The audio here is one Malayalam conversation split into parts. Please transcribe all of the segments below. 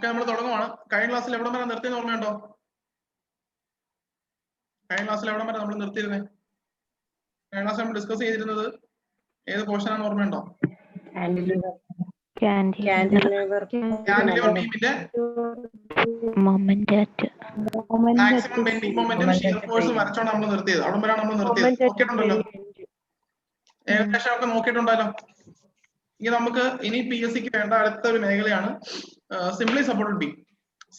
ഓക്കെ, നമ്മൾ തുടങ്ങുവാണ്. കഴിഞ്ഞ ക്ലാസ്സിൽ എവിടം വരെ നിർത്തിയെന്ന് ഓർമ്മയുണ്ടോ? കഴിഞ്ഞ ക്ലാസ്സിൽ എവിടം വരെ നമ്മൾ നിർത്തിയിരുന്നേ? കഴിഞ്ഞ ക്ലാസ് നമ്മൾ ഡിസ്കസ് ചെയ്തിരുന്നത് ഏത് പോർഷൻ ആണെന്ന് ഓർമ്മയുണ്ടോ? കാന്റിലിവർ ബീമിന്റെ മാക്സിമം ബെൻഡിങ് മൊമെന്റും ഷിയർ ഫോഴ്സും വരച്ചോണ്ട് നമ്മൾ നിർത്തിയത്. അവിടെ വരെയാണ് നമ്മൾ നിർത്തിയത്. നോക്കിയിട്ടുണ്ടല്ലോ, ഏകദേശം ഒക്കെ നോക്കിയിട്ടുണ്ടല്ലോ. ഇനി നമുക്ക് ഇനി PSCക്ക് വേണ്ട അടുത്ത ഒരു മേഖലയാണ് സിംപ്ലി സപ്പോർട്ടഡ് ബീം.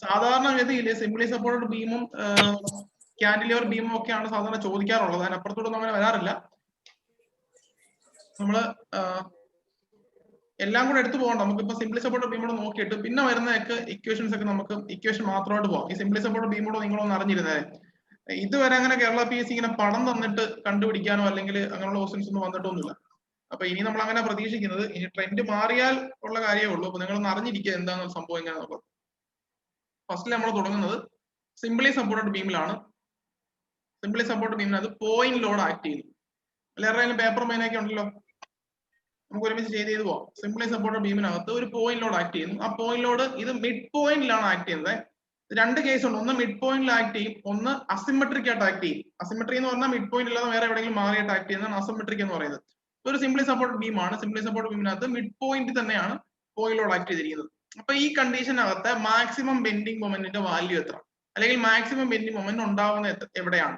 സാധാരണഗതിയിൽ സിംപ്ലി സപ്പോർട്ടഡ് ബീമും കാന്റിലിവർ ബീമും ഒക്കെയാണ് സാധാരണ ചോദിക്കാറുള്ളത്. അതിനപ്പുറത്തോടൊന്നും അങ്ങനെ വരാറില്ല. നമ്മള് എല്ലാം കൂടെ എടുത്തു പോകണം. നമുക്കിപ്പോ സിംപ്ലി സപ്പോർട്ടഡ് ബീമോട് നോക്കിയിട്ട് പിന്നെ വരുന്നതൊക്കെ ഇക്വേഷൻസ് ഒക്കെ നമുക്ക് ഇക്വേഷൻ മാത്രമായിട്ട് പോകാം. ഈ സിംപ്ലി സപ്പോർട്ടഡ് ബീമോട് നിങ്ങളൊന്ന് അറിഞ്ഞിരുന്നേ, ഇതുവരെ അങ്ങനെ കേരള PSC ഇങ്ങനെ പടം തന്നിട്ട് കണ്ടുപിടിക്കാനോ അല്ലെങ്കിൽ അങ്ങനെയുള്ള ക്വസ്റ്റ്യൻസ് ഒന്നും വന്നിട്ടൊന്നുമില്ല. അപ്പൊ ഇനി നമ്മൾ അങ്ങനെ പ്രതീക്ഷിക്കുന്നത് ഇനി ട്രെൻഡ് മാറിയാൽ ഉള്ള കാര്യമേ ഉള്ളൂ. അപ്പൊ നിങ്ങളൊന്ന് അറിഞ്ഞിരിക്കുക എന്താണ് സംഭവം എങ്ങനെയാണെന്നുള്ളത്. ഫസ്റ്റിൽ നമ്മൾ തുടങ്ങുന്നത് സിംപ്ലി സപ്പോർട്ടഡ് ബീമിലാണ്. സിംപ്ലി സപ്പോർട്ടഡ് ബീമിനകത്ത് പോയിന്റ് ലോഡ് ആക്ട് ചെയ്യുന്നു. എല്ലാവരുടെയും പേപ്പർ മെയിനൊക്കെ ഉണ്ടല്ലോ, നമുക്ക് ഒരുമിച്ച് ചെയ്ത് പോവാം. സിംപ്ലി സപ്പോർട്ടഡ് ബീമിനകത്ത് ഒരു പോയിന്റ് ലോഡ് ആക്ട് ചെയ്യുന്നു. ആ പോയിന്റ് ലോഡ് ഇത് മിഡ് പോയിന്റിലാണ് ആക്ട് ചെയ്യുന്നത്. രണ്ട് കേസ് ഉണ്ട്, ഒന്ന് മിഡ് പോയിന്റിൽ ആക്ട് ചെയ്യും, ഒന്ന് അസിമെട്രിക് ആയിട്ട് ആക്ട് ചെയ്യും. അസിമെട്രി എന്ന് പറഞ്ഞാൽ മിഡ് പോയിന്റ് ഇല്ലാതെ വേറെ എവിടെയെങ്കിലും മാറിയിട്ട് ആക്ട് ചെയ്യുന്നതാണ് അസിമെട്രിക് എന്ന് പറയുന്നത്. ഒരു സിംപ്ലി സപ്പോർട്ടഡ് ബീമാണ്. സിംപ്ലി സപ്പോർട്ടഡ് ബീമിനകത്ത് മിഡ് പോയിന്റ് തന്നെയാണ് പോയിന്റ് ലോഡ് ആക്ട് ചെയ്തിരിക്കുന്നത്. അപ്പൊ ഈ കണ്ടീഷനകത്ത് മാക്സിമം ബെൻഡിങ് മൊമെന്റിന്റെ വാല്യൂ എത്ര, അല്ലെങ്കിൽ മാക്സിമം ബെൻഡിങ് മൊമെന്റ് ഉണ്ടാവുന്ന എവിടെയാണ്,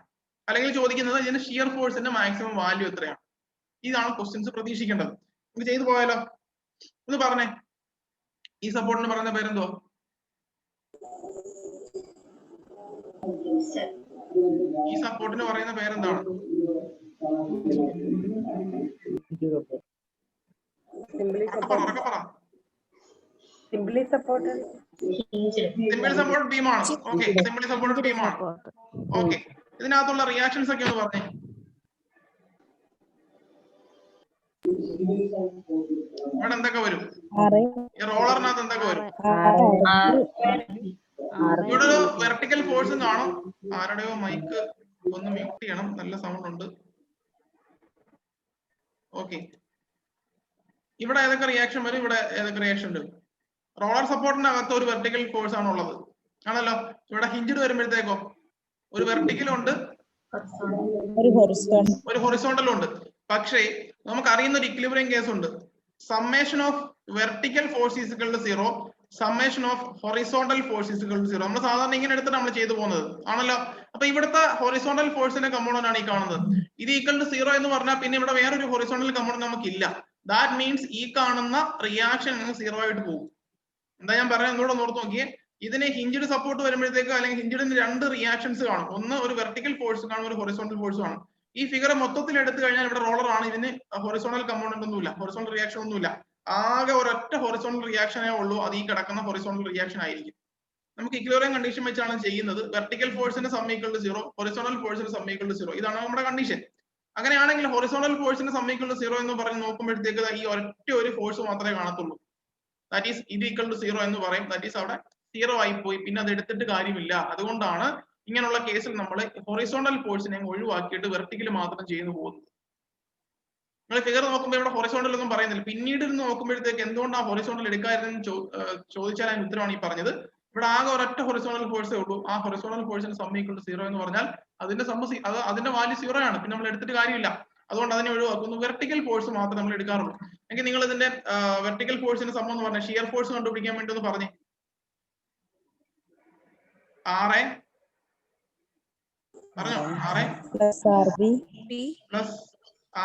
അല്ലെങ്കിൽ ചോദിക്കുന്നത് ഇതിന്റെ ഷിയർ ഫോഴ്സിന്റെ മാക്സിമം വാല്യൂ എത്രയാണ്. ഇതാണ് ക്വസ്റ്റ്യൻസ് പ്രതീക്ഷിക്കേണ്ടത്. ഇത് ചെയ്തു പോയാലോ? ഒന്ന് പറഞ്ഞേ, ഈ സപ്പോർട്ടിന് പറയുന്ന പേരെന്തോ? ഈ സപ്പോർട്ടിന് പറയുന്ന പേരെന്താണ്? സിംപ്ലി സപ്പോർട്ടഡ് ബീമാണ്. ഓക്കെ, സിംപ്ലി സപ്പോർട്ടഡ് ബീമാണ്. ഓക്കെ, ഇതിനകത്തുള്ള റിയാക്ഷൻസ് ഒക്കെ ഒന്ന് പറഞ്ഞേ. ഇവിടെ എന്തൊക്കെ വരും? ഈ റോളറിനകത്ത് എന്തൊക്കെ വരും? ഇവിടെ ഒരു വെർട്ടിക്കൽ ഫോഴ്സും കാണും. ആരുടെയോ മൈക്ക് ഒന്ന് മ്യൂട്ട് ചെയ്യണം, നല്ല സൗണ്ട് ഉണ്ട്. ഓക്കെ, ഇവിടെ ഏതൊക്കെ റിയാക്ഷൻ വരും? ഇവിടെ ഏതൊക്കെ റിയാക്ഷൻ വരും? റോളർ സപ്പോർട്ടിനകത്ത് ഒരു വെർട്ടിക്കൽ ഫോഴ്സ് ആണ് ഉള്ളത്, ആണല്ലോ. ഇവിടെ ഹിഞ്ചിഡ് വരുമ്പോഴത്തേക്കോ ഒരു വെർട്ടിക്കലും ഉണ്ട്, ഒരു ഹൊറിസോണ്ടലും ഉണ്ട്. പക്ഷേ നമുക്ക് അറിയുന്ന ഒരു ഇക്വിലിബ്രിയം കേസ് ഉണ്ട്. Summation of vertical force is equal to 0, summation of horizontal force is equal to 0. നമ്മൾ സാധാരണ ഇങ്ങനെ എടുത്തിട്ട് നമ്മൾ ചെയ്തു പോകുന്നത്, ആണല്ലോ. അപ്പൊ ഇവിടുത്തെ ഹൊറിസോണ്ടൽ ഫോഴ്സിന്റെ കമ്പോണന്റ് ആണ് ഈ കാണുന്നത്. ഇത് ഈക്വൽ ടു 0 എന്ന് പറഞ്ഞാൽ പിന്നെ ഇവിടെ വേറൊരു ഹൊറിസോണ്ടൽ കമ്പോണന്റ് നമുക്ക് ഇല്ല. ദാറ്റ് മീൻസ് ഈ കാണുന്ന റിയാക്ഷൻ 0 ആയിട്ട് പോകും. എന്താ ഞാൻ പറയാൻ ഒന്നുകൂടെ ഓർത്ത് നോക്കിയേ. ഇതിന് ഹിഞ്ചിഡ് സപ്പോർട്ട് വരുമ്പോഴത്തേക്ക്, അല്ലെങ്കിൽ ഹിഞ്ചിഡിന് രണ്ട് റിയാക്ഷൻസ് കാണും. ഒന്ന് ഒരു വെർട്ടിക്കൽ ഫോഴ്സ് കാണും, ഒരു ഹൊറിസോണ്ടൽ ഫോഴ്സ് കാണും. ഈ ഫിഗർ മൊത്തത്തിൽ എടുത്തു കഴിഞ്ഞാൽ ഇവിടെ റോളർ ആണ്, ഇതിന് ഹൊറിസോണ്ടൽ കമ്പോണന്റ് ഒന്നുമില്ല, ഹൊറിസോണ്ടൽ റിയാക്ഷൻ ഒന്നുമില്ല. ആകെ ഒരൊറ്റ ഹൊറിസോണ്ടൽ റിയാക്ഷനേ ഉള്ളൂ, അത് ഈ കിടക്കുന്ന ഹൊറിസോണ്ടൽ റിയാക്ഷൻ ആയിരിക്കും. നമുക്ക് ഇക്വിലിബ്രിയം കണ്ടീഷൻ വെച്ചാണ് ചെയ്യുന്നത്. വെർട്ടിക്കൽ ഫോഴ്സിന്റെ സം ഈക്വൽ ടു 0, ഹൊറിസോണ്ടൽ ഫോഴ്സിന്റെ സം ഈക്വൽ ടു 0. ഇതാണ് നമ്മുടെ കണ്ടീഷൻ. അങ്ങനെയാണെങ്കിൽ ഹൊറിസോണ്ടൽ ഫോഴ്സിന്റെ സം ഈക്വൽ ടു 0 എന്ന് പറഞ്ഞ് നോക്കുമ്പോഴത്തേക്ക് ഈ ഒറ്റ ഒരു ഫോഴ്സ് മാത്രമേ കാണത്തുള്ളൂ. ദാറ്റ് ഈസ് ഇത് ഈക്വൽ ടു 0 എന്ന് പറയും. ദാറ്റ് ഈസ് അവിടെ 0 ആയി പോയി, പിന്നെ അത് എടുത്തിട്ട് കാര്യമില്ല. അതുകൊണ്ടാണ് ഇങ്ങനെയുള്ള കേസിൽ നമ്മൾ ഹൊറിസോണ്ടൽ ഫോഴ്സിനെ ഒഴിവാക്കിയിട്ട് വെർട്ടിക്കൽ മാത്രം ചെയ്തു പോകുന്നത്. നിങ്ങൾ ഫിഗർ നോക്കുമ്പോൾ ഇവിടെ ഹൊറിസോണ്ടൽ ഒന്നും പറയുന്നില്ല. പിന്നീട് നോക്കുമ്പോഴത്തേക്ക് എന്തുകൊണ്ടാണ് ഹൊറിസോണ്ടൽ എടുക്കാതിരുന്നെന്ന് ചോദിച്ചാൽ അതിന് ഉത്തരമാണ് ഈ പറഞ്ഞത്. ഇവിടെ ആകെ ഒരൊറ്റ ഹൊറിസോണ്ടൽ ഫോഴ്സേ ഉള്ളൂ. ആ ഹൊറിസോണ്ടൽ ഫോഴ്സിന്റെ സം ഈക്വൽ ടു 0 എന്ന് പറഞ്ഞാൽ അതിന്റെ അതിന്റെ വാല്യൂ 0 ആണ്, പിന്നെ നമ്മൾ എടുത്തിട്ട് കാര്യമില്ല. അതുകൊണ്ട് അതിനെ ഒഴിവാക്കുന്നു. വെർട്ടിക്കൽ ഫോഴ്സ് മാത്രം നമ്മൾ എടുക്കാറുള്ളൂ. എങ്കിൽ നിങ്ങൾ ഇതിന്റെ വെർട്ടിക്കൽ ഫോഴ്സിന്റെ സം എന്ന് പറഞ്ഞ ഷിയർ ഫോഴ്സ് കണ്ടുപിടിക്കാൻ വേണ്ടി ഒന്ന് പറഞ്ഞേ. പറഞ്ഞോ, പ്ലസ്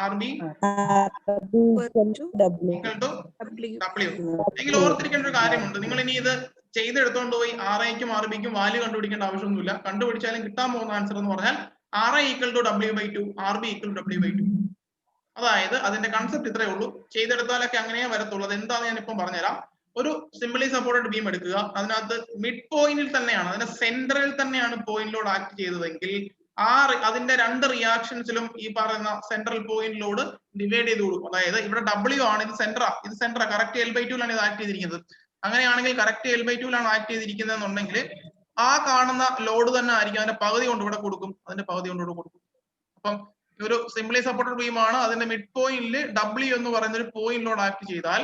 RB എങ്കിൽ ഓർത്തിരിക്കേണ്ട ഒരു കാര്യമുണ്ട്. നിങ്ങൾ ഇനി ഇത് ചെയ്തെടുത്തോണ്ട് പോയി RAയ്ക്കും RBക്കും വാല്യൂ കണ്ടുപിടിക്കേണ്ട ആവശ്യമൊന്നുമില്ല. കണ്ടുപിടിച്ചാലും കിട്ടാൻ പോകുന്ന ആൻസർ എന്ന് പറഞ്ഞാൽ RA equal to W/2, RB equal to W/2. അതായത് അതിന്റെ കൺസെപ്റ്റ് ഇത്രയേ ഉള്ളൂ. ചെയ്തെടുത്താലൊക്കെ അങ്ങനെയേ വരത്തുള്ളൂ. അതെന്താന്ന് ഞാൻ ഇപ്പം പറഞ്ഞുതരാം. ഒരു സിംപ്ലി സപ്പോർട്ടഡ് ബീം എടുക്കുക, അതിനകത്ത് മിഡ് പോയിന്റിൽ തന്നെയാണ്, അതിന്റെ സെന്ററിൽ തന്നെയാണ് പോയിന്റ് ലോഡ് ആക്ട് ചെയ്തതെങ്കിൽ അതിന്റെ രണ്ട് റിയാക്ഷൻസിലും ഈ പറയുന്ന സെൻട്രൽ പോയിന്റ് ലോഡ് ഡിവൈഡ് ചെയ്ത് കൊടുക്കും. അതായത് ഇവിടെ W ആണ്, ഇത് സെന്ററാ, കറക്റ്റ് L/2 ലാണ് ഇത് ആക്ട് ചെയ്തിരിക്കുന്നത്. അങ്ങനെയാണെങ്കിൽ കറക്റ്റ് L/2 ലാണ് ആക്ട് ചെയ്തിരിക്കുന്നത് എന്നുണ്ടെങ്കിൽ ആ കാണുന്ന ലോഡ് തന്നെ ആയിരിക്കും അതിന്റെ പകുതി കൊണ്ട് ഇവിടെ കൊടുക്കും, അതിന്റെ പകുതി കൊണ്ട് ഇവിടെ കൊടുക്കും. അപ്പം ഒരു സിംപ്ലി സപ്പോർട്ടഡ് ബീം ആണ്, അതിന്റെ മിഡ് പോയിന്റിൽ W എന്ന് പറയുന്ന ഒരു പോയിന്റ് ലോഡ് ആക്ട് ചെയ്താൽ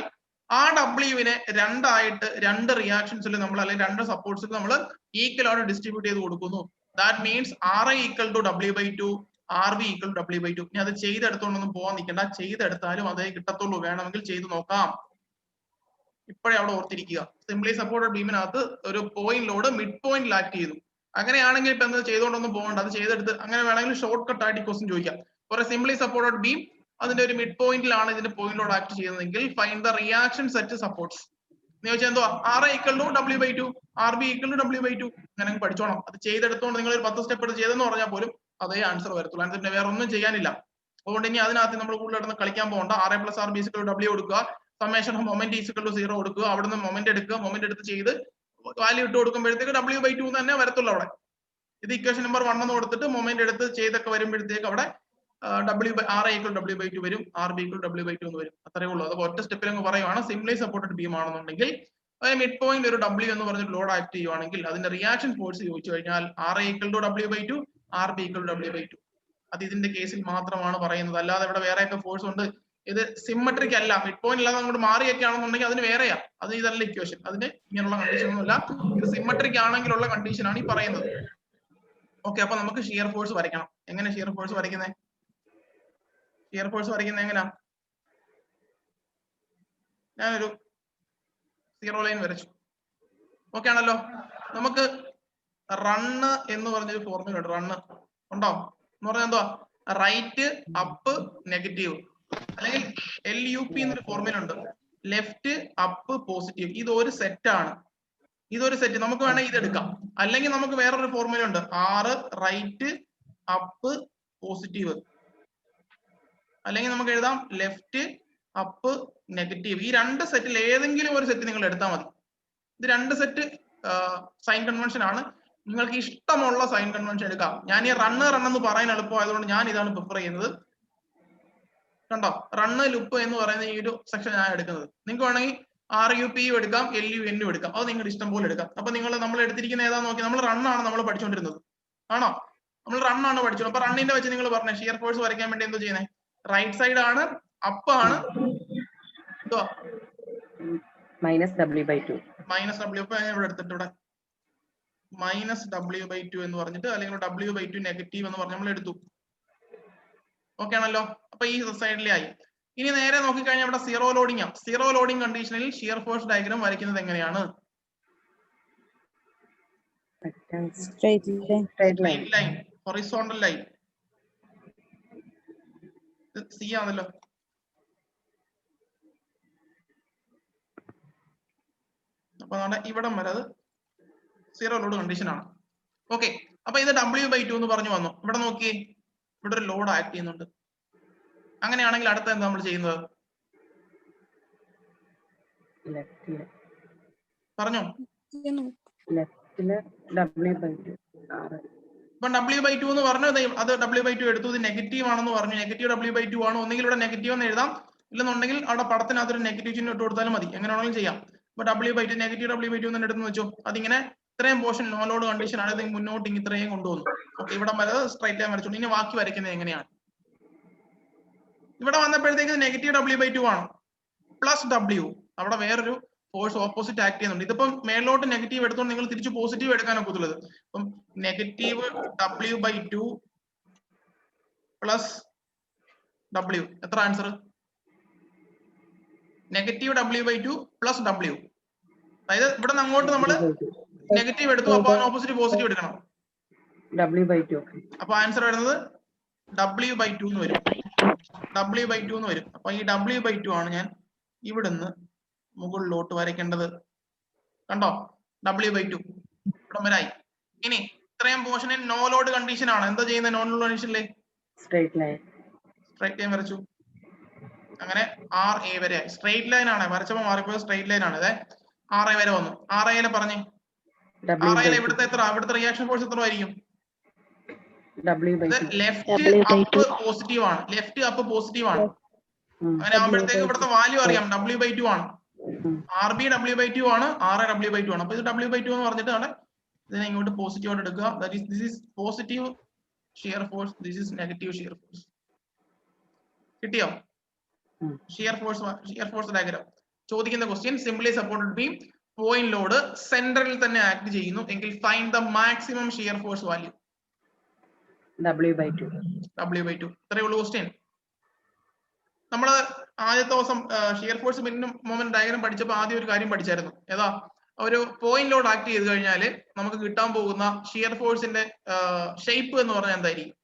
ആ ഡബ്ല്യുവിനെ രണ്ടായിട്ട് രണ്ട് റിയാക്ഷൻസിൽ നമ്മൾ അല്ലെങ്കിൽ രണ്ട് സപ്പോർട്ട്സിൽ നമ്മൾ ഈക്വൽ ആയിട്ട് ഡിസ്ട്രിബ്യൂട്ട് ചെയ്ത് കൊടുക്കുന്നു. That means RI equal to W/2, RB equal to W/2. ഇനി അത് ചെയ്തെടുത്തോണ്ടൊന്നും പോകാൻ നിൽക്കണ്ട, ചെയ്തെടുത്താലും അതേ കിട്ടത്തുള്ളൂ. വേണമെങ്കിൽ ചെയ്ത് നോക്കാം. ഇപ്പോഴേ അവിടെ ഓർത്തിരിക്കുക. സിംപ്ലി സപ്പോർട്ടഡ് ബീമിനകത്ത് ഒരു പോയിന്റ് ലോഡ് മിഡ് പോയിന്റിൽ ആക്ട് ചെയ്തു. അങ്ങനെയാണെങ്കിൽ ഇപ്പൊ എന്താ ചെയ്തുകൊണ്ടൊന്നും പോകണ്ട, അത് ചെയ്തെടുത്ത് അങ്ങനെ വേണമെങ്കിൽ ഷോർട്ട് കട്ട് ആയിട്ട് ക്വസ്റ്റ്യൻ ചോദിക്കാം. For a simply supported beam അതിന്റെ ഒരു മിഡ് പോയിന്റിലാണ് ഇതിന്റെ പോയിന്റ് ലോഡ് ആക്ട് ചെയ്യുന്നതെങ്കിൽ find the reaction set supports. എന്ന് ചോദിച്ചാൽ എന്തുവാ? RI equal to W/2, RB equal to W/2. അങ്ങനെ പഠിച്ചോണം. അത് ചെയ്തെടുത്തോണ്ട് നിങ്ങൾ ഒരു 10 സ്റ്റെപ്പ് എടുത്ത് ചെയ്തെന്ന് പറഞ്ഞാൽ പോലും അതേ ആൻസർ വരത്തുള്ളൂ. അതിന്റെ വേറെ ഒന്നും ചെയ്യാനില്ല. അതുകൊണ്ട് ഇനി അതിനകത്ത് നമ്മൾ കൂടുതൽ കളിക്കാൻ പോകണ്ട. RA + RB = W കൊടുക്കുക, സമ്മേഷൻ ഓഫ് മൊമെന്റ് = 0 കൊടുക്കുക, അവിടുന്ന് മൊമെന്റ് എടുക്കുക, മൊമെന്റ് എടുത്ത് ചെയ്ത് വാല്യൂ ഇട്ട് കൊടുക്കുമ്പോഴത്തേക്ക് W/2 തന്നെ വരത്തുള്ളൂ അവിടെ. ഇത് ഇക്വേഷൻ നമ്പർ 1 എന്ന് കൊടുത്തിട്ട് മൊമെന്റ് എടുത്ത് ചെയ്തൊക്കെ വരുമ്പോഴത്തേക്ക് അവിടെ RI = W/2 വരും, RB = W/2 എന്ന് വരും. അത്രേ ഉള്ളൂ. അത് ഒറ്റ സ്റ്റെപ്പിൽ അങ്ങ് പറയുവാണ്. സിംപ്ലി സപ്പോർട്ടഡ് ബീം ആണെന്നുണ്ടെങ്കിൽ മിഡ് പോയിന്റ് ഒരു W എന്ന് പറഞ്ഞിട്ട് ലോഡ് ആക്ട് ചെയ്യുവാണെങ്കിൽ അതിന്റെ റിയാക്ഷൻ ഫോഴ്സ് ചോദിച്ചു കഴിഞ്ഞാൽ RI = W/2, RB = W/2. അത് ഇതിന്റെ കേസിൽ മാത്രമാണ് പറയുന്നത്. അല്ലാതെ ഇവിടെ വേറെയൊക്കെ ഫോഴ്സ് ഉണ്ട്. ഇത് സിമ്മട്രിക് അല്ല. മിഡ് പോയിന്റ് അല്ലാതെ അങ്ങോട്ട് മാറിയൊക്കെ ആണെന്നുണ്ടെങ്കിൽ അതിന് വേറെയാ. അത് ഇതല്ല ഇക്വേഷൻ. അതിന് ഇങ്ങനെയുള്ള കണ്ടീഷൻ ഒന്നുമില്ല. ഇത് സിമ്മട്രിക് ആണെങ്കിലുള്ള കണ്ടീഷൻ ആണ് ഈ പറയുന്നത്. ഓക്കെ, അപ്പൊ നമുക്ക് ഷിയർ ഫോഴ്സ് വരയ്ക്കണം. എങ്ങനെ ഷിയർ ഫോഴ്സ് വരയ്ക്കുന്നത്? ഷിയർ ഫോഴ്സ് വരയ്ക്കുന്നത് എങ്ങനെയാ? ഞാനൊരു 0 ലൈൻ വരച്ചു. ഓക്കെ ആണല്ലോ. നമുക്ക് റണ്ണ് എന്ന് പറഞ്ഞൊരു ഫോർമുല ഉണ്ട്. റണ്ണ് ഉണ്ടോ എന്ന് പറഞ്ഞാൽ എന്തുവാ? റൈറ്റ്, അപ്പ്, നെഗറ്റീവ്, അല്ലെങ്കിൽ LUP എന്നൊരു ഫോർമുല ഉണ്ട്. Left, up, positive. ഇതൊരു സെറ്റ് ആണ്. ഇതൊരു സെറ്റ്. നമുക്ക് വേണമെങ്കിൽ ഇതെടുക്കാം. അല്ലെങ്കിൽ നമുക്ക് വേറൊരു ഫോർമുല ഉണ്ട്. 6 റൈറ്റ്, അപ്പ്, പോസിറ്റീവ്. അല്ലെങ്കിൽ നമുക്ക് എഴുതാം ലെഫ്റ്റ്, അപ്പ്, നെഗറ്റീവ്. ഈ രണ്ട് സെറ്റിൽ ഏതെങ്കിലും ഒരു സെറ്റ് നിങ്ങൾ എടുത്താൽ മതി. ഇത് രണ്ട് സെറ്റ് സൈൻ കൺവെൻഷൻ ആണ്. നിങ്ങൾക്ക് ഇഷ്ടമുള്ള സൈൻ കൺവെൻഷൻ എടുക്കാം. ഞാൻ ഈ റണ്ണ് എന്ന് പറയാൻ എളുപ്പമായതുകൊണ്ട് ഞാൻ ഇതാണ് പ്രിഫർ ചെയ്യുന്നത്. കണ്ടോ, റണ്ണ്, ലുപ്പ് എന്ന് പറയുന്ന ഈ ഒരു സെക്ഷൻ ഞാൻ എടുക്കുന്നത്. നിങ്ങൾക്ക് വേണമെങ്കിൽ RUP എടുക്കാം, LUN എടുക്കാം. അത് നിങ്ങളുടെ ഇഷ്ടം പോലെ എടുക്കാം. അപ്പൊ നമ്മൾ എടുത്തിരിക്കുന്ന ഏതാ നോക്കി. നമ്മൾ റണ്ണാണ് നമ്മൾ പഠിച്ചുകൊണ്ടിരുന്നത്. ആണോ? നമ്മൾ റണ്ണാണ് പഠിച്ചത്. അപ്പൊ റണ്ണിന്റെ വെച്ച് നിങ്ങൾ പറഞ്ഞ ഷിയർ ഫോഴ്സ് വരയ്ക്കാൻ വേണ്ടി എന്തോ ചെയ്യുന്നത്? റൈറ്റ് സൈഡ് ആണ്, അപ്പ് ആണ്, എന്തുവാ? -W/2. -W. ഇപ്പൊ ഞാൻ ഇവിടെ എടുത്തിട്ട് ഇവിടെ -W/2 എന്ന് പറഞ്ഞിട്ട് അല്ലെങ്കിൽ W/2 നെഗറ്റീവ് എന്ന് പറഞ്ഞ് നമ്മൾ എടുത്തു. ഓക്കെ ആണല്ലോ. അപ്പൊ ഈ സൈഡിലേ ആയി. ഇനി നേരെ നോക്കിക്കഴിഞ്ഞാൽ ഇവിടെ സീറോ ലോഡിംഗ് ആണ്. സീറോ ലോഡിംഗ് കണ്ടീഷനിൽ ഷിയർ ഫോഴ്സ് ഡയഗ്രാം വരയ്ക്കുന്നത് എങ്ങനെയാണ്? Straight line, horizontal line. C ആണല്ലോ. അപ്പൊ ഇവിടം വരെ അത് സീറോ ലോഡ് കണ്ടീഷൻ ആണ്. ഓക്കെ, അപ്പൊ ഇത് W/2 എന്ന് പറഞ്ഞു വന്നു. ഇവിടെ നോക്കിയേ, ഇവിടെ ഒരു ലോഡ് ആക്ട് ചെയ്യുന്നുണ്ട്. അങ്ങനെയാണെങ്കിൽ അടുത്ത എന്താ നമ്മൾ ചെയ്യുന്നത്? പറഞ്ഞോ. ഇപ്പൊ W/2 എന്ന് പറഞ്ഞു, അത് W/2 എടുത്തു. ഇത് നെഗറ്റീവ് ആണെന്ന് പറഞ്ഞു. നെഗറ്റീവ് W/2 ആണ്. ഒന്നെങ്കിൽ ഇവിടെ നെഗറ്റീവ് എന്ന് എഴുതാം, ഇല്ലെന്നുണ്ടെങ്കിൽ അവിടെ പടത്തിനകത്ത് ഒരു നെഗറ്റീവ് ചിഹ്നം ഇട്ട് കൊടുത്താലും മതി. എങ്ങനെ വേണമെങ്കിലും ചെയ്യാം. ഇപ്പൊ W/2 നെഗറ്റീവ് W/2 എന്ന് എടുത്തു വെച്ചോ. അതിങ്ങനെ ഇത്രയും പോർഷൻ നോ ലോഡ് കണ്ടീഷൻ ആണ്. ഇത് മുന്നോട്ട് ഇത്രയും കൊണ്ടുവന്നു. ഓക്കെ, ഇവിടെ വരെ സ്ട്രൈറ്റ് ലൈൻ വരച്ചോളൂ. ഇനി ബാക്കി വരയ്ക്കുന്നത് എങ്ങനെയാണ്? ഇവിടെ വന്നപ്പോഴത്തേക്ക് നെഗറ്റീവ് W/2 ആണ്, പ്ലസ് W. അവിടെ വേറൊരു ഫോഴ്സ് ഓപ്പോസിറ്റ് ആക്ട് ചെയ്യുന്നുണ്ട്. ഇതിപ്പം മേലോട്ട് നെഗറ്റീവ് എടുത്തോണ്ട് നിങ്ങൾ തിരിച്ച് പോസിറ്റീവ് എടുക്കാൻ ഒക്കത്തുള്ളത്. അപ്പം നെഗറ്റീവ് W/2 പ്ലസ് W. എത്ര answer? Negative W/2 plus W. അതായത് ഇവിടെ നിന്ന് അങ്ങോട്ട് നമ്മൾ നെഗറ്റീവ് എടുത്തു, അപ്പൊ ഓപ്പോസിറ്റ് പോസിറ്റീവ് എടുക്കണം. W/2. അപ്പൊ ആൻസർ വരുന്നത് W/2 എന്ന് വരും. W/2 എന്ന് വരും. അപ്പൊ ഈ W/2 ആണ് ഞാൻ ഇവിടുന്ന് മുകളിലോട്ട് വരയ്ക്കേണ്ടത്. കണ്ടോ, W/2 ഇവിടെ വരായി. ഇനി ഇത്രയും പോർഷനിൽ നോ ലോഡ് കണ്ടീഷൻ ആണ്. എന്താ ചെയ്യുന്നത് നോ ലോഡ് കണ്ടീഷനിൽ? സ്ട്രൈറ്റ് ലൈൻ വരച്ചു. അങ്ങനെ RA വരെ സ്ട്രൈറ്റ് ലൈൻ ആണ്. വരച്ചപ്പോ മാറിപ്പോയത് സ്ട്രൈറ്റ് ലൈൻ ആണ്. അതെ, RA വരെ വന്നു. RA പറഞ്ഞേ, RA ഇവിടുത്തെ എത്ര? ഇവിടുത്തെ റിയാക്ഷൻ ഫോഴ്സ് എത്ര ആയിരിക്കും? ലെഫ്റ്റ് അപ്പ് പോസിറ്റീവ് ആണ്. ലെഫ്റ്റ് അപ്പ് പോസിറ്റീവ് ആണ്. അങ്ങനെ ആകുമ്പോഴത്തേക്ക് ഇവിടുത്തെ വാല്യൂ അറിയാം, W/2 ആണ്. RB W/2 ആണ്, RA W/2 ആണ്. അപ്പൊ ഇത് W/2 എന്ന് പറഞ്ഞിട്ട് ആണ് ഇതിനെ ഇങ്ങോട്ട് പോസിറ്റീവ് ആയിട്ട് എടുക്കുക. This is positive shear force, this is negative shear force. കിട്ടിയോ? Shear force diagram. ചോദിക്കുന്ന question simply supported beam point load സെന്ററിൽ തന്നെ ആക്ട് ചെയ്യുന്നു എങ്കിൽ find the maximum shear force value. W/2. W/2 ഇത്രയേ ഉള്ളൂ ക്വസ്റ്റ്യൻ. നമ്മള് ആദ്യത്തെ ദിവസം shear force bending moment diagram പഠിച്ചപ്പോൾ ആദ്യം ഒരു കാര്യം പഠിച്ചായിരുന്നു. ഏതാ? ഒരു പോയിന്റ് ലോഡ് ആക്ട് ചെയ്ത് കഴിഞ്ഞാൽ നമുക്ക് കിട്ടാൻ പോകുന്ന ഷിയർ ഫോഴ്സിന്റെ ഷേപ്പ് എന്ന് പറഞ്ഞാൽ എന്തായിരിക്കും?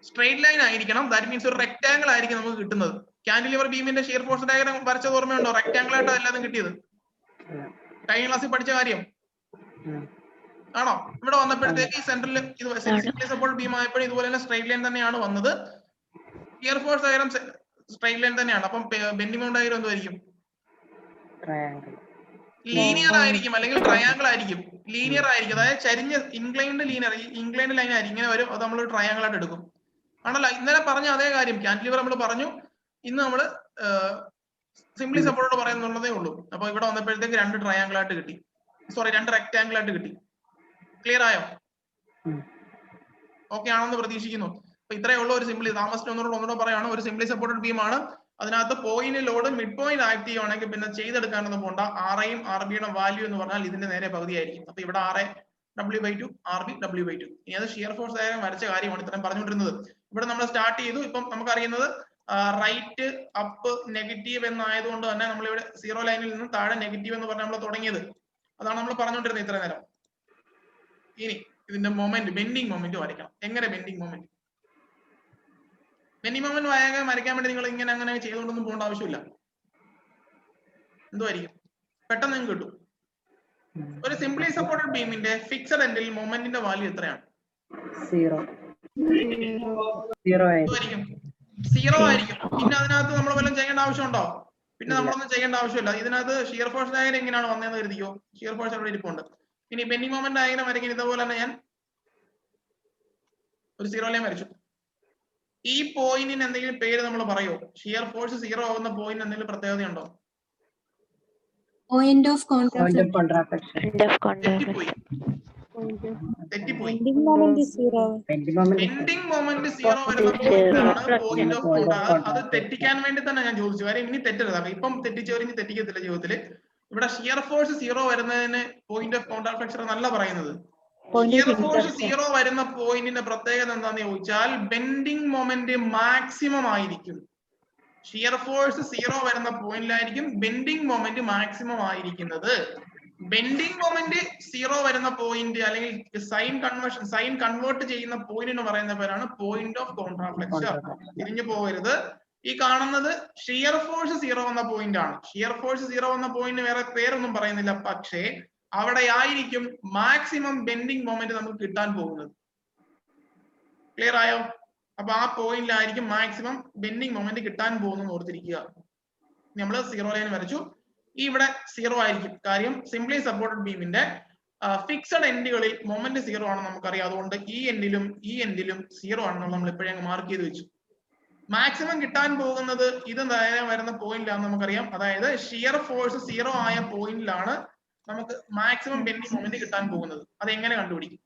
സ്ട്രെയിറ്റ് ലൈൻ ആയിരിക്കണം. ദാറ്റ് മീൻസ് ഒരു റെക്ടാംഗിൾ ആയിരിക്കും നമുക്ക് കിട്ടുന്നത്. കാന്റിലിവർ ബീമിന്റെ ഷിയർ ഫോഴ്സ് ഡയഗ്രം വരച്ചത് ഓർമ്മയുണ്ടോ? റെക്ടാംഗിൾ ആയിട്ട് അല്ലാതെ കിട്ടിയത് കഴിഞ്ഞ ക്ലാസ്സിൽ പഠിച്ച കാര്യം ആണോ? ഇവിടെ വന്നപ്പോഴത്തേക്ക് ഈ സെന്ററിൽ ഇത് സിംപ്ലി സപ്പോർട്ട് ബീം ആയപ്പോഴും ഇതുപോലെ തന്നെ സ്ട്രെയിറ്റ് ലൈൻ തന്നെയാണ് വന്നത്. Shear force diagram straight line തന്നെയാണ്. അപ്പം ബെൻഡിങ് മൊമെന്റ് ഡയഗ്രം എന്തായിരിക്കും? ലീനിയർ ആയിരിക്കും അല്ലെങ്കിൽ ട്രയാങ്കിൾ ആയിരിക്കും. ലീനിയർ ആയിരിക്കും, അതായത് ചരിഞ്ഞ ഇൻക്ലൈൻഡ് ലീനിയർ ഇൻക്ലൈൻഡ് ലൈൻ ആയിരിക്കും. ഇങ്ങനെ വരും, അത് നമ്മൾ ട്രയാങ്കിൾ ആയിട്ട് എടുക്കും. ആണല്ലോ? ഇന്നലെ പറഞ്ഞ അതേ കാര്യം കാന്റിലിവർ നമ്മൾ പറഞ്ഞു. ഇന്ന് നമ്മൾ സിംപ്ലി സപ്പോർട്ട് പറയുന്നുള്ളതേ ഉള്ളൂ. അപ്പൊ ഇവിടെ വന്നപ്പോഴത്തേക്ക് രണ്ട് ട്രയാങ്കിൾ ആയിട്ട് കിട്ടി, സോറി രണ്ട് റെക്ടാങ്കിൾ ആയിട്ട് കിട്ടി. ക്ലിയർ ആയോ? ഓക്കെ ആണെന്ന് പ്രതീക്ഷിക്കുന്നു. അപ്പൊ ഇത്രയേ ഉള്ളൂ ഒരു സിംപ്ലി. താമസിച്ച് ഒന്നുകൂടെ പറയാണ്, ഒരു സിംപ്ലി സപ്പോർട്ടഡ് ബീം ആണ്. അതിനകത്ത് point load mid point act ചെയ്യുവാണെങ്കിൽ പിന്നെ ചെയ്തെടുക്കാനൊന്നും പോണ്ട. RIയും RBയുടെ വാല്യൂ എന്ന് പറഞ്ഞാൽ ഇതിന്റെ നേരെ പകുതിയായിരിക്കും. അപ്പൊ ഇവിടെ RA W/2, RB W/2. ഇനി അത് ഷിയർ ഫോഴ്സ് ഡയഗ്രം വരച്ച കാര്യമാണ് ഇത്രയും പറഞ്ഞുകൊണ്ടിരുന്നത്. ഇവിടെ നമ്മൾ സ്റ്റാർട്ട് ചെയ്തു. ഇപ്പം നമുക്കറിയുന്നത് റൈറ്റ് അപ്പ് നെഗറ്റീവ് എന്നായതുകൊണ്ട് തന്നെ നമ്മളിവിടെ സീറോ ലൈനിൽ നിന്ന് താഴെ നെഗറ്റീവ് എന്ന് പറഞ്ഞാൽ നമ്മൾ തുടങ്ങിയത്. അതാണ് നമ്മൾ പറഞ്ഞുകൊണ്ടിരുന്നത് ഇത്ര നേരം. ഇനി ഇതിന്റെ മൊമെന്റ്, ബെൻഡിങ് മൊമെന്റ് വരയ്ക്കണം. എങ്ങനെ ബെൻഡിങ് മൊമെന്റ്? ബെൻഡിങ് മൊമെന്റ് വരയ്ക്കാൻ വേണ്ടി നിങ്ങൾ ഇങ്ങനെ അങ്ങനെ ചെയ്തുകൊണ്ടൊന്നും പോകേണ്ട ആവശ്യമില്ല. എന്തുമായിരിക്കും? പെട്ടെന്ന് നിങ്ങൾക്ക് കിട്ടും. ഒരു സിംപ്ലി സപ്പോർട്ടഡ് ബീമിന്റെ ഫിക്സഡ് എൻഡിൽ മൊമെന്റിന്റെ വാല്യൂ എത്രയാണ്? 0 ആയിരിക്കും. 0 ആയിരിക്കും. പിന്നെ അതിനകത്ത് നമ്മൾ വല്ലതും ചെയ്യേണ്ട ആവശ്യമുണ്ടോ? പിന്നെ നമ്മളൊന്നും ചെയ്യേണ്ട ആവശ്യമില്ല. ഇതിനകത്ത് ഷിയർ ഫോഴ്സ് ഡയഗ്രം എങ്ങനെയാണ് വന്നതെന്ന് കരുതിയോ? ഷിയർ ഫോഴ്സ് അവിടെ ഇരിപ്പുണ്ട്. ഇനി ബെൻഡിങ് മൊമെന്റ് ഡയഗ്രം വരയ്ക്കാൻ ഇതുപോലെ തന്നെ ഞാൻ ഒരു 0 ലൈൻ വരച്ചു. ഈ പോയിന്റിന് എന്തെങ്കിലും പേര് നമ്മൾ പറയോ? ഷിയർ ഫോഴ്സ് 0 ആവുന്ന പോയിന്റ് എന്തെങ്കിലും പ്രത്യേകതയുണ്ടോ? Point of contraction. തെറ്റിപ്പോയി. Bending moment is 0. Bending moment 0 വരുന്ന പോയിന്റാണ് പോയിന്റ് ഓഫ് കോൺടാക്ട്. അത് തെറ്റിക്കാൻ വേണ്ടി തന്നെ ഞാൻ ചോദിച്ചു. കാര്യം ഇനി തെറ്റരുത്. ഇപ്പം തെറ്റിച്ചവർ ഇനി തെറ്റിക്കത്തില്ല ജീവിതത്തില്. ഇവിടെ ഷിയർ ഫോഴ്സ് 0 വരുന്നതിന് പോയിന്റ് ഓഫ് കോൺടാക്ട് ഫ്രാക്ചർ എന്നല്ല പറയുന്നത്. ഷിയർ ഫോഴ്സ് 0 വരുന്ന പോയിന്റിന്റെ പ്രത്യേകത എന്താണെന്ന് ചോദിച്ചാൽ ബെൻഡിങ് മൊമെന്റ് മാക്സിമം ആയിരിക്കും. ഷിയർ ഫോഴ്സ് 0 വരുന്ന പോയിന്റിലായിരിക്കും ബെൻഡിങ് മൊമെന്റ് മാക്സിമം ആയിരിക്കുന്നത്. ബെൻഡിങ് മൊമെന്റ് 0 വരുന്ന പോയിന്റ് അല്ലെങ്കിൽ സൈൻ കൺവേർട്ട് ചെയ്യുന്ന പോയിന്റിന് പറയുന്ന പേരാണ് പോയിന്റ് ഓഫ് കോൺട്രാഫ്ലെക്ഷൻ. തിരിഞ്ഞു പോകരുത്. ഈ കാണുന്നത് ഷിയർ ഫോഴ്സ് 0 വന്ന പോയിന്റ് ആണ്. ഷിയർ ഫോഴ്സ് 0 വന്ന പോയിന്റ് വേറെ പേരൊന്നും പറയുന്നില്ല. പക്ഷേ അവിടെ ആയിരിക്കും മാക്സിമം ബെൻഡിങ് മൊമെന്റ് നമുക്ക് കിട്ടാൻ പോകുന്നത്. ക്ലിയർ ആയോ? അപ്പൊ ആ പോയിന്റിലായിരിക്കും മാക്സിമം ബെൻഡിങ് മൊമെന്റ് കിട്ടാൻ പോകുന്നത് ഓർത്തിരിക്കുക. നമ്മൾ 0 ലൈൻ വരച്ചു. ഈ ഇവിടെ 0 ആയിരിക്കും. കാര്യം സിംപ്ലി സപ്പോർട്ടഡ് ബീമിന്റെ ഫിക്സഡ് എൻഡുകളിൽ മൊമെന്റ് 0 ആണെന്ന് നമുക്കറിയാം. അതുകൊണ്ട് ഈ എൻഡിലും 0 ആണെന്നുള്ള നമ്മൾ ഇപ്പോഴേ മാർക്ക് ചെയ്ത് വെച്ചു. മാക്സിമം കിട്ടാൻ പോകുന്നത് ഇത് വരുന്ന പോയിന്റിലാണെന്ന് നമുക്കറിയാം. അതായത് ഷിയർ ഫോഴ്സ് 0 ആയ പോയിന്റിലാണ് നമുക്ക് മാക്സിമം ബെൻഡിങ് മൊമെന്റ് കിട്ടാൻ പോകുന്നത്. അത് എങ്ങനെ കണ്ടുപിടിക്കും?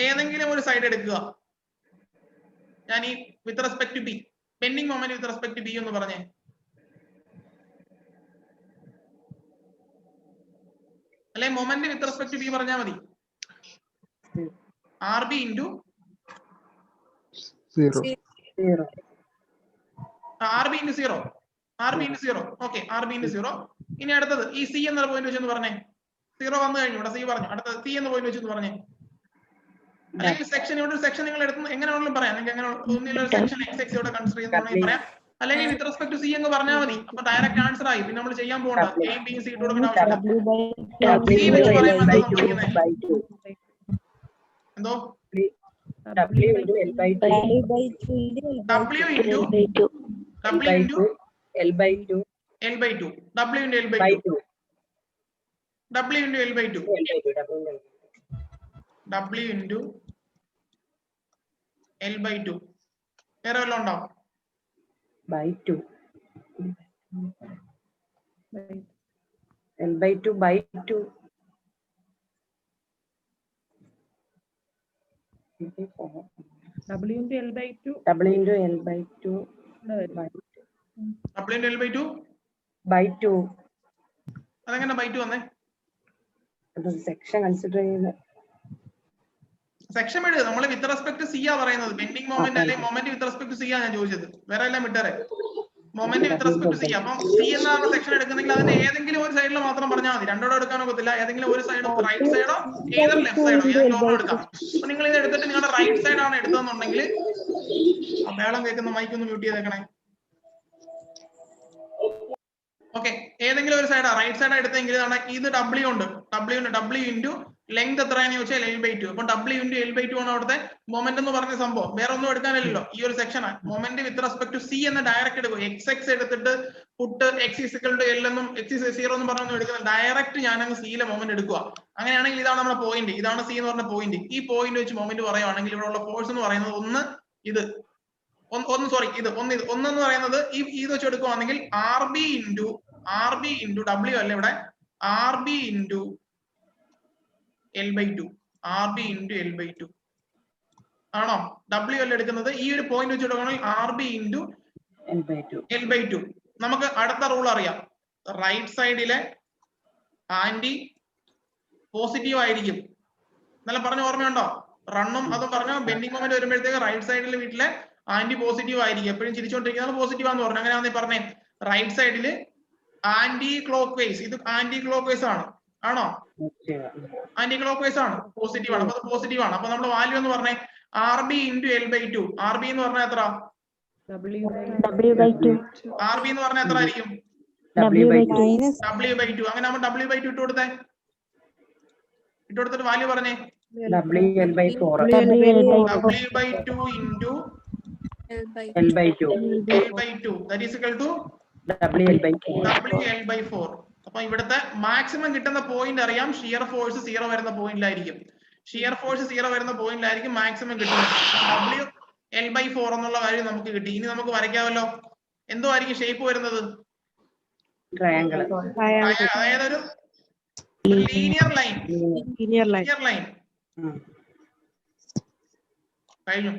ഏതെങ്കിലും ഒരു സൈഡ് എടുക്കുക. ഞാൻ ഈ with respect to b, bending moment with respect to b എന്ന് പറഞ്ഞേ. അല്ലെ moment with respect to b പറഞ്ഞാൽ മതി. RB into 0. RB into 0. RB into 0. Okay, RB into 0. ഇനി അടുത്തത് ഈ C എന്ന പോയിന്റ് വെച്ചെന്ന് പറഞ്ഞേ. 0 വന്നു കഴിഞ്ഞു. ഇവിടെ C പറഞ്ഞു. അടുത്തത് C എന്ന പോയിന്റ് വെച്ചെന്ന് പറഞ്ഞേ. അല്ലെങ്കിൽ സെക്ഷൻ, ഇവിടെ ഒരു സെക്ഷൻ നിങ്ങൾ എടുത്ത് എങ്ങനെ വേണമെങ്കിലും പറയാം. നിങ്ങൾക്ക് എങ്ങനെ ഒന്നില്ല ഒരു സെക്ഷൻ XX ഇവിടെ കൺസിഡർ ചെയ്യുന്ന പറയാം. അല്ലെങ്കിൽ വിത്ത് റെസ്പെക്ട് ടു C എന്ന് പറഞ്ഞാൽ മതി. അപ്പൊ ഡയറക്റ്റ് ആൻസർ ആയി. പിന്നെ നമ്മൾ ചെയ്യാൻ പോകണ്ട. A B C കൊടുക്കേണ്ട ആവശ്യമില്ല. C വെച്ച് പറയുമ്പോൾ എന്താ സംഭവിക്കുന്നത്? എന്തോ W into L/2. W into L/2. W into L/2. W into L/2. W into L/2. വേറെ വല്ലതും ഉണ്ടോ? L/2 L/2 W into L/2 by 2. W into L by 2 by 2. അതെങ്ങനെ by 2 വന്നേ? അത് സെക്ഷൻ കൺസിഡർ ചെയ്യുന്ന സെക്ഷൻ എഴുതുക. നമ്മൾ വിത്ത് റെസ്പെക്ട് സി ആ പറയുന്നത്. ബെൻഡിങ് മൊമെന്റ് അല്ലെങ്കിൽ മൊമെന്റ് വിത്ത് റെസ്പെക്ട് സി ആ ഞാൻ ചോദിച്ചത്. വേറെ എല്ലാം വിട്ടേരെ. Moment with respect C. അപ്പം സി എന്നാണ് സെക്ഷൻ എടുക്കുന്നെങ്കിൽ അതിന്റെ ഏതെങ്കിലും ഒരു സൈഡിൽ മാത്രം പറഞ്ഞാൽ മതി. രണ്ടോടെ എടുക്കാൻ ഒക്കത്തില്ല. ഏതെങ്കിലും ഒരു സൈഡ്, റൈറ്റ് സൈഡോ ഏതൊരു ലെഫ്റ്റ് സൈഡോ ഏതെങ്കിലും ഒരെണ്ണം എടുക്കാം. അപ്പൊ നിങ്ങൾ ഇത് എടുത്തിട്ട് നിങ്ങളുടെ റൈറ്റ് സൈഡ് ആണ് എടുത്തതെന്നുണ്ടെങ്കിൽ ആ മേളം കേൾക്കുന്ന മൈക്ക് ഒന്ന് മ്യൂട്ട് ചെയ്തേക്കണേ. ഓക്കെ, ഏതെങ്കിലും ഒരു സൈഡാ റൈറ്റ് സൈഡ് എടുത്തെങ്കിൽ ഇത് W ഉണ്ട്. W ഇൻറ്റു ലെങ്ത് എത്രയാണെന്ന് ചോദിച്ചാൽ L by 2. അപ്പൊ W ഇൻറ്റു L by 2 ആണ് അവിടുത്തെ മൊമെന്റ് എന്ന് പറഞ്ഞ സംഭവം. വേറെ ഒന്നും എടുക്കാനില്ലല്ലോ. ഈ ഒരു സെക്ഷനാണ് moment with respect to C എന്ന് ഡയറക്റ്റ് എടുക്കും. എക്സ് എടുത്തിട്ട് put X is equal to L എന്നും എക്സ് 0 എന്നും പറഞ്ഞൊന്നും എടുക്കുന്നത് ഡയറക്റ്റ് ഞാൻ അങ്ങ് സിയിലെ മൊമെന്റ് എടുക്കുക. അങ്ങനെയാണെങ്കിൽ ഇതാണ് നമ്മുടെ പോയിന്റ്. ഇതാണ് സി എന്ന് പറഞ്ഞ പോയിന്റ്. ഈ പോയിന്റ് വെച്ച് മൊമെന്റ് പറയുവാണെങ്കിൽ ഇവിടെ ഉള്ള ഫോഴ്സ് എന്ന് പറയുന്നത് ഒന്ന് ഒന്നെന്ന് പറയുന്നത് ഇത് വെച്ച് എടുക്കുവാണെങ്കിൽ ആർ ബി ഇൻറ്റു W അല്ല ഇവിടെ RB into L by 2. RB into L by 2 ആണോ? W അല്ല എടുക്കുന്നത്. ഈ ഒരു പോയിന്റ് വെച്ച് എടുക്കുകയാണെങ്കിൽ RB ഇൻറ്റു L by 2. നമുക്ക് അടുത്ത റൂൾ അറിയാം. റൈറ്റ് സൈഡിലെ ആന്റി പോസിറ്റീവ് ആയിരിക്കും. നല്ല പറഞ്ഞ ഓർമ്മയുണ്ടോ? റണ്ണും അതും പറഞ്ഞ ബെൻഡിങ് മൊമെന്റ് വരുമ്പോഴത്തേക്ക് റൈറ്റ് സൈഡിലെ വീട്ടിലെ ആന്റി പോസിറ്റീവ് ആയിരിക്കും. എപ്പോഴും ചിരിച്ചുകൊണ്ടിരിക്കുന്നത് പോസിറ്റീവ് ആണെന്ന് പറഞ്ഞു. അങ്ങനെയാണെന്ന് പറഞ്ഞേ. റൈറ്റ് സൈഡില് ആന്റി ക്ലോക്ക് വൈസ്, ഇത് ആന്റി ക്ലോക്ക് വൈസ് ആണ്. ആണോ? ആന്റി ക്ലോക്ക് വൈസ് ആണ്, പോസിറ്റീവ് ആണ്. അപ്പൊ പോസിറ്റീവ് ആണ്. അപ്പൊ നമ്മുടെ വാല്യൂ എന്ന് പറഞ്ഞേ RB into L by 2. RB എന്ന് പറഞ്ഞാൽ എത്ര? W by 2. RB എന്ന് പറഞ്ഞാൽ എത്ര ആയിരിക്കും? W by 2. W by 2. അങ്ങനെ നമ്മൾ W by 2 ഇട്ട് കൊടുത്തിട്ട് വാല്യൂ പറഞ്ഞേ. WL by 4. W by 2 into L by 2. L by 2 that is equal to WL by 4. WL by 4. അപ്പൊ ഇവിടുത്തെ മാക്സിമം കിട്ടുന്ന പോയിന്റ് അറിയാം. ഷിയർ ഫോഴ്സ് 0 വരുന്ന പോയിന്റിലായിരിക്കും. ഷിയർ ഫോഴ്സ് 0 വരുന്ന പോയിന്റിലായിരിക്കും മാക്സിമം കിട്ടുന്നത്. WL by 4 എന്നുള്ള വാല്യൂ നമുക്ക് കിട്ടി. ഇനി നമുക്ക് വരയ്ക്കാമല്ലോ. എന്തോ ആയിരിക്കും ഷേപ്പ് വരുന്നത്? ട്രയാങ്കിൾ. അതായത് ഒരു ലീനിയർ ലൈൻ കഴിഞ്ഞു.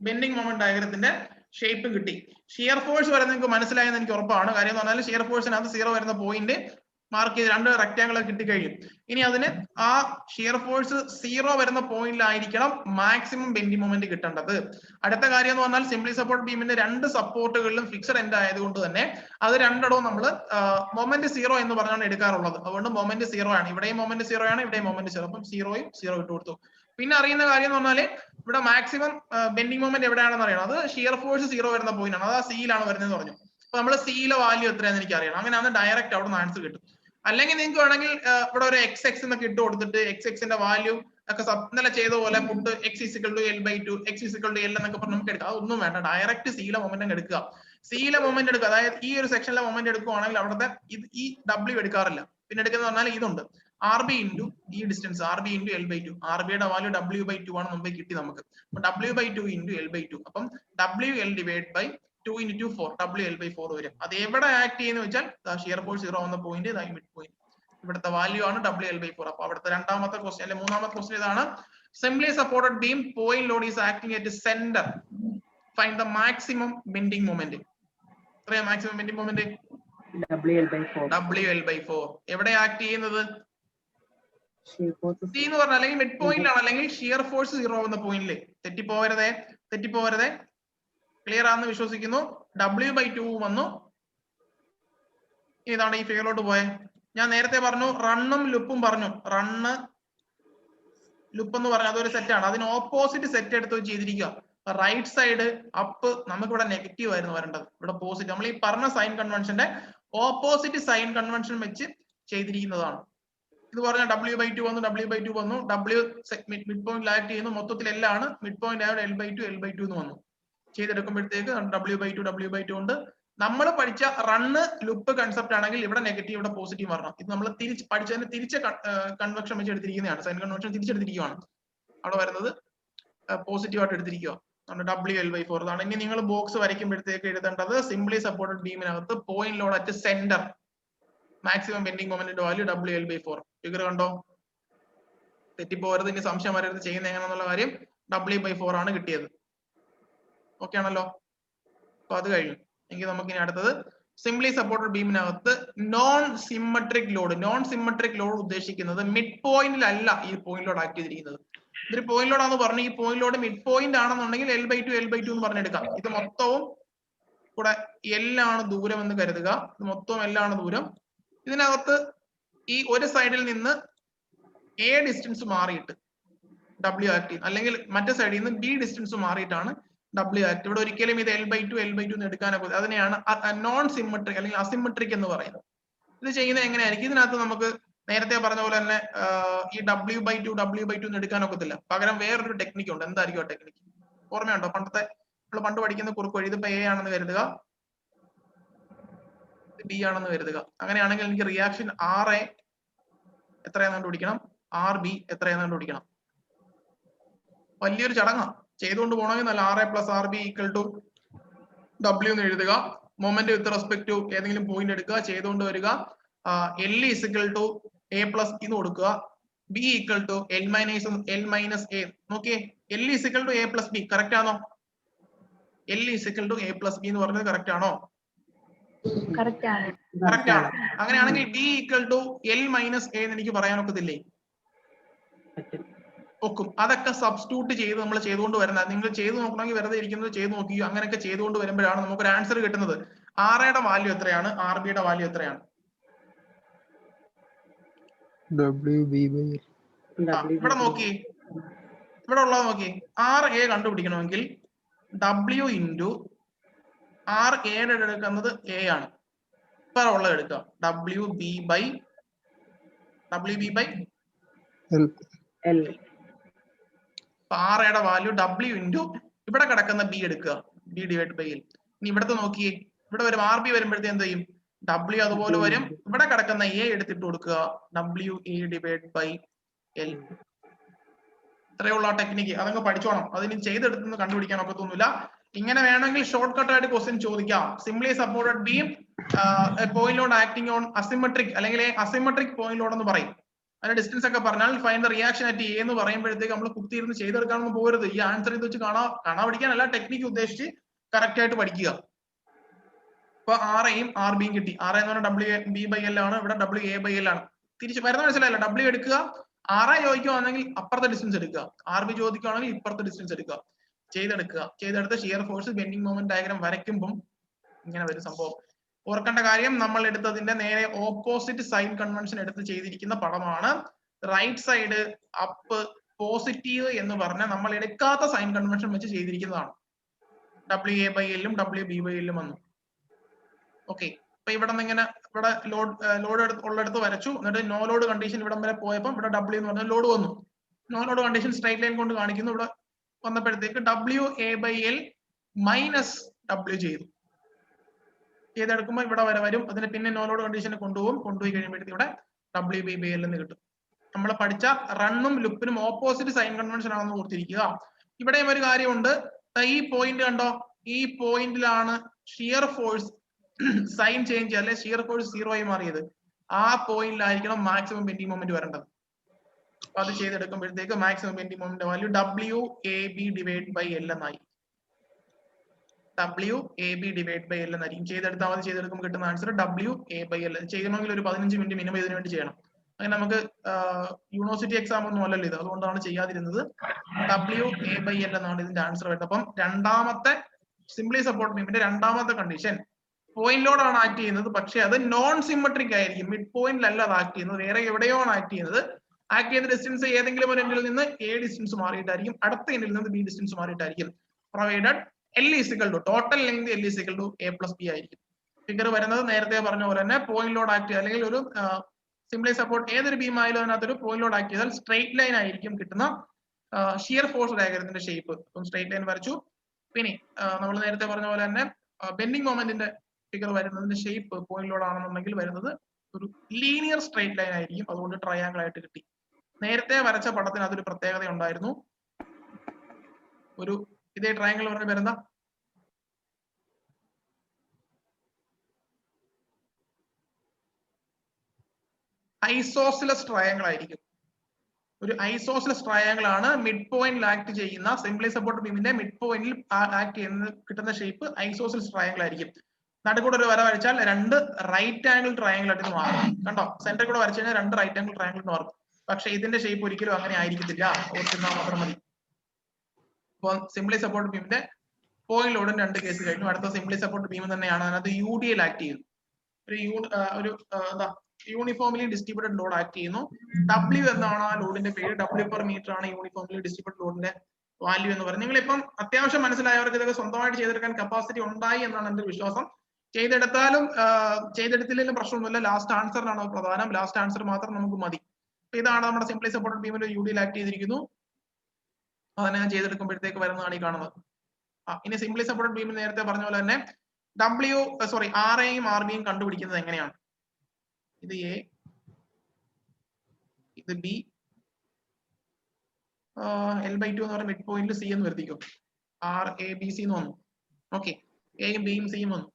ബെൻഡിങ് മൊമെന്റ് ഡയഗ്രത്തിന്റെ ഷേപ്പും കിട്ടി. ഷിയർ ഫോഴ്സ് വരുന്നത് നിങ്ങൾക്ക് മനസ്സിലായെന്ന് എനിക്ക് ഉറപ്പാണ്. കാര്യം എന്ന് പറഞ്ഞാൽ ഷിയർ ഫോഴ്സിനകത്ത് 0 വരുന്ന പോയിന്റ് മാർക്ക് ചെയ്ത് രണ്ട് റെക്ടാങ്കിൾ കിട്ടിക്കഴിഞ്ഞു. ഇനി അതിന് ആ ഷിയർ ഫോഴ്സ് 0 വരുന്ന പോയിന്റിലായിരിക്കണം മാക്സിമം ബെൻഡിങ് മൊമെന്റ് കിട്ടേണ്ടത്. അടുത്ത കാര്യം എന്ന് പറഞ്ഞാൽ സിംപ്ലി സപ്പോർട്ട് ബീമിന്റെ രണ്ട് സപ്പോർട്ടുകളിലും ഫിക്സഡ് എൻഡ് ആയതുകൊണ്ട് തന്നെ അത് രണ്ടിടവും നമ്മൾ മൊമെന്റ് 0 എന്ന് പറഞ്ഞാണ് എടുക്കാറുള്ളത്. അതുകൊണ്ട് മൊമെന്റ് 0 ആണ്. ഇവിടെയും മൊമെന്റ് 0 ആണ്, ഇവിടെയും മൊമെന്റ് 0. അപ്പം 0യും 0 ഇട്ട് കൊടുത്തു. പിന്നെ അറിയുന്ന കാര്യം എന്ന് പറഞ്ഞാല് ഇവിടെ മാക്സിമം ബെൻഡിങ് മൊമെന്റ് എവിടെയാണെന്ന് അറിയണം. അത് ഷിയർ ഫോഴ്സ് 0 വരുന്ന പോയിന്റ് ആണ്. അത് ആ സിയിലാണ് വരുന്നതെന്ന് പറഞ്ഞു. അപ്പൊ നമ്മൾ സിയിലെ വാല്യൂ എത്രയാണെന്ന് എനിക്ക് അറിയണം. അങ്ങനെയാണ് ഡയറക്റ്റ് അവിടെ നിന്ന് ആൻസർ കിട്ടും. അല്ലെങ്കിൽ നിങ്ങൾക്ക് വേണമെങ്കിൽ ഇവിടെ ഒരു എക്സ് എന്നൊക്കെ ഇട്ട് കൊടുത്തിട്ട് എക്സിന്റെ വാല്യൂ ഒക്കെ ഇന്നലെ ചെയ്ത പോലെ puttu X = L by 2, X = L എന്നൊക്കെ പറഞ്ഞ് നമുക്ക് എടുക്കാം. അതൊന്നും വേണ്ട. ഡയറക്റ്റ് സിയിലെ മൊമെന്റ് എടുക്കുക. സിയിലെ മൊമെന്റ് എടുക്കുക. അതായത് ഈ ഒരു സെക്ഷനിലെ മൊമെന്റ് എടുക്കുകയാണെങ്കിൽ അവിടുത്തെ ഈ W എടുക്കാറില്ല. പിന്നെ എടുക്കുന്നത് പറഞ്ഞാൽ ഇതുണ്ട് RB ഇൻറ്റു ഈ distance RB into L by 2. RBയുടെ വാല്യൂ W by 2 ആണ് മുമ്പേ കിട്ടി നമുക്ക്. W by 2 into L by 2. അപ്പം WL divide by 2 into 4 WL by 4 വരും. അത് എവിടെ ആക്ട് ചെയ്യുന്ന വെച്ചാൽ ഷിയർ ഫോഴ്സ് 0 ആവുന്ന പോയിന്റ് മിഡ് പോയിന്റ്. ഇവിടുത്തെ വാല്യൂ ആണ് WL by 4. അപ്പൊ അവിടുത്തെ രണ്ടാമത്തെ ക്വസ്റ്റ്യൻ അല്ലെ മൂന്നാമത്തെ ക്വസ്റ്റ്യൻ ഇതാണ്. Simply supported beam point load is acting at centre. Find the maximum bending moment. എത്രയാ maximum bending moment? WL by 4. എവിടെ ആക്ട് ചെയ്യുന്നത്? സി എന്ന് പറഞ്ഞാൽ അല്ലെങ്കിൽ മിഡ് പോയിന്റിലാണ്, അല്ലെങ്കിൽ ഷിയർ ഫോഴ്സ് 0 ആവുന്ന പോയിന്റില്. തെറ്റിപ്പോവരുതേ. ക്ലിയർ ആണെന്ന് വിശ്വസിക്കുന്നു. W by 2 വന്നു. ഇതാണ് ഈ ഫിഗറിലോട്ട് പോയെ. ഞാൻ നേരത്തെ പറഞ്ഞു റണ്ണും ലുപ്പും പറഞ്ഞു. റണ്ണ് ലുപ്പ് എന്ന് പറഞ്ഞാൽ അതൊരു സെറ്റാണ്. അതിന് ഓപ്പോസിറ്റ് സെറ്റ് എടുത്ത് ചെയ്തിരിക്കുക. റൈറ്റ് സൈഡ് അപ്പ് നമുക്ക് ഇവിടെ നെഗറ്റീവ് ആയിരുന്നു വരേണ്ടത്, ഇവിടെ പോസിറ്റീവ്. നമ്മൾ ഈ പറഞ്ഞ സൈൻ കൺവെൻഷന്റെ ഓപ്പോസിറ്റ് സൈൻ കൺവെൻഷൻ വെച്ച് ചെയ്തിരിക്കുന്നതാണ്. ഇത് പറഞ്ഞാൽ W by 2 വന്നു. W മിഡ് പോയിന്റ് ആക്ട് ചെയ്യുന്നു. മൊത്തത്തിൽ L ആണ്. മിഡ് പോയിന്റ് ആയത് L by 2 എന്ന് വന്നു. ചെയ്തെടുക്കുമ്പോഴത്തേക്ക് W by 2 ഉണ്ട്. നമ്മൾ പഠിച്ച റണ്ണ് ലുപ്പ് കൺസെപ്റ്റ് ആണെങ്കിൽ ഇവിടെ നെഗറ്റീവ് ഇവിടെ പോസിറ്റീവ് വരണം. ഇത് നമ്മൾ പഠിച്ചതിന് തിരിച്ച കൺവെൻഷൻ വെച്ച് എടുത്തിരിക്കുന്നതാണ്. Sign convention തിരിച്ചെടുത്തിരിക്കുകയാണ്. അവിടെ വരുന്നത് പോസിറ്റീവ് ആയിട്ട് എടുത്തിരിക്കുക. WL by 4 അതാണ്. ഇനി നിങ്ങൾ ബോക്സ് വരയ്ക്കുമ്പോഴത്തേക്ക് എഴുതേണ്ടത് സിംപ്ലി സപ്പോർട്ടഡ് ബീമിനകത്ത് point load at centre maximum bending മൊമെന്റിന്റെ വാല്യൂ WL by 4. ഫിഗർ കണ്ടോ? തെറ്റിപ്പോകരുത്. ഇനി സംശയം വരരുത് ചെയ്യുന്ന എങ്ങനെയാണെന്നുള്ള കാര്യം. W by 4 ആണ് കിട്ടിയത്. ഓക്കെ ആണല്ലോ? അപ്പൊ അത് കഴിഞ്ഞു. എങ്കിൽ നമുക്ക് ഇനി അടുത്തത് സിംപ്ലി സപ്പോർട്ടഡ് ബീമിനകത്ത് നോൺ സിമ്മട്രിക് ലോഡ് ഉദ്ദേശിക്കുന്നത് മിഡ് പോയിന്റിലല്ല ഈ പോയിന്റ് ലോഡ് ആക്ട് ചെയ്തിരിക്കുന്നത്. ഇതൊരു പോയിന്റ് ലോഡ് ആണെന്ന് പറഞ്ഞു, ഈ പോയിന്റ് ലോഡ് മിഡ് പോയിന്റ് ആണെന്നുണ്ടെങ്കിൽ L/2 എന്ന് പറഞ്ഞെടുക്കാം. ഇത് മൊത്തവും കൂടെ L ആണ് ദൂരം എന്ന് കരുതുക. ഇത് മൊത്തവും L ആണ് ദൂരം. ഇതിനകത്ത് ഈ ഒരു സൈഡിൽ നിന്ന് A ഡിസ്റ്റൻസ് മാറിയിട്ട് W ആക്ട് ചെയ്യും, അല്ലെങ്കിൽ മറ്റേ സൈഡിൽ നിന്ന് B ഡിസ്റ്റൻസ് മാറിയിട്ടാണ് W ആക്ട്. ഇവിടെ ഒരിക്കലും ഇത് L/2 എന്ന് എടുക്കാനൊക്കെ, അതിനെയാണ് നോൺ സിമ്മട്രിക് അല്ലെങ്കിൽ അസിമെട്രിക് എന്ന് പറയുന്നത്. ഇത് ചെയ്യുന്നത് എങ്ങനെയായിരിക്കും? ഇതിനകത്ത് നമുക്ക് നേരത്തെ പറഞ്ഞ പോലെ തന്നെ ഈ W/2 എന്ന് എടുക്കാനൊക്കത്തില്ല. പകരം വേറൊരു ടെക്നിക്ക് ഉണ്ട്. എന്തായിരിക്കും ആ ടെക്നിക്ക്? ഓർമ്മയുണ്ടോ? നമ്മൾ പണ്ട് പഠിക്കുന്ന കുറുക്ക് വഴി. ഇതിപ്പോ A ആണെന്ന് കരുതുക, B ആണെന്ന് കരുതുക. അങ്ങനെയാണെങ്കിൽ എനിക്ക് റിയാക്ഷൻ RA എത്രയാണെന്ന് കണ്ടുപിടിക്കണം, RB എത്രയാണെന്ന് കണ്ടുപിടിക്കണം. വലിയൊരു ചടങ്ങാണ്. ചെയ്തുകൊണ്ട് പോകണമെങ്കിൽ നല്ല RA + RB = W എന്ന് എഴുതുക. മൊമെന്റ് വിത്ത് റെസ്പെക്ട് ടു ഏതെങ്കിലും പോയിന്റ് എടുക്കുക, ചെയ്തുകൊണ്ട് വരിക. L = A + B എന്ന് കൊടുക്കുക. B = L - A. നോക്കിയേ, L = A + B കറക്റ്റ് ആണോ? L = A + B എന്ന് പറഞ്ഞത് കറക്റ്റ് ആണോ? കറക്റ്റ് ആണ്. കറക്റ്റ് ആണ്. അങ്ങനെയാണെങ്കിൽ B = L - A എന്ന് എനിക്ക് പറയാനൊക്കത്തില്ലേ? ഒക്കും. അതൊക്കെ സബ്സ്റ്റിറ്റ്യൂട്ട് ചെയ്ത് നമ്മൾ ചെയ്തുകൊണ്ട് വരുന്നത്. നിങ്ങൾ ചെയ്ത് നോക്കണമെങ്കിൽ വെറുതെ ഇരിക്കുന്നത് ചെയ്ത് നോക്കിയോ, അങ്ങനെയൊക്കെ ചെയ്തുകൊണ്ട് വരുമ്പോഴാണ് നമുക്ക് ഒരു ആൻസർ കിട്ടുന്നത്. RAയുടെ വാല്യൂ എത്രയാണ്, RBയുടെ വാല്യൂ എത്രയാണ്? ഇവിടെ നോക്കി, ഇവിടെ ഉള്ളത് നോക്കി. RA കണ്ടുപിടിക്കണമെങ്കിൽ W × RAയുടെ എടുക്കുന്നത് A ആണ്. ഇപ്പൊ ഉള്ളത് എടുക്കുക, WB L. RAയുടെ വാല്യൂ W × ഇവിടെ കിടക്കുന്ന B എടുക്കുക, B/L. ഇനി ഇവിടത്തെ നോക്കിയേ, ഇവിടെ വരും RB വരുമ്പോഴത്തേ എന്ത് ചെയ്യും? W അതുപോലെ വരും. ഇവിടെ കിടക്കുന്ന A എടുത്തിട്ട് കൊടുക്കുക, WA/L. ഇത്രയുള്ള ടെക്നിക്ക് അതങ്ങ് പഠിച്ചോണം. അതിന് ചെയ്തെടുത്തെന്ന് കണ്ടുപിടിക്കാൻ ഒക്കത്തൊന്നുമില്ല. ഇങ്ങനെ വേണമെങ്കിൽ ഷോർട്ട് കട്ട് ആയിട്ട് ക്വസ്റ്റ്യൻ ചോദിക്കാം. Simply supported beam point load acting on asymmetric അല്ലെങ്കിൽ അസിമെട്രിക് പോയിന്റ് ലോഡ് എന്ന് പറയും. അതിന്റെ ഡിസ്റ്റൻസ് ഒക്കെ പറഞ്ഞാൽ find the reaction at A എന്ന് പറയുമ്പോഴത്തേക്ക് നമ്മൾ കുത്തിയിരുന്ന് ചെയ്തെടുക്കാനൊന്നും പോകരുത്. ഈ ആൻസർ ഇത് വെച്ച് കാണാ പഠിക്കാനല്ല, ടെക്നിക്ക് ഉദ്ദേശിച്ച് കറക്റ്റ് ആയിട്ട് പഠിക്കുക. ഇപ്പൊ RAയും RBയും കിട്ടി. RA എന്ന് പറഞ്ഞാൽ WB/L ആണ്, ഇവിടെ WA/L ആണ്. തിരിച്ച് വരുന്ന മനസ്സിലായല്ലോ. W എടുക്കുക, RA ചോദിക്കുകയാണെങ്കിൽ അപ്പുറത്തെ ഡിസ്റ്റൻസ് എടുക്കുക, RB ചോദിക്കുകയാണെങ്കിൽ ഇപ്പുറത്തെ ഡിസ്റ്റൻസ് എടുക്കുക. ചെയ്തെടുത്ത് shear force bending moment diagram വരയ്ക്കുമ്പോൾ ഇങ്ങനെ വരും സംഭവം. ഓർക്കേണ്ട കാര്യം, നമ്മൾ എടുത്തതിന്റെ നേരെ ഓപ്പോസിറ്റ് സൈൻ കൺവെൻഷൻ എടുത്ത് ചെയ്തിരിക്കുന്ന പടമാണ്. റൈറ്റ് സൈഡ് അപ്പ് പോസിറ്റീവ് എന്ന് പറഞ്ഞാൽ നമ്മൾ എടുക്കാത്ത സൈൻ കൺവെൻഷൻ വെച്ച് ചെയ്തിരിക്കുന്നതാണ്. WA/L ഉം WB/L ഉം വന്നു. ഓക്കെ, അപ്പൊ ഇവിടെ നിന്ന് ഇങ്ങനെ ഇവിടെ ലോഡ് ഉള്ളിടത്ത് വരച്ചു. എന്നിട്ട് നോ ലോഡ് കണ്ടീഷൻ ഇവിടം വരെ പോയപ്പോൾ ഇവിടെ W എന്ന് പറഞ്ഞ ലോഡ് വന്നു. No load condition straight line കൊണ്ട് കാണിക്കുന്നു. ഇവിടെ വന്നപ്പോഴത്തേക്ക് WA/L - W ചെയ്തെടുക്കുമ്പോൾ ഇവിടെ വരെ വരും. അതിന് പിന്നെ നോ ലോഡ് കണ്ടീഷനെ കൊണ്ടുപോയി കഴിയുമ്പോഴത്തേക്ക് ഇവിടെ WB/L എന്ന് കിട്ടും. നമ്മൾ പഠിച്ച റണ്ണും ലുപ്പിനും ഓപ്പോസിറ്റ് സൈൻ കൺവെൻഷൻ ആണെന്ന് ഓർത്തിരിക്കുക. ഇവിടെയും ഒരു കാര്യമുണ്ട്. ഈ പോയിന്റ് കണ്ടോ, ഈ പോയിന്റിലാണ് ഷിയർ ഫോഴ്സ് സൈൻ ചേഞ്ച് അല്ലെ ഷിയർ ഫോഴ്സ് 0 ആയി മാറിയത്. ആ പോയിന്റിലായിരിക്കണം മാക്സിമം ബെൻഡിങ് മൊമെന്റ് വരേണ്ടത്. അപ്പൊ അത് ചെയ്തെടുക്കുമ്പോഴത്തേക്ക് maximum bending moment value WAB/L എന്നായി. WAB/L എന്നായിരിക്കും. ചെയ്തെടുത്താൽ മതി. ചെയ്തെടുക്കുമ്പോൾ കിട്ടുന്ന ആൻസർ WA/L. ചെയ്യണമെങ്കിൽ ഒരു 15 മിനിറ്റ് മിനിമം ഇതിനു വേണ്ടി ചെയ്യണം. അങ്ങനെ നമുക്ക് യൂണിവേഴ്സിറ്റി എക്സാം ഒന്നും അല്ലല്ലോ ഇത്, അതുകൊണ്ടാണ് ചെയ്യാതിരുന്നത്. WA/L എന്നാണ് ഇതിന്റെ ആൻസർ വരുന്നത്. അപ്പം രണ്ടാമത്തെ സിംപ്ലി സപ്പോർട്ട് ബീമിന്റെ രണ്ടാമത്തെ കണ്ടീഷൻ, പോയിന്റ് ലോഡ് ആണ് ആക്ട് ചെയ്യുന്നത്, പക്ഷെ അത് നോൺ സിമെട്രിക് ആയിരിക്കും. മിഡ് പോയിന്റിലല്ല അത് ആക്ട് ചെയ്യുന്നത്, വേറെ എവിടെയോ ആണ് ആക്ട് ചെയ്യുന്നത്. ആക്ട് ചെയ്യുന്ന ഡിസ്റ്റൻസ് ഏതെങ്കിലും ഒരു എൻഡിൽ നിന്ന് A ഡിസ്റ്റൻസ് മാറിയിട്ടായിരിക്കും, അടുത്ത എൻഡിൽ നിന്ന് B ഡിസ്റ്റൻസ് മാറിയിട്ടായിരിക്കും. Provided L = total length L = A + B ആയിരിക്കും. ഫിഗർ വരുന്നത് നേരത്തെ പറഞ്ഞ പോലെ തന്നെ പോയിന്റ് ലോഡ് ആക്ട് അല്ലെങ്കിൽ ഒരു സിംപ്ലി സപ്പോർട്ട് ഏതൊരു ബീം ആയാലും അതിനകത്തൊരു പോയിന്റ് ലോഡ് ആക്ട് ചെയ്താൽ സ്ട്രൈറ്റ് ലൈൻ ആയിരിക്കും കിട്ടുന്ന ഷിയർ ഫോഴ്സ് ഡയഗ്രത്തിന്റെ ഷേപ്പ്. അപ്പം സ്ട്രൈറ്റ് ലൈൻ വരച്ചു. പിന്നെ നമ്മൾ നേരത്തെ പറഞ്ഞ പോലെ തന്നെ ബെൻഡിങ് മൊമെന്റിന്റെ ഫിഗർ വരുന്നതിന്റെ ഷേപ്പ് പോയിന്റ് ലോഡ് ആണെന്നുണ്ടെങ്കിൽ വരുന്നത് ഒരു ലീനിയർ സ്ട്രൈറ്റ് ലൈൻ ആയിരിക്കും. അതുകൊണ്ട് ട്രയാങ്കിൾ ആയിട്ട് കിട്ടി. നേരത്തെ വരച്ച പടത്തിന് അതൊരു പ്രത്യേകത ഉണ്ടായിരുന്നു. ഒരു ഇതേ ട്രയാങ്കിൾ പറഞ്ഞ പേരെന്താ? ഐസോസിലസ് ട്രയാങ്കിൾ ആയിരിക്കും. ഒരു ഐസോസിലസ് ട്രയാങ്കിൾ ആണ്. മിഡ് പോയിന്റിൽ ആക്ട് ചെയ്യുന്ന സിംപ്ലി സപ്പോർട്ട് ബീമിന്റെ മിഡ് പോയിന്റിൽ ആക്ട് ചെയ്യുന്ന കിട്ടുന്ന ഷേപ്പ് ഐസോസിലസ് ട്രയാങ്കിൾ ആയിരിക്കും. നടുക്കൂടെ ഒരു വര വരച്ചാൽ രണ്ട് റൈറ്റ് ആംഗിൾ ട്രയാംഗിൾ ആയിട്ട് ഇത് മാറും. കണ്ടോ, സെന്ററിൽ കൂടെ വരച്ചു കഴിഞ്ഞാൽ രണ്ട് റൈറ്റ് ആംഗിൾ ട്രയാംഗിൾ മാറും. പക്ഷെ ഇതിന്റെ ഷേപ്പ് ഒരിക്കലും അങ്ങനെ ആയിരിക്കത്തില്ല, ഓർത്തിരുന്നാൽ മാത്രം മതി. അപ്പൊ സിംപ്ലി സപ്പോർട്ട് ബീമിന്റെ പോയിന്റ് ലോഡിന് രണ്ട് കേസ് കഴിഞ്ഞു. അടുത്ത സിംപ്ലി സപ്പോർട്ട് ബീം തന്നെയാണ്, അതിനകത്ത് UDL ആക്ട് ചെയ്യുന്നു. ഒരു എന്താ യൂണിഫോംലി ഡിസ്ട്രിബ്യൂട്ടഡ് ലോഡ് ആക്ട് ചെയ്യുന്നു. W എന്നാണ് ആ ലോഡിന്റെ പേര്. W പെർ മീറ്റർ ആണ് യൂണിഫോംലി ഡിസ്ട്രിബ്യൂട്ടഡ് ലോഡിന്റെ വാല്യൂ എന്ന് പറയുന്നത്. നിങ്ങളിപ്പം അത്യാവശ്യം മനസ്സിലായവർക്ക് ഇതൊക്കെ സ്വന്തമായിട്ട് ചെയ്തെടുക്കാൻ കപ്പാസിറ്റി ഉണ്ടായി എന്നാണ് എന്റെ വിശ്വാസം. ചെയ്തെടുത്താലും ചെയ്തെടുത്തില്ലെങ്കിലും പ്രശ്നമൊന്നുമില്ല. ലാസ്റ്റ് ആൻസറിനാണ് പ്രധാനം. ലാസ്റ്റ് ആൻസർ മാത്രം നമുക്ക് മതി. ഇതാണ് നമ്മുടെ സിംപ്ലി സപ്പോർട്ടഡ് ബീമിൽ UDL ആക്ട് ചെയ്തിരിക്കുന്നു. അതന്നെ ഞാൻ ചെയ്തെടുക്കുമ്പോഴത്തേക്ക് വരുന്നതാണ് ഈ കാണുന്നത്. ഇനി സിംപ്ലി സപ്പോർട്ടഡ് ബീമിൽ നേരത്തെ പറഞ്ഞ പോലെ തന്നെ RAയും RBയും കണ്ടുപിടിക്കുന്നത് എങ്ങനെയാണ്? ഇത് A, ഇത് B, L/2 എന്ന് പറഞ്ഞ മിഡ് പോയിന്റ് C എന്ന് വരുത്തിക്കോ. RABC എന്ന് വന്നു. ഓക്കെ, എയും ബിയും സിയും വന്നു.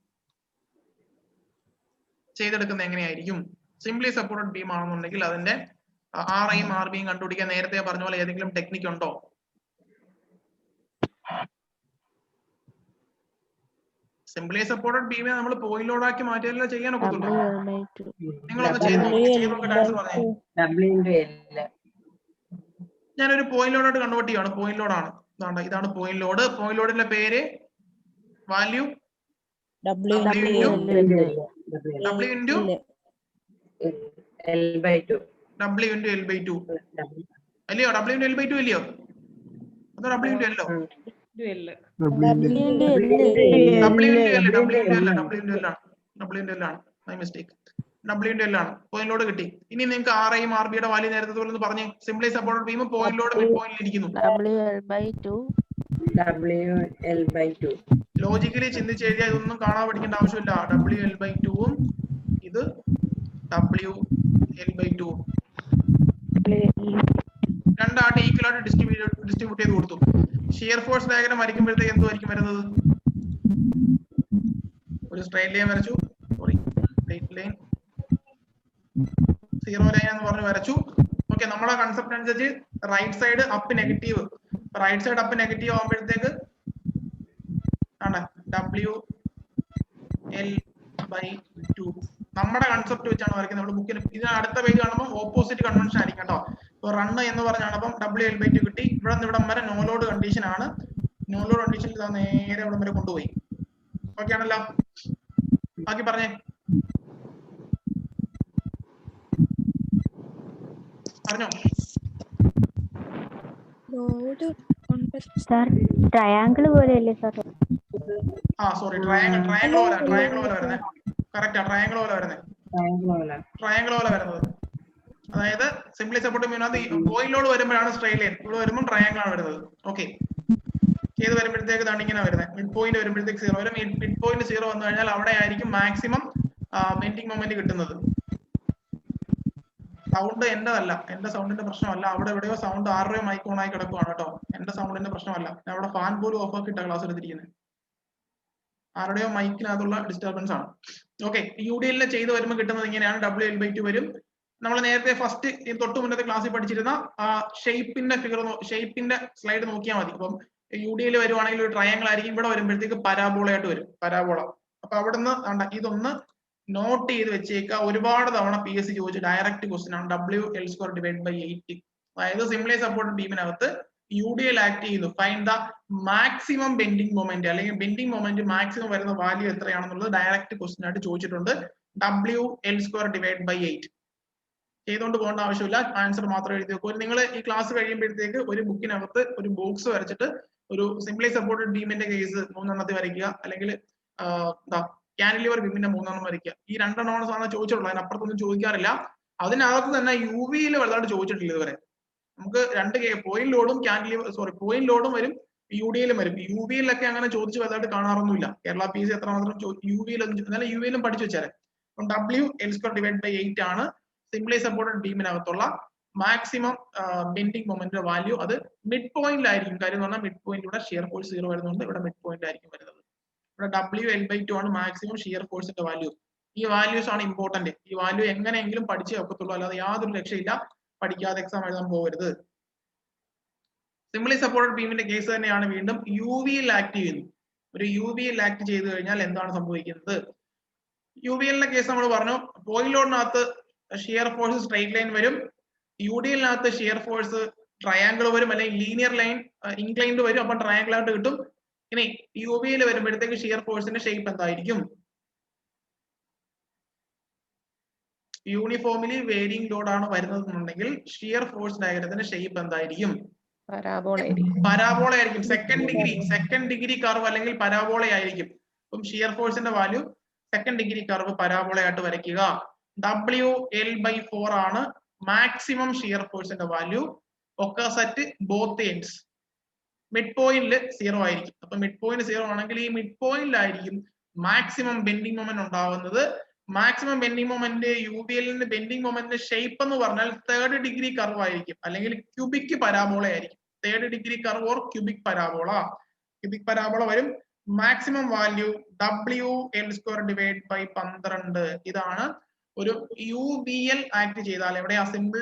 ചെയ്തെടുക്കുന്നത് എങ്ങനെയായിരിക്കും? സിംപ്ലി സപ്പോർട്ടഡ് ബീം ആണെന്നുണ്ടെങ്കിൽ അതിന്റെ RAയും RBയും കണ്ടുപിടിക്കാൻ നേരത്തെ പറഞ്ഞ പോലെ ഏതെങ്കിലും ടെക്നിക്ക് ഉണ്ടോ? സിംപ്ലി സപ്പോർട്ടഡ് ബീമിനെ നമ്മൾ പോയിന്റ് ലോഡ് ആക്കി മാറ്റിയല്ലോ ചെയ്യാൻ ഒക്കത്തുള്ളൂ. നിങ്ങളൊന്ന് ചെയ്ത് നോക്കട്ടെ, ആൻസർ പറഞ്ഞേ. ഞാനൊരു പോയിന്റ് ലോഡായിട്ട് കൺവേർട്ട് ചെയ്യാണ്. പോയിന്റ് ലോഡാണ്, ഇതാണ് പോയിന്റ് ലോഡ്. പോയിന്റ് ലോഡിന്റെ പേര് വാല്യൂ W into L/2 അല്ലയോ? W into L/2 ഇല്ലയോ? അതോ W into L? W ആണ്. പോയിന്റ് ലോഡ് കിട്ടി. ഇനി നിങ്ങൾക്ക് RAയും RBയുടെ വാല്യൂ നേരത്തെ പോലെ പറഞ്ഞേ. Simply supported beam point load mid പോയിന്റിൽ ഇരിക്കുന്നു. WL/2 ലോജിക്കലി ചിന്തിച്ച് എഴുതിയാൽ ഇതൊന്നും കാണാൻ പഠിക്കേണ്ട ആവശ്യമില്ല. WL/2 ഉം ഇത് WL/2 രണ്ടായിട്ട് ഈക്വൽ ആയിട്ട് ഡിസ്ട്രിബ്യൂട്ട് ചെയ്ത് കൊടുത്തു. ഷിയർ ഫോഴ്സ് ഡയഗ്രം വരയ്ക്കുമ്പോഴത്തേക്ക് എന്തുമായിരിക്കും വരുന്നത്? ഒരു സ്ട്രെയിറ്റ് ലൈൻ വരച്ചു, സ്ട്രെയിറ്റ് ലൈൻ 0 ലൈൻ എന്ന് പറഞ്ഞ് വരച്ചു. ഓക്കെ, നമ്മുടെ കൺസെപ്റ്റ് അനുസരിച്ച് right side up negative, right side up negative ആകുമ്പോഴത്തേക്ക് WL/2 നമ്മുടെ കൺസെപ്റ്റ് വെച്ചാണ് വരയ്ക്കുന്നത്. നമ്മൾ ബുക്കിന് ഇതിന് അടുത്ത പേജ് കാണുമ്പോൾ ഓപ്പോസിറ്റ് കൺവെൻഷൻ ആയിരിക്കും കേട്ടോ. ഇപ്പൊ റണ്ണ് എന്ന് പറഞ്ഞാണ്, അപ്പം WL/2 കിട്ടി. ഇവിടെ നിന്ന് ഇവിടം വരെ നോ ലോഡ് കണ്ടീഷൻ ആണ്. നോ ലോഡ് കണ്ടീഷനിൽ ഇതാ നേരെ ഇവിടം വരെ കൊണ്ടുപോയി. ഓക്കെ ആണല്ലോ? ബാക്കി പറഞ്ഞേ, പറഞ്ഞോ. ട്രയാങ്കിൾ പോലെയല്ലേ സാർ? സോറി, ട്രയാങ്കിൾ പോലെ വരുന്നത്. കറക്റ്റാ, ട്രയാങ്കിൾ പോലെ വരുന്നത്. അതായത് സിംപ്ലി സപ്പോർട്ടഡ് ബീമിനകത്ത് പോയിന്റ് ലോഡ് വരുമ്പോഴാണ് സ്ട്രെയിറ്റ് ലൈൻ, ഇവിടെ വരുമ്പോൾ ട്രയാങ്കിൾ ആണ് വരുന്നത്. ഓക്കെ, ചെയ്ത് വരുമ്പോഴത്തേക്ക് ഇതാണ് ഇങ്ങനെ വരുന്നത്. മിഡ് പോയിന്റ് വരുമ്പോഴത്തേക്ക് 0 വരും. മിഡ് പോയിന്റ് 0 വന്നു കഴിഞ്ഞാൽ അവിടെ ആയിരിക്കും മാക്സിമം ബെൻഡിങ് മൊമെന്റ് കിട്ടുന്നത്. സൗണ്ട് എന്റേതല്ല, എന്റെ സൗണ്ടിന്റെ പ്രശ്നമല്ല. അവിടെ എവിടെയോ സൗണ്ട് ആരുടെയോ മൈക്ക് ഓൺ ആയി കിടക്കുവാണ് കേട്ടോ. എന്റെ സൗണ്ടിന്റെ പ്രശ്നമല്ല. ഞാൻ അവിടെ ഫാൻ പോലും ഓഫ് ആക്കിയിട്ടാ ക്ലാസ് എടുത്തിരിക്കുന്നത്. ആരുടെയോ മൈക്കിനകത്തുള്ള ഡിസ്റ്റർബൻസ് ആണ്. ഓക്കെ, UDL ചെയ്ത് വരുമ്പോൾ കിട്ടുന്നത് ഇങ്ങനെയാണ്. WL/2 വരും. നമ്മൾ നേരത്തെ ഫസ്റ്റ് തൊട്ട് മുന്നത്തെ ക്ലാസ്സിൽ പഠിച്ചിരുന്ന ഷേപ്പിന്റെ സ്ലൈഡ് നോക്കിയാൽ മതി. അപ്പം UDL വരുവാണെങ്കിൽ ഒരു ട്രയാങ്കിൾ ആയിരിക്കും. ഇവിടെ വരുമ്പോഴത്തേക്ക് പരാബോള ആയിട്ട് വരും, പരാബോള. അപ്പൊ അവിടുന്ന് ഇതൊന്ന് നോട്ട് ചെയ്ത് വെച്ചേക്കുക. ഒരുപാട് തവണ PSC ചോദിച്ച ഡയറക്റ്റ് ക്വസ്റ്റ്യൻ ആണ്. WL²/8. അതായത് സിംപ്ലി സപ്പോർട്ടഡ് ബീമിനകത്ത് UDL ആക്ട് ചെയ്യുന്നു. Find the maximum bending moment, അല്ലെങ്കിൽ ബെൻഡിങ് മൊമെന്റ് മാക്സിമം വരുന്ന വാല്യൂ എത്രയാണെന്നുള്ളത് ഡയറക്റ്റ് ക്വസ്റ്റ്യൻ ആയിട്ട് ചോദിച്ചിട്ടുണ്ട്. WL²/8 ചെയ്തുകൊണ്ട് പോകേണ്ട ആവശ്യമില്ല, ആൻസർ മാത്രം എഴുതി വെക്കും. നിങ്ങൾ ഈ ക്ലാസ് കഴിയുമ്പോഴത്തേക്ക് ഒരു ബുക്കിനകത്ത് ഒരു ബോക്സ് വരച്ചിട്ട് ഒരു സിംപ്ലി സപ്പോർട്ടഡ് ബീമിന്റെ കേസ് 3 വരയ്ക്കുക, അല്ലെങ്കിൽ കാന്റിലിവർ ബീമിന്റെ 3 വരയ്ക്കുക. ഈ 2 ആണ് ചോദിച്ചിട്ടുള്ളത്, അതിനപ്പുറത്തൊന്നും ചോദിക്കാറില്ല. അതിനകത്ത് തന്നെ UVയിൽ വലുതായിട്ട് ചോദിച്ചിട്ടില്ല ഇതുവരെ. നമുക്ക് 2 പോയിന്റ് ലോഡും പോയിന്റ് ലോഡും വരും, UDLും വരും. UVയിലൊക്കെ അങ്ങനെ ചോദിച്ച് വലുതായിട്ട് കാണാറൊന്നുമില്ല. കേരള PSC എത്രമാത്രം UVയിലും പഠിച്ചു വെച്ചാൽ. WL²/8 ആണ് സിംപ്ലി സപ്പോർട്ടഡ് ബീമിനകത്തുള്ള മാക്സിമം ബെൻഡിങ് മൊമെന്റ് വാല്യൂ. അത് മിഡ് പോയിന്റിലായിരിക്കും. കാര്യം എന്ന് പറഞ്ഞാൽ മിഡ് പോയിന്റിലൂടെ ഷിയർ ഫോഴ്സ് 0 വരുന്നുണ്ട്. ഇവിടെ മിഡ് പോയിന്റ് ആയിരിക്കും വരുന്നത്. ഇവിടെ WL/2 ആണ് മാക്സിമം ഷിയർ ഫോഴ്സിന്റെ വാല്യൂ. ഈ വാല്യൂസ് ആണ് ഇമ്പോർട്ടന്റ്. ഈ വാല്യൂ എങ്ങനെയെങ്കിലും പഠിച്ചേ ഒക്കത്തുള്ളൂ, അല്ലാതെ യാതൊരു രക്ഷയില്ല. പഠിക്കാതെ എക്സാം എഴുതാൻ പോകരുത്. സിംപ്ലി സപ്പോർട്ടഡ് ബീമിന്റെ കേസ് തന്നെയാണ്. വീണ്ടും UVയിൽ ആക്ട് ചെയ്യുന്നു. ഒരു UVയിൽ ആക്ട് ചെയ്തു കഴിഞ്ഞാൽ എന്താണ് സംഭവിക്കുന്നത്? UVL കേസ് നമ്മൾ പറഞ്ഞു, പോയിന്റ് ലോഡിനകത്ത് ഷിയർ ഫോഴ്സ് സ്ട്രൈറ്റ് ലൈൻ വരും, UDL-നകത്ത് ഷിയർ ഫോഴ്സ് ട്രയാങ്കിൾ വരും, അല്ലെങ്കിൽ ലീനിയർ ലൈൻ ഇൻക്ലൈൻഡ് വരും, അപ്പൊ ട്രയാങ്കിൾ ആയിട്ട് കിട്ടും. ഇനി UVL വരുമ്പോഴത്തേക്ക് ഷിയർ ഫോഴ്സിന്റെ ഷേപ്പ് എന്തായിരിക്കും? യൂണിഫോമിലി വേരിയിങ് ലോഡ് ആണ് വരുന്നതെന്നുണ്ടെങ്കിൽ ഷിയർ ഫോഴ്സ് ഡയഗ്രത്തിന്റെ ഷേപ്പ് എന്തായിരിക്കും? പരാബോള ആയിരിക്കും. സെക്കൻഡ് ഡിഗ്രി കർവ് അല്ലെങ്കിൽ പരാബോള ആയിരിക്കും. അപ്പം ഷിയർ ഫോഴ്സിന്റെ value second degree curve parabola ആയിട്ട് വരയ്ക്കുക. WL/4 ആണ് മാക്സിമം ഷിയർ ഫോഴ്സിന്റെ value. Occurs at both ends. Mid പോയിന്റിൽ 0 ആയിരിക്കും. അപ്പൊ മിഡ് പോയിന്റ് 0 ആണെങ്കിൽ ഈ മിഡ് പോയിന്റിലായിരിക്കും മാക്സിമം ബെൻഡിങ് മൊമെന്റ് ഉണ്ടാവുന്നത്. മാക്സിമം ബെൻഡിങ് മൊമെന്റ് UVL-ന്റെ ബെൻഡിങ് മൊമെന്റിന്റെ ഷേപ്പ് എന്ന് പറഞ്ഞാൽ തേർഡ് ഡിഗ്രി കർവ് ആയിരിക്കും, അല്ലെങ്കിൽ ക്യൂബിക് പരാബോള ആയിരിക്കും. Third degree curve or cubic parabola. Cubic parabola വരും. Maximum value WL²/12. ഇതാണ് ഒരു UVL ആക്ട് ചെയ്താൽ, എവിടെയാ സിംപ്ലി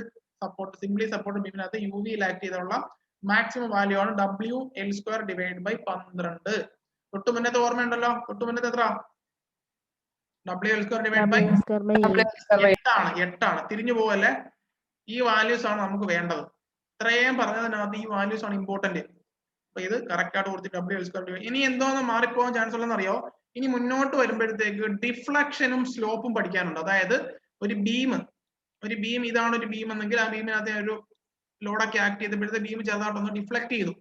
സപ്പോർട്ട് ബീമിനകത്ത് UVL ആക്ട് ചെയ്തുള്ള മാക്സിമം വാല്യൂ ആണ് WL²/12. തൊട്ടു മുന്നത്തെ ഓർമ്മയുണ്ടല്ലോ, തൊട്ടു മുന്നത്തെ എത്ര? WL²/8 തിരിഞ്ഞു പോവല്ലേ. ഈ വാല്യൂസ് ആണ് നമുക്ക് വേണ്ടത്. ഇത്രയും പറഞ്ഞതിനകത്ത് ഈ വാല്യൂസ് ആണ് ഇമ്പോർട്ടന്റ്. അപ്പൊ ഇത് കറക്റ്റ് ആയിട്ട് കൊടുത്ത് WL². ഇനി എന്തോന്ന് മാറിപ്പോകാൻ ചാൻസ് ഉള്ളതെന്ന് അറിയോ? ഇനി മുന്നോട്ട് വരുമ്പോഴത്തേക്ക് ഡിഫ്ലക്ഷനും സ്ലോപ്പും പഠിക്കാനുണ്ട്. അതായത് ഒരു ബീം ഇതാണ് ഒരു ബീം എന്നെങ്കിൽ ആ ബീമിനകത്ത് ഒരു ലോഡൊക്കെ ആക്ട് ചെയ്തപ്പോഴത്തെ ബീം ചെറുതായിട്ടൊന്ന് ഡിഫ്ലക്ട് ചെയ്തു.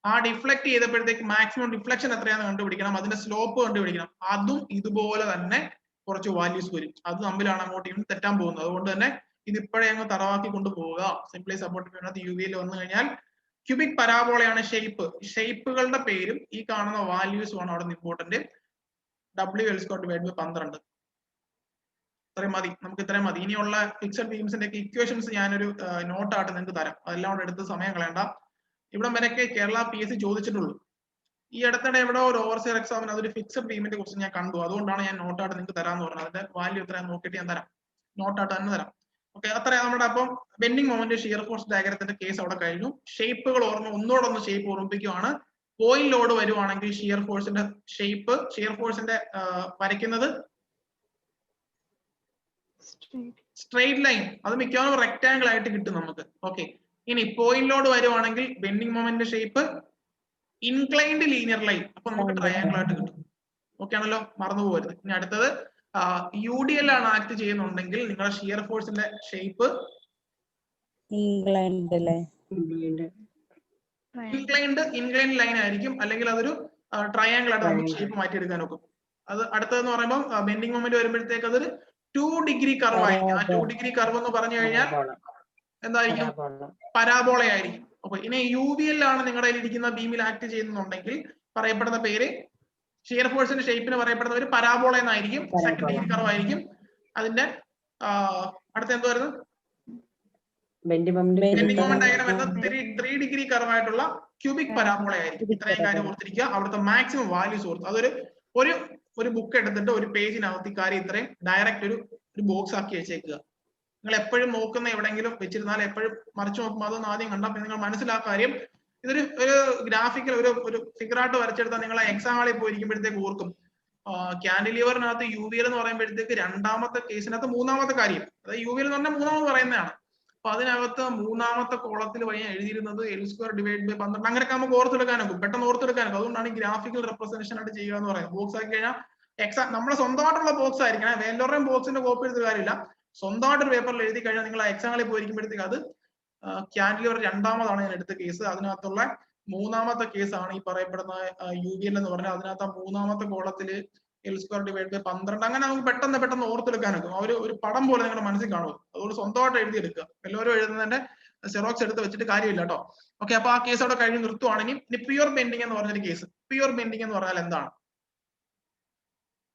ആ ഡിഫ്ലക്ട് ചെയ്തപ്പോഴത്തേക്ക് മാക്സിമം ഡിഫ്ലക്ഷൻ എത്രയാണെന്ന് കണ്ടുപിടിക്കണം, അതിന്റെ സ്ലോപ്പ് കണ്ടുപിടിക്കണം. അതും ഇതുപോലെ തന്നെ കുറച്ച് വാല്യൂസ് വരും. അത് തമ്മിലാണ് അങ്ങോട്ട് ഇങ്ങോട്ട് തെറ്റാൻ പോകുന്നത്. അതുകൊണ്ട് തന്നെ ഇത് ഇപ്പോഴേ അങ്ങ് തറവാക്കി കൊണ്ടുപോവുക. സിംപ്ലി സപ്പോർട്ട് UVL വന്നു കഴിഞ്ഞാൽ ക്യൂബിക് പരാബോളയാണ് ഷേപ്പ്. ഷേപ്പുകളുടെ പേരും ഈ കാണുന്ന വാല്യൂസും ആണ് അവിടെ ഇമ്പോർട്ടന്റ്. WL²/12. ഇത്രയും മതി, നമുക്ക് ഇത്രയും മതി. ഇനിയുള്ള ഫിക്സഡ് ബീംസിന്റെ ഒക്കെ ഇക്വേഷൻസ് ഞാനൊരു നോട്ടായിട്ട് നിങ്ങൾക്ക് തരാം. അതെല്ലാം കൂടെ എടുത്ത് സമയം കളയണ്ട. ഇവിടം വരെയൊക്കെ കേരള PSC ചോദിച്ചിട്ടുള്ളൂ. ഈ അടുത്തിടെ എവിടെ ഒരു ഓവർസിയർ എക്സാമിന് അതൊരു ഫിക്സഡ് ബീമിന്റെ കുറിച്ച് ഞാൻ കണ്ടു. അതുകൊണ്ടാണ് ഞാൻ നോട്ടായിട്ട് നിങ്ങൾക്ക് തരാന്ന് പറഞ്ഞത്. അതിന്റെ വാല്യൂ എത്രയാന്ന് നോക്കിയിട്ട് ഞാൻ തരാം, നോട്ടായിട്ട് തന്നെ തരാം. ഓക്കെ, അത്രയാ നമ്മുടെ. അപ്പം ബെൻഡിങ് മൊമെന്റ് ഷിയർ ഫോഴ്സ് ഡയഗ്രത്തിന്റെ കേസ് അവിടെ കഴിഞ്ഞു. ഷേപ്പുകൾ ഒന്നുകൂടെ ഒന്ന് ഷേപ്പ് ഓർമ്മിപ്പിക്കുകയാണ്. പോയിന്റ് ലോഡ് വരുവാണെങ്കിൽ ഷിയർ ഫോഴ്സിന്റെ ഷേപ്പ്, ഷിയർ ഫോഴ്സിന്റെ വരയ്ക്കുന്നത് സ്ട്രെയിറ്റ് ലൈൻ, അത് മിക്കവാറും റെക്ടാംഗിൾ ആയിട്ട് കിട്ടും നമുക്ക്. ഓക്കെ, ഇനി പോയിന്റ് ലോഡ് വരുവാണെങ്കിൽ bending moment shape inclined linear line, അപ്പൊ നമുക്ക് ട്രയാംഗിൾ ആയിട്ട് കിട്ടും. ഓക്കെ ആണല്ലോ, മറന്നു പോകരുത്. ഇനി അടുത്തത് UDL ആണ് ആക്ട് ചെയ്യുന്നുണ്ടെങ്കിൽ നിങ്ങളുടെ ഷിയർ ഫോഴ്സിന്റെ ഷേപ്പ് ഇൻക്ലൈൻഡ് ലൈൻ ആയിരിക്കും, അല്ലെങ്കിൽ അതൊരു ട്രയാംഗിൾ ആയിട്ട് നമുക്ക് ഷേപ്പ് മാറ്റിയെടുക്കാൻ നോക്കും. അത് അടുത്തതെന്ന് പറയുമ്പോൾ ബെൻഡിങ് മൊമെന്റ് വരുമ്പോഴത്തേക്ക് അതൊരു 2 ഡിഗ്രി കർവ് ആയിരിക്കും. ആ 2 ഡിഗ്രി കർവ് എന്ന് പറഞ്ഞു കഴിഞ്ഞാൽ എന്തായിരിക്കും? പരാബോള ആയിരിക്കും. അപ്പൊ ഇനി UVL ആണ് നിങ്ങളുടെ ഇരിക്കുന്ന ബീമിൽ ആക്ട് ചെയ്യുന്നുണ്ടെങ്കിൽ പറയപ്പെടുന്ന പേര്, ഷിയർ ഫോഴ്സിന്റെ ഷേപ്പിന് പറയപ്പെടുന്ന ഒരു പരാബോള എന്നായിരിക്കും. സെക്കൻഡ് ഡിഗ്രി കർവ് ആയിരിക്കും. അതിന്റെ അടുത്ത എന്ത് വരുന്നത്? ബെൻഡിങ് മൊമെന്റ് ഡയഗ്രം വരുന്നത് 3 ഡിഗ്രി കർവ് ആയിട്ടുള്ള ക്യൂബിക് പരാബോള ആയിരിക്കും. ഇത്രയും കാര്യം ഓർത്തിരിക്കുക. അവിടുത്തെ മാക്സിമം വാല്യൂസ് ഓർത്ത് അതൊരു ഒരു ബുക്ക് എടുത്തിട്ട് ഒരു പേജിനകത്ത് കാര്യം ഇത്രയും ഡയറക്റ്റ് ഒരു ബോക്സ് ആക്കി വെച്ചേക്കുക. നിങ്ങൾ എപ്പോഴും നോക്കുന്ന എവിടെയെങ്കിലും വെച്ചിരുന്നാൽ എപ്പോഴും മറിച്ചു നോക്കുമ്പോൾ അതൊന്നും ആദ്യം കണ്ടാൽ നിങ്ങൾ മനസ്സിലാക്കുക കാര്യം. ഇതൊരു ഗ്രാഫിക്കൽ ഒരു ഫിഗറായിട്ട് വരച്ചെടുത്താൽ നിങ്ങൾ എക്സാം ഹാളിൽ പോയിരിക്കുമ്പോഴത്തേക്ക് ഓർക്കും. ക്യാൻഡിലിവറിനകത്ത് UVL എന്ന് പറയുമ്പോഴത്തേക്ക് രണ്ടാമത്തെ കേസിനകത്ത് മൂന്നാമത്തെ കാര്യം, അതായത് UVL എന്ന് പറഞ്ഞാൽ മൂന്നാമത് പറയുന്നതാണ്. അപ്പൊ അതിനകത്ത് മൂന്നാമത്തെ കോളത്തിൽ വഴി എഴുതിയിരുന്നത് L²/12. അങ്ങനെയൊക്കെ നമുക്ക് ഓർത്തെടുക്കാനൊക്കെ പെട്ടെന്ന് ഓർത്തെടുക്കാനൊക്കെ. അതുകൊണ്ടാണ് ഈ ഗ്രാഫിക്കൽ റെപ്രസെന്റേഷൻ ആയിട്ട് ചെയ്യുക എന്ന് പറയുന്നത്. ബോക്സ് ആക്കി കഴിഞ്ഞാൽ എക്സാം നമ്മുടെ സ്വന്തമായിട്ടുള്ള ബോക്സ് ആയിരിക്കണം. വേറൊരു ബോക്സിന്റെ കോപ്പി എടുത്ത കാര്യമില്ല. സ്വന്തമായിട്ടൊരു പേപ്പറിൽ എഴുതി കഴിഞ്ഞാൽ നിങ്ങൾ എക്സാമിൽ പോയിരിക്കുമ്പോഴത്തേക്ക് അത് ക്യാൻഡിലിവർ രണ്ടാമതാണ് ഞാൻ എടുത്ത കേസ്. അതിനകത്തുള്ള മൂന്നാമത്തെ കേസാണ് ഈ പറയപ്പെടുന്ന UVL എന്ന് പറഞ്ഞാൽ. അതിനകത്ത് ആ മൂന്നാമത്തെ കോളത്തില് L²/12. അങ്ങനെ നമുക്ക് പെട്ടെന്ന് ഓർത്തെടുക്കാനൊക്കെ ഒരു പടം പോലെ നിങ്ങളുടെ മനസ്സിൽ കാണുമോ. അതുകൊണ്ട് സ്വന്തമായിട്ട് എഴുതിയെടുക്കുക. എല്ലാവരും എഴുതുന്നതിന്റെ സെറോക്സ് എടുത്ത് വെച്ചിട്ട് കാര്യമില്ല കേട്ടോ. ഓക്കെ, അപ്പൊ ആ കേസ് അവിടെ കഴിഞ്ഞ് നിർത്തുവാണെങ്കിൽ ഇനി പ്യുവർ ബെൻഡിങ് എന്ന് പറഞ്ഞൊരു കേസ്. പ്യുവർ ബെൻഡിങ് എന്ന് പറഞ്ഞാൽ എന്താണ്?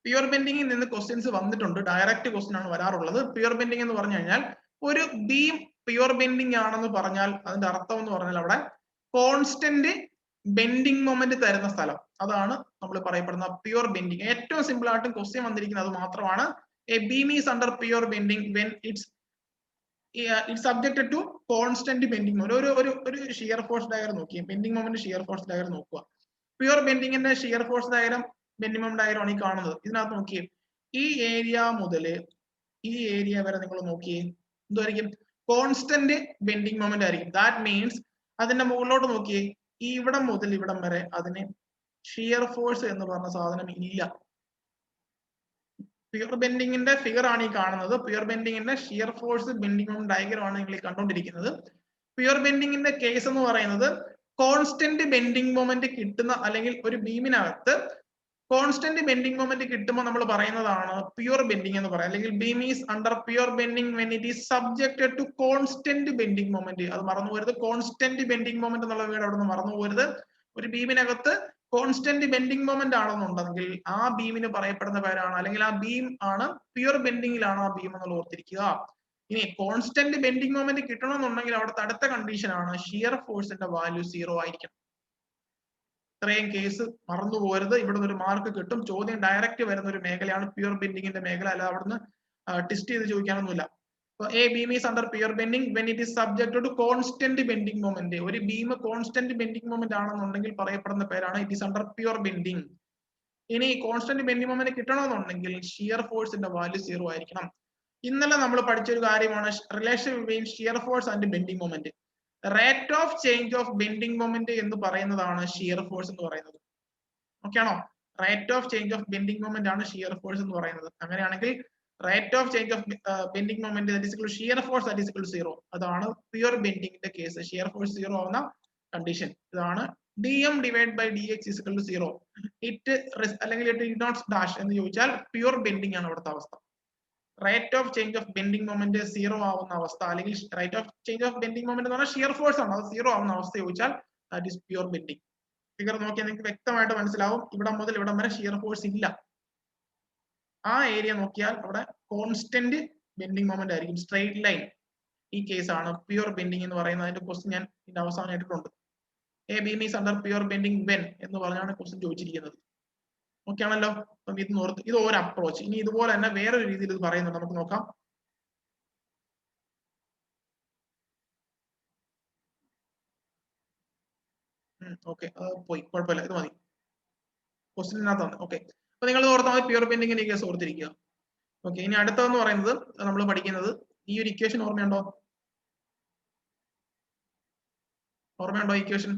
പ്യുവർ ബെൻഡിങ്ങിൽ നിന്ന് ക്വസ്റ്റ്യൻസ് വന്നിട്ടുണ്ട്. ഡയറക്റ്റ് ക്വസ്റ്റ്യൻ ആണ് വരാറുള്ളത്. പ്യുവർ ബെൻഡിങ് എന്ന് പറഞ്ഞു കഴിഞ്ഞാൽ ഒരു ബീം പ്യുവർ ബെൻഡിങ് ആണെന്ന് പറഞ്ഞാൽ അതിന്റെ അർത്ഥം എന്ന് പറഞ്ഞാൽ അവിടെ കോൺസ്റ്റന്റ് ബെൻഡിങ് മൊമെന്റ് തരുന്ന സ്ഥലം, അതാണ് നമ്മൾ പറയപ്പെടുന്ന പ്യുവർ ബെൻഡിങ്. ഏറ്റവും സിമ്പിൾ ആയിട്ടും ക്വസ്റ്റ്യൻ വന്നിരിക്കുന്നത് അത് മാത്രമാണ്. A beam is under pure bending when it's subjected to constant bending. ഒരു ഷിയർ ഫോഴ്സ് ഡയഗ്രം നോക്കിയേ, bending moment shear force diagram നോക്കുക. പ്യുവർ ബെൻഡിങ്ങിന്റെ shear force diagram bending moment diagram ആണ് ഈ കാണുന്നത്. ഇതിനകത്ത് നോക്കിയേ, ഈ ഏരിയ മുതല് ഈ ഏരിയ വരെ നിങ്ങൾ നോക്കിയേ, എന്തായിരിക്കും? കോൺസ്റ്റന്റ് ബെൻഡിങ് മൊമെന്റ് ആയിരിക്കും. ദാറ്റ് മീൻസ് അതിന്റെ മുകളിലോട്ട് നോക്കിയേ, ഈ ഇവിടം മുതൽ ഇവിടം വരെ അതിന് ഷിയർ ഫോഴ്സ് എന്ന് പറഞ്ഞ സാധനം ഇല്ല. പ്യുർ ബെൻഡിങ്ങിന്റെ ഫിഗർ ആണ് ഈ കാണുന്നത്. പ്യുർ ബെൻഡിങ്ങിന്റെ shear force bending moment diagram ആണ് നിങ്ങൾ കണ്ടുകൊണ്ടിരിക്കുന്നത്. പ്യുർ ബെൻഡിങ്ങിന്റെ കേസ് എന്ന് പറയുന്നത് കോൺസ്റ്റന്റ് ബെൻഡിങ് മൊമെന്റ് കിട്ടുന്ന, അല്ലെങ്കിൽ ഒരു ബീമിനകത്ത് കോൺസ്റ്റന്റ് ബെൻഡിങ് മൊമെന്റ് കിട്ടുമ്പോൾ നമ്മൾ പറയുന്നതാണ് പ്യുർ ബെൻഡിങ് എന്ന് പറയാം. അല്ലെങ്കിൽ beam is under pure bending when it is subjected to constant bending moment. അത് മറന്നു പോകരുത്. കോൺസ്റ്റന്റ് ബെൻഡിങ് മൊമെന്റ് എന്നുള്ള വേർഡ് അവിടെ നിന്ന് മറന്നു പോകരുത്. ഒരു ബീമിനകത്ത് കോൺസ്റ്റന്റ് ബെൻഡിങ് മൊമെന്റ് ആണെന്നുണ്ടെങ്കിൽ ആ ബീമിന് പറയപ്പെടുന്ന പേരാണ്, അല്ലെങ്കിൽ ആ ബീം ആണ് പ്യുർ ബെൻഡിങ്ങിലാണ് ആ ബീം എന്നുള്ള ഓർത്തിരിക്കുക. ഇനി കോൺസ്റ്റന്റ് ബെൻഡിങ് മൊമെന്റ് കിട്ടണമെന്നുണ്ടെങ്കിൽ അവിടുത്തെ അടുത്ത കണ്ടീഷൻ ആണ് ഷിയർ ഫോഴ്സിന്റെ വാല്യൂ 0 ആയിരിക്കണം. ഇത്രയും കേസ് മറന്നു പോകരുത്. ഇവിടുന്ന് ഒരു മാർക്ക് കിട്ടും. ചോദ്യം ഡയറക്റ്റ് വരുന്ന ഒരു മേഖലയാണ് പ്യുർ ബെൻഡിങ്ങിന്റെ മേഖല. അല്ല അവിടുന്ന് ടെസ്റ്റ് ചെയ്ത് ചോദിക്കാനൊന്നുമില്ല. A beam is under pure bending when it is subjected to constant bending moment. ഒരു ബീം കോൺസ്റ്റന്റ് ബെൻഡിങ് മൊമെന്റ് ആണെന്നുണ്ടെങ്കിൽ പറയപ്പെടുന്ന പേരാണ് it is under pure bending. ഇനി കോൺസ്റ്റന്റ് ബെൻഡിങ് മൊമെന്റ് കിട്ടണമെന്നുണ്ടെങ്കിൽ ഷിയർ ഫോഴ്സിന്റെ വാല്യൂ 0 ആയിരിക്കണം. ഇന്നലെ നമ്മൾ പഠിച്ചൊരു കാര്യമാണ് relation between shear force and bending moment. Rate of change of bending moment എന്ന് പറയുന്നതാണ് ഷിയർ ഫോഴ്സ് എന്ന് പറയുന്നത്. ഓക്കെ ആണോ? Rate of change of bending moment ആണ് ഷിയർ ഫോഴ്സ് എന്ന് പറയുന്നത്. അങ്ങനെയാണെങ്കിൽ rate of change of bending moment that is equal to shear force that is equal to 0. അതാണ് പ്യുർ ബെൻഡിങ്ങിന്റെ കേസ്. ഷിയർ ഫോഴ്സ് 0 ആവുന്ന കണ്ടീഷൻ ഇതാണ്. dm divide by dx is equal to 0. It അല്ലെങ്കിൽ ഇറ്റ് ഇസ് നോട്ട് ഡാഷ് എന്ന് ചോദിച്ചാൽ പ്യുർ ബെൻഡിങ് ആണ് അവിടുത്തെ അവസ്ഥ. Rate of change of bending moment 0 ആവുന്ന അവസ്ഥ, അല്ലെങ്കിൽ rate of change of bending moment എന്ന് പറഞ്ഞാൽ ഷിയർ ഫോഴ്സ് ആണ്, അത് 0 ആവുന്ന അവസ്ഥ ചോദിച്ചാൽ that is pure bending. Figure നോക്കിയാൽ നിങ്ങൾക്ക് വ്യക്തമായിട്ട് മനസ്സിലാവും. ഇവിടം മുതൽ ഇവിടം വരെ ഷിയർ ഫോഴ്സ് ഇല്ല. ആ ഏരിയ നോക്കിയാൽ അവിടെ കോൺസ്റ്റന്റ് ബെൻഡിങ് മൊമെന്റ് ആയിരിക്കും, സ്ട്രെയിറ്റ് ലൈൻ. ഈ കേസ് ആണ് പ്യുർ ബെൻഡിങ് എന്ന് പറയുന്നത്. അതിന്റെ ക്വസ്റ്റ്യൻ ഞാൻ ഇതിന്റെ അവസാനം ഇട്ടിട്ടുണ്ട്. A beam is under pure bending when എന്ന് പറഞ്ഞാണ് ക്വസ്റ്റ്യൻ ചോദിച്ചിരിക്കുന്നത്. ഓക്കെ ആണല്ലോ? അപ്പം ഇത് നോർത്ത്, ഇത് ഒരു അപ്രോച്ച്. ഇനി ഇതുപോലെ തന്നെ വേറൊരു രീതിയിൽ ഇത് പറയുന്നുണ്ട്, നമുക്ക് നോക്കാം. ഓക്കെ, പോയി, കുഴപ്പമില്ല, ഇത് മതി. ക്വസ്റ്റ്യനകത്താണ്. ഓക്കെ, അപ്പൊ നിങ്ങൾ ഓർത്താൽ മതി പ്യുർ ബെൻഡിങ്ങിന്റെ കേസ് ഓർത്തിരിക്കുക. ഓക്കെ, ഇനി അടുത്തതെന്ന് പറയുന്നത് നമ്മൾ പഠിക്കുന്നത് ഈ ഒരു ഇക്വേഷൻ ഓർമ്മയുണ്ടോ? ഓർമ്മയുണ്ടോ ഇക്വേഷൻ?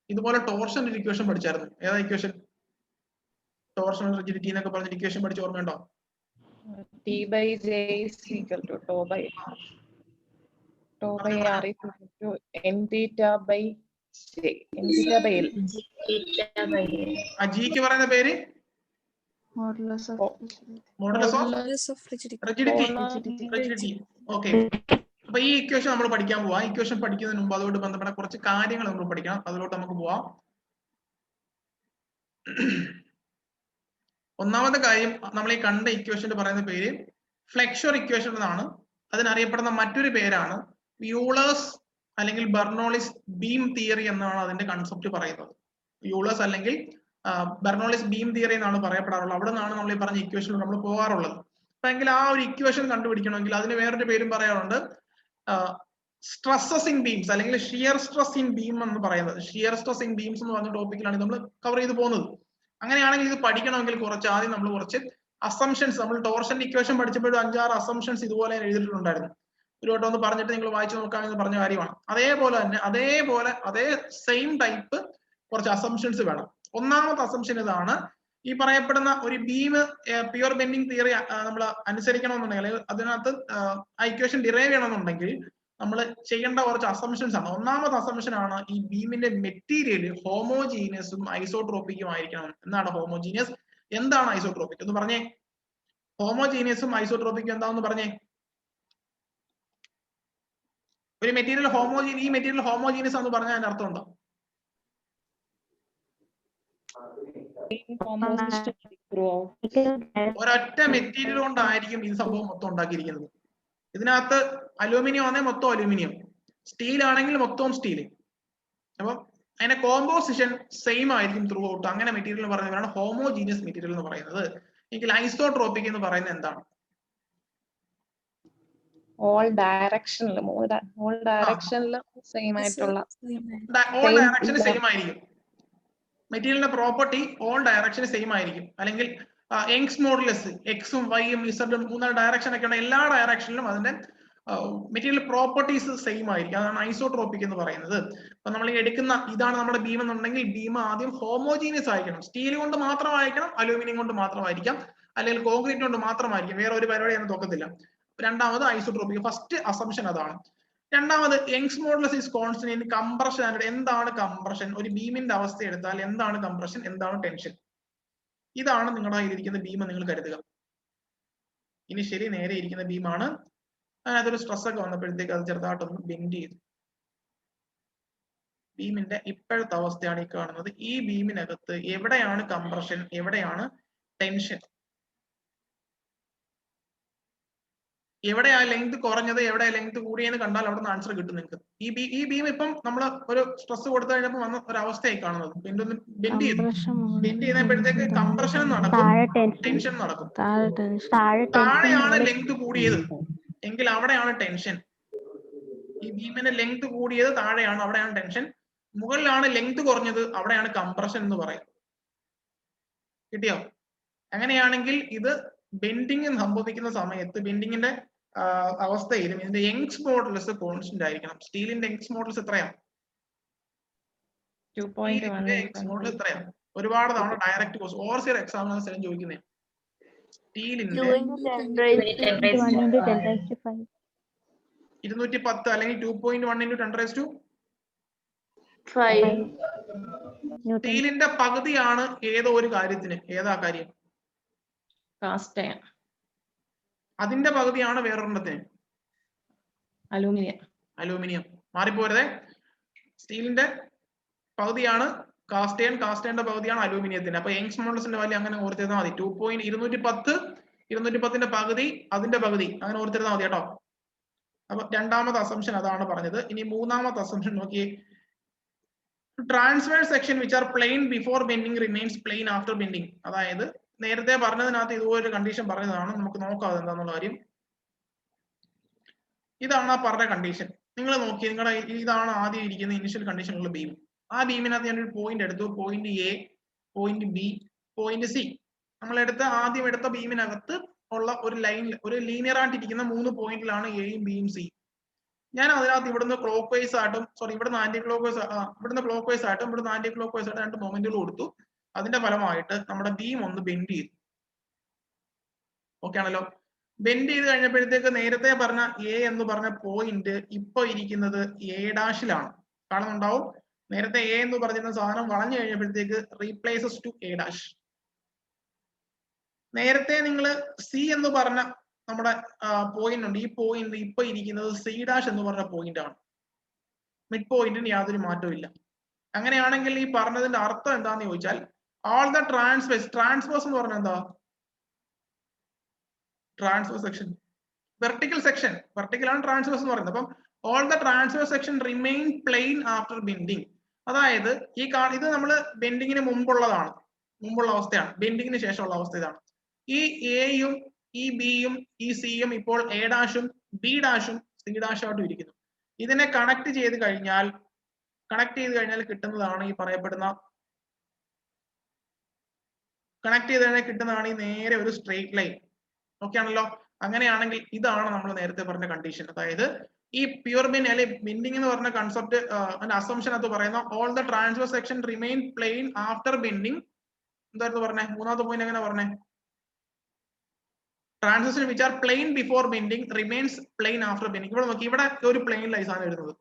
ഇതുപോലെ ടോർഷൻ ഒരു ഇക്വേഷൻ പഠിച്ചായിരുന്നു. ഏതാ ഇക്വേഷൻ? ടോർഷൻ റിജിഡിറ്റി എന്നൊക്കെ പറഞ്ഞ ഇക്വേഷൻ പഠിച്ച ഓർമ്മയുണ്ടോ? T by J is equal to tau by R. Tau by R is equal to n theta by J. N theta by L. ആ ജിക്ക് പറയുന്ന പേര് Modulus of റിജിഡിറ്റി. ഓക്കെ, അപ്പൊ ഈ ഇക്വേഷൻ നമ്മൾ പഠിക്കാൻ പോവാ. ഇക്വേഷൻ പഠിക്കുന്നതിന് മുമ്പ് അതുകൊണ്ട് ബന്ധപ്പെട്ട കുറച്ച് കാര്യങ്ങൾ നമ്മൾ പഠിക്കണം. അതിലോട്ട് നമുക്ക് പോവാം. ഒന്നാമത്തെ കാര്യം, നമ്മൾ ഈ കണ്ട ഇക്വേഷന്റെ പറയുന്ന പേര് ഫ്ലെക്സർ ഇക്വേഷൻ എന്നാണ്. അതിനറിയപ്പെടുന്ന മറ്റൊരു പേരാണ് യൂളേഴ്സ് അല്ലെങ്കിൽ ബെർണോളിസ് ബീം തിയറി എന്നാണ് അതിന്റെ കൺസെപ്റ്റ് പറയുന്നത്. യൂളേഴ്സ് അല്ലെങ്കിൽ ബെർണോളിസ് ബീം തിയറി എന്നാണ് പറയപ്പെടാറുള്ളത്. അവിടെ നിന്നാണ് നമ്മൾ ഈ പറഞ്ഞ ഇക്വേഷൻ നമ്മൾ പോകാറുള്ളത്. അപ്പൊ എങ്കിൽ ആ ഒരു ഇക്വേഷൻ കണ്ടുപിടിക്കണമെങ്കിൽ അതിന് വേറൊരു പേരും പറയാറുണ്ട്, സ്ട്രെസ്സസ് ഇൻ ബീംസ് അല്ലെങ്കിൽ ഷിയർ സ്ട്രെസ് ഇൻ ബീം എന്ന് പറയുന്നത്. ഷിയർ സ്ട്രെസ് ഇൻ ബീംസ് എന്ന് പറഞ്ഞ ടോപ്പിക്കിലാണ് നമ്മൾ കവർ ചെയ്ത് പോകുന്നത്. അങ്ങനെയാണെങ്കിൽ ഇത് പഠിക്കണമെങ്കിൽ ആദ്യം നമ്മൾ കുറച്ച് അസംഷൻസ്, നമ്മൾ ടോർഷൻ ഇക്വേഷൻ പഠിച്ചപ്പോൾ 5-6 അസംഷൻസ് ഇതുപോലെ എഴുതിയിട്ടുണ്ടായിരുന്നു. ഒരു വട്ടം ഒന്ന് പറഞ്ഞിട്ട് നിങ്ങൾ വായിച്ചു നോക്കാമെന്ന് പറഞ്ഞ കാര്യമാണ്. അതേപോലെ തന്നെ അതേ സെയിം ടൈപ്പ് കുറച്ച് അസംഷൻസ് വേണം. ഒന്നാമത്തെ അസംഷൻ ഇതാണ്, ഈ പറയപ്പെടുന്ന ഒരു ബീം പ്യുർ ബെൻഡിങ് തിയറി നമ്മൾ അനുസരിക്കണമെന്നുണ്ടെങ്കിൽ, അതിനകത്ത് ആ ഇക്വേഷൻ ഡിറൈവ് ചെയ്യണമെന്നുണ്ടെങ്കിൽ നമ്മൾ ചെയ്യേണ്ട കുറച്ച് അസംഷൻസ് ആണ്. ഒന്നാമത്തെ അസംഷൻ ആണ് ഈ ബീമിന്റെ മെറ്റീരിയൽ ഹോമോജീനിയസും ഐസോട്രോപിക്കും ആയിരിക്കണം. എന്താണ് ഹോമോജീനിയസ്, എന്താണ് ഐസോട്രോപിക് എന്ന് പറഞ്ഞേ? ഹോമോജീനിയസും ഐസോട്രോപിക്കും എന്താണെന്ന് പറഞ്ഞേ? ഒരു മെറ്റീരിയൽ ഈ മെറ്റീരിയൽ ഹോമോജീനിയസ് എന്ന് പറഞ്ഞാൽ അതിന്റെ അർത്ഥം ഉണ്ടോ? ഒരൊറ്റ മെറ്റീരിയൽ കൊണ്ടായിരിക്കും ഈ സംഭവം മൊത്തം ഉണ്ടാക്കിയിരിക്കുന്നത്. ഇതിനകത്ത് അലൂമിനിയം ആണെങ്കിൽ മൊത്തം അലൂമിനിയം, സ്റ്റീൽ ആണെങ്കിൽ മൊത്തം സ്റ്റീൽ. അപ്പം അതിന്റെ കോമ്പോസിഷൻ സെയിം ആയിരിക്കും ത്രൂ ഔട്ട്. അങ്ങനെ മെറ്റീരിയൽ പറയുന്നതാണ് ഹോമോജീനിയസ് മെറ്റീരിയൽ എന്ന് പറയുന്നത്. എങ്കിൽ ഐസോട്രോപിക് എന്ന് പറയുന്നത് എന്താണ്? all directional സെയിം ആയിട്ടുള്ള, ഓൾ ഡയറക്ഷന് സെയിം ആയിരിക്കും. മെറ്റീരിയലിന്റെ പ്രോപ്പർട്ടി ഓൾ ഡയറക്ഷന് സെയിം ആയിരിക്കും. അല്ലെങ്കിൽ യങ്സ് മോഡുലസ് എക്സും വൈയും ഇസഡും 3 ഡയറക്ഷൻ ഒക്കെയാണ്. എല്ലാ ഡയറക്ഷനിലും അതിന്റെ മെറ്റീരിയൽ പ്രോപ്പർട്ടീസ് സെയിം ആയിരിക്കും. അതാണ് ഐസോട്രോപിക് എന്ന് പറയുന്നത്. അപ്പൊ നമ്മൾ ഈ എടുക്കുന്ന ഇതാണ് നമ്മുടെ ബീം എന്നുണ്ടെങ്കിൽ ബീം ആദ്യം ഹോമോജീനിയസ് ആയിരിക്കണം. സ്റ്റീൽ കൊണ്ട് മാത്രമായിരിക്കണം, അലൂമിനിയം കൊണ്ട് മാത്രമായിരിക്കാം, അല്ലെങ്കിൽ കോൺക്രീറ്റ് കൊണ്ട് മാത്രമായിരിക്കും. വേറെ ഒരു പരിപാടി അതിന് നോക്കത്തില്ല. രണ്ടാമത് ഐസോട്രോപിക്. ഫസ്റ്റ് അസംഷൻ അതാണ്. രണ്ടാമത് Young's modulus is constant in compression and. എന്താണ് കംപ്രഷൻ? ഒരു ബീമിന്റെ അവസ്ഥ എടുത്താൽ എന്താണ് കംപ്രഷൻ, എന്താണ് ടെൻഷൻ? ഇതാണ് നിങ്ങളുടെ കയ്യിലിരിക്കുന്ന ബീം നിങ്ങൾ കരുതുക. ഇനി ശരി നേരെ ഇരിക്കുന്ന ബീമാണ്. അതിനകത്തൊരു സ്ട്രെസ് ഒക്കെ വന്നപ്പോഴത്തേക്ക് അത് ചെറുതായിട്ടൊന്ന് ബെൻഡ് ചെയ്തു. ബീമിന്റെ ഇപ്പോഴത്തെ അവസ്ഥയാണ് ഈ കാണുന്നത്. ഈ ബീമിനകത്ത് എവിടെയാണ് കംപ്രഷൻ, എവിടെയാണ് ടെൻഷൻ, എവിടെയാ ലെങ്ത് കുറഞ്ഞത്, എവിടെയാ ലെങ്ത് കൂടിയെന്ന് കണ്ടാൽ അവിടെ നിന്ന് ആൻസർ കിട്ടും നിങ്ങൾക്ക്. ഈ ബീം ഇപ്പം നമ്മൾ ഒരു സ്ട്രെസ് കൊടുത്തു കഴിഞ്ഞപ്പോൾ വന്ന ഒരു അവസ്ഥയായി കാണുന്നത്. ബെൻഡ് ചെയ്യുമ്പോഴത്തേക്ക് കംപ്രഷൻ നടക്കും, ടെൻഷൻ നടക്കും. താഴെയാണ് ലെങ്ത് കൂടിയത് എങ്കിൽ അവിടെയാണ് ടെൻഷൻ. ഈ ബീമിന്റെ ലെങ്ത് കൂടിയത് താഴെയാണ്, അവിടെയാണ് ടെൻഷൻ. മുകളിലാണ് ലെങ്ത് കുറഞ്ഞത്, അവിടെയാണ് കംപ്രഷൻ എന്ന് പറയുന്നത്. കിട്ടിയോ? അങ്ങനെയാണെങ്കിൽ ഇത് ബെൻഡിങ് സംഭവിക്കുന്ന സമയത്ത് ബെൻഡിങ്ങിന്റെ അവസ്ഥയിലും ഇതിന്റെ യങ്സ് മോഡുലസ് കോൺസ്റ്റന്റ് ആയിരിക്കണം. സ്റ്റീലിന്റെ യങ്സ് മോഡുലസ് എത്രയാണ്? 2.1 എത്രയാണ്? ഒരുപാട് തവണ ഡയറക്റ്റ് കോഴ്സ് ഓവർസിയർ എക്സാമിന് സ്ഥലം ചോദിക്കുന്നേ. സ്റ്റീലിന്റെ 210 അല്ലെങ്കിൽ 2.1 × 10⁵. സ്റ്റീലിന്റെ പകുതിയാണ് ഏതോ ഒരു കാര്യത്തിന്. ഏതാ കാര്യം? Cast iron. അതിന്റെ പകുതിയാണ് വേറൊരെണ്ണത്തിന്. അലൂമിനിയം. അലൂമിനിയം. മാറിപ്പോരുതേ. സ്റ്റീലിന്റെ പകുതിയാണ് കാസ്റ്റ് അയൺ, കാസ്റ്റ് അയണിന്റെ പകുതിയാണ് അലൂമിനിയത്തിന്റെ. അപ്പൊ യങ്സ് മോഡുലസിന്റെ വാല്യൂ അങ്ങനെ ഓർത്തിരുന്നാൽ മതി. 2.210 പകുതി അതിന്റെ പകുതി അങ്ങനെ ഓർത്തിരുന്നാൽ മതി കേട്ടോ. അപ്പൊ രണ്ടാമത്തെ അസംഷൻ അതാണ് പറഞ്ഞത്. ഇനി മൂന്നാമത്തെ അസംഷൻ നോക്കിയേ. Transverse section which are plane before bending remains plane after bending. അതായത് നേരത്തെ പറഞ്ഞതിനകത്ത് ഇതുപോലൊരു കണ്ടീഷൻ പറഞ്ഞതാണ്. നമുക്ക് നോക്കാം എന്താന്നുള്ള കാര്യം. ഇതാണ് ആ പറഞ്ഞ കണ്ടീഷൻ. നിങ്ങൾ നോക്കി, നിങ്ങളുടെ ഇതാണ് ആദ്യം ഇരിക്കുന്ന ഇനിഷ്യൽ കണ്ടീഷനുള്ള ബീം. ആ ബീമിനകത്ത് ഞാനൊരു പോയിന്റ് എടുത്തു. Point A, point B, point C. ആദ്യം എടുത്ത ബീമിനകത്ത് ഉള്ള ഒരു ലൈനിൽ ഒരു ലീനിയർ ആയിട്ട് ഇരിക്കുന്ന 3 പോയിന്റിലാണ് എയും ബിയും സി. ഞാൻ അതിനകത്ത് ഇവിടുന്ന് ക്ലോക്ക് വൈസ് ആയിട്ടും ഇവിടുന്ന് ആന്റി ക്ലോക്ക് വൈസ്, ഇവിടുന്ന് ക്ലോക്ക് വൈസ് ആയിട്ടും ഇവിടുന്ന് ആന്റി ക്ലോക്ക് വൈസ് ആയിട്ട് 2 മൊമെന്റുകൾ കൊടുത്തു. അതിന്റെ ഫലമായിട്ട് നമ്മുടെ ബീം ഒന്ന് ബെൻഡ് ചെയ്തു. ഓക്കെ ആണല്ലോ. ബെൻഡ് ചെയ്ത് കഴിഞ്ഞപ്പോഴത്തേക്ക് നേരത്തെ പറഞ്ഞ എ എന്ന് പറഞ്ഞ പോയിന്റ് ഇപ്പൊ ഇരിക്കുന്നത് A' കാണുന്നുണ്ടാവും. നേരത്തെ എ എന്ന് പറഞ്ഞിരുന്ന സാധനം വളഞ്ഞു കഴിഞ്ഞപ്പോഴത്തേക്ക് റീപ്ലേസസ് ടു A'. നേരത്തെ നിങ്ങൾ സി എന്ന് പറഞ്ഞ നമ്മുടെ പോയിന്റ് ഉണ്ട്. ഈ പോയിന്റ് ഇപ്പൊ ഇരിക്കുന്നത് C' എന്ന് പറഞ്ഞ പോയിന്റ് ആണ്. മിഡ് പോയിന്റിന് യാതൊരു മാറ്റവും ഇല്ല. അങ്ങനെയാണെങ്കിൽ ഈ പറഞ്ഞതിന്റെ അർത്ഥം എന്താന്ന് ചോദിച്ചാൽ all the transverse എന്ന് പറഞ്ഞാൽ എന്താ? Transverse section, vertical section, vertical ആണ് ട്രാൻസ്വേഴ്സ് എന്ന് പറയുന്നത്. അപ്പം all the transverse section remain plain after bending. അതായത് ഇത് നമ്മൾ ബെൻഡിങ്ങിന് മുമ്പുള്ള അവസ്ഥയാണ്. ബെൻഡിങ്ങിന് ശേഷമുള്ള അവസ്ഥ ഇതാണ്. ഈ എയും ഈ ബിയും ഈ സിയും ഇപ്പോൾ A'-ഉം B'-ഉം C' ആയിട്ടും ഇരിക്കുന്നു. ഇതിനെ കണക്ട് ചെയ്ത് കഴിഞ്ഞാൽ കിട്ടുന്നതാണ് ഈ പറയപ്പെടുന്ന ഈ നേരെ ഒരു സ്ട്രെയിറ്റ് ലൈൻ. ഓക്കെ ആണല്ലോ. അങ്ങനെയാണെങ്കിൽ ഇതാണ് നമ്മൾ നേരത്തെ പറഞ്ഞ കണ്ടീഷൻ. അതായത് ഈ പ്യൂർ ബെൻഡിങ് എന്ന് പറഞ്ഞ കൺസെപ്റ്റ് അസംഷൻ അത് പറയുന്ന all the transverse section remain plane after bending. എന്തായിരുന്നു പറഞ്ഞേ? മൂന്നാമത്തെ പോയിന്റ് എങ്ങനെ പറഞ്ഞേ? Transverse which are plane before bending remains plane after bending. ഇവിടെ നോക്കി, ഇവിടെ ഒരു പ്ലെയിൻ ലൈസാണ് എഴുതുന്നത്.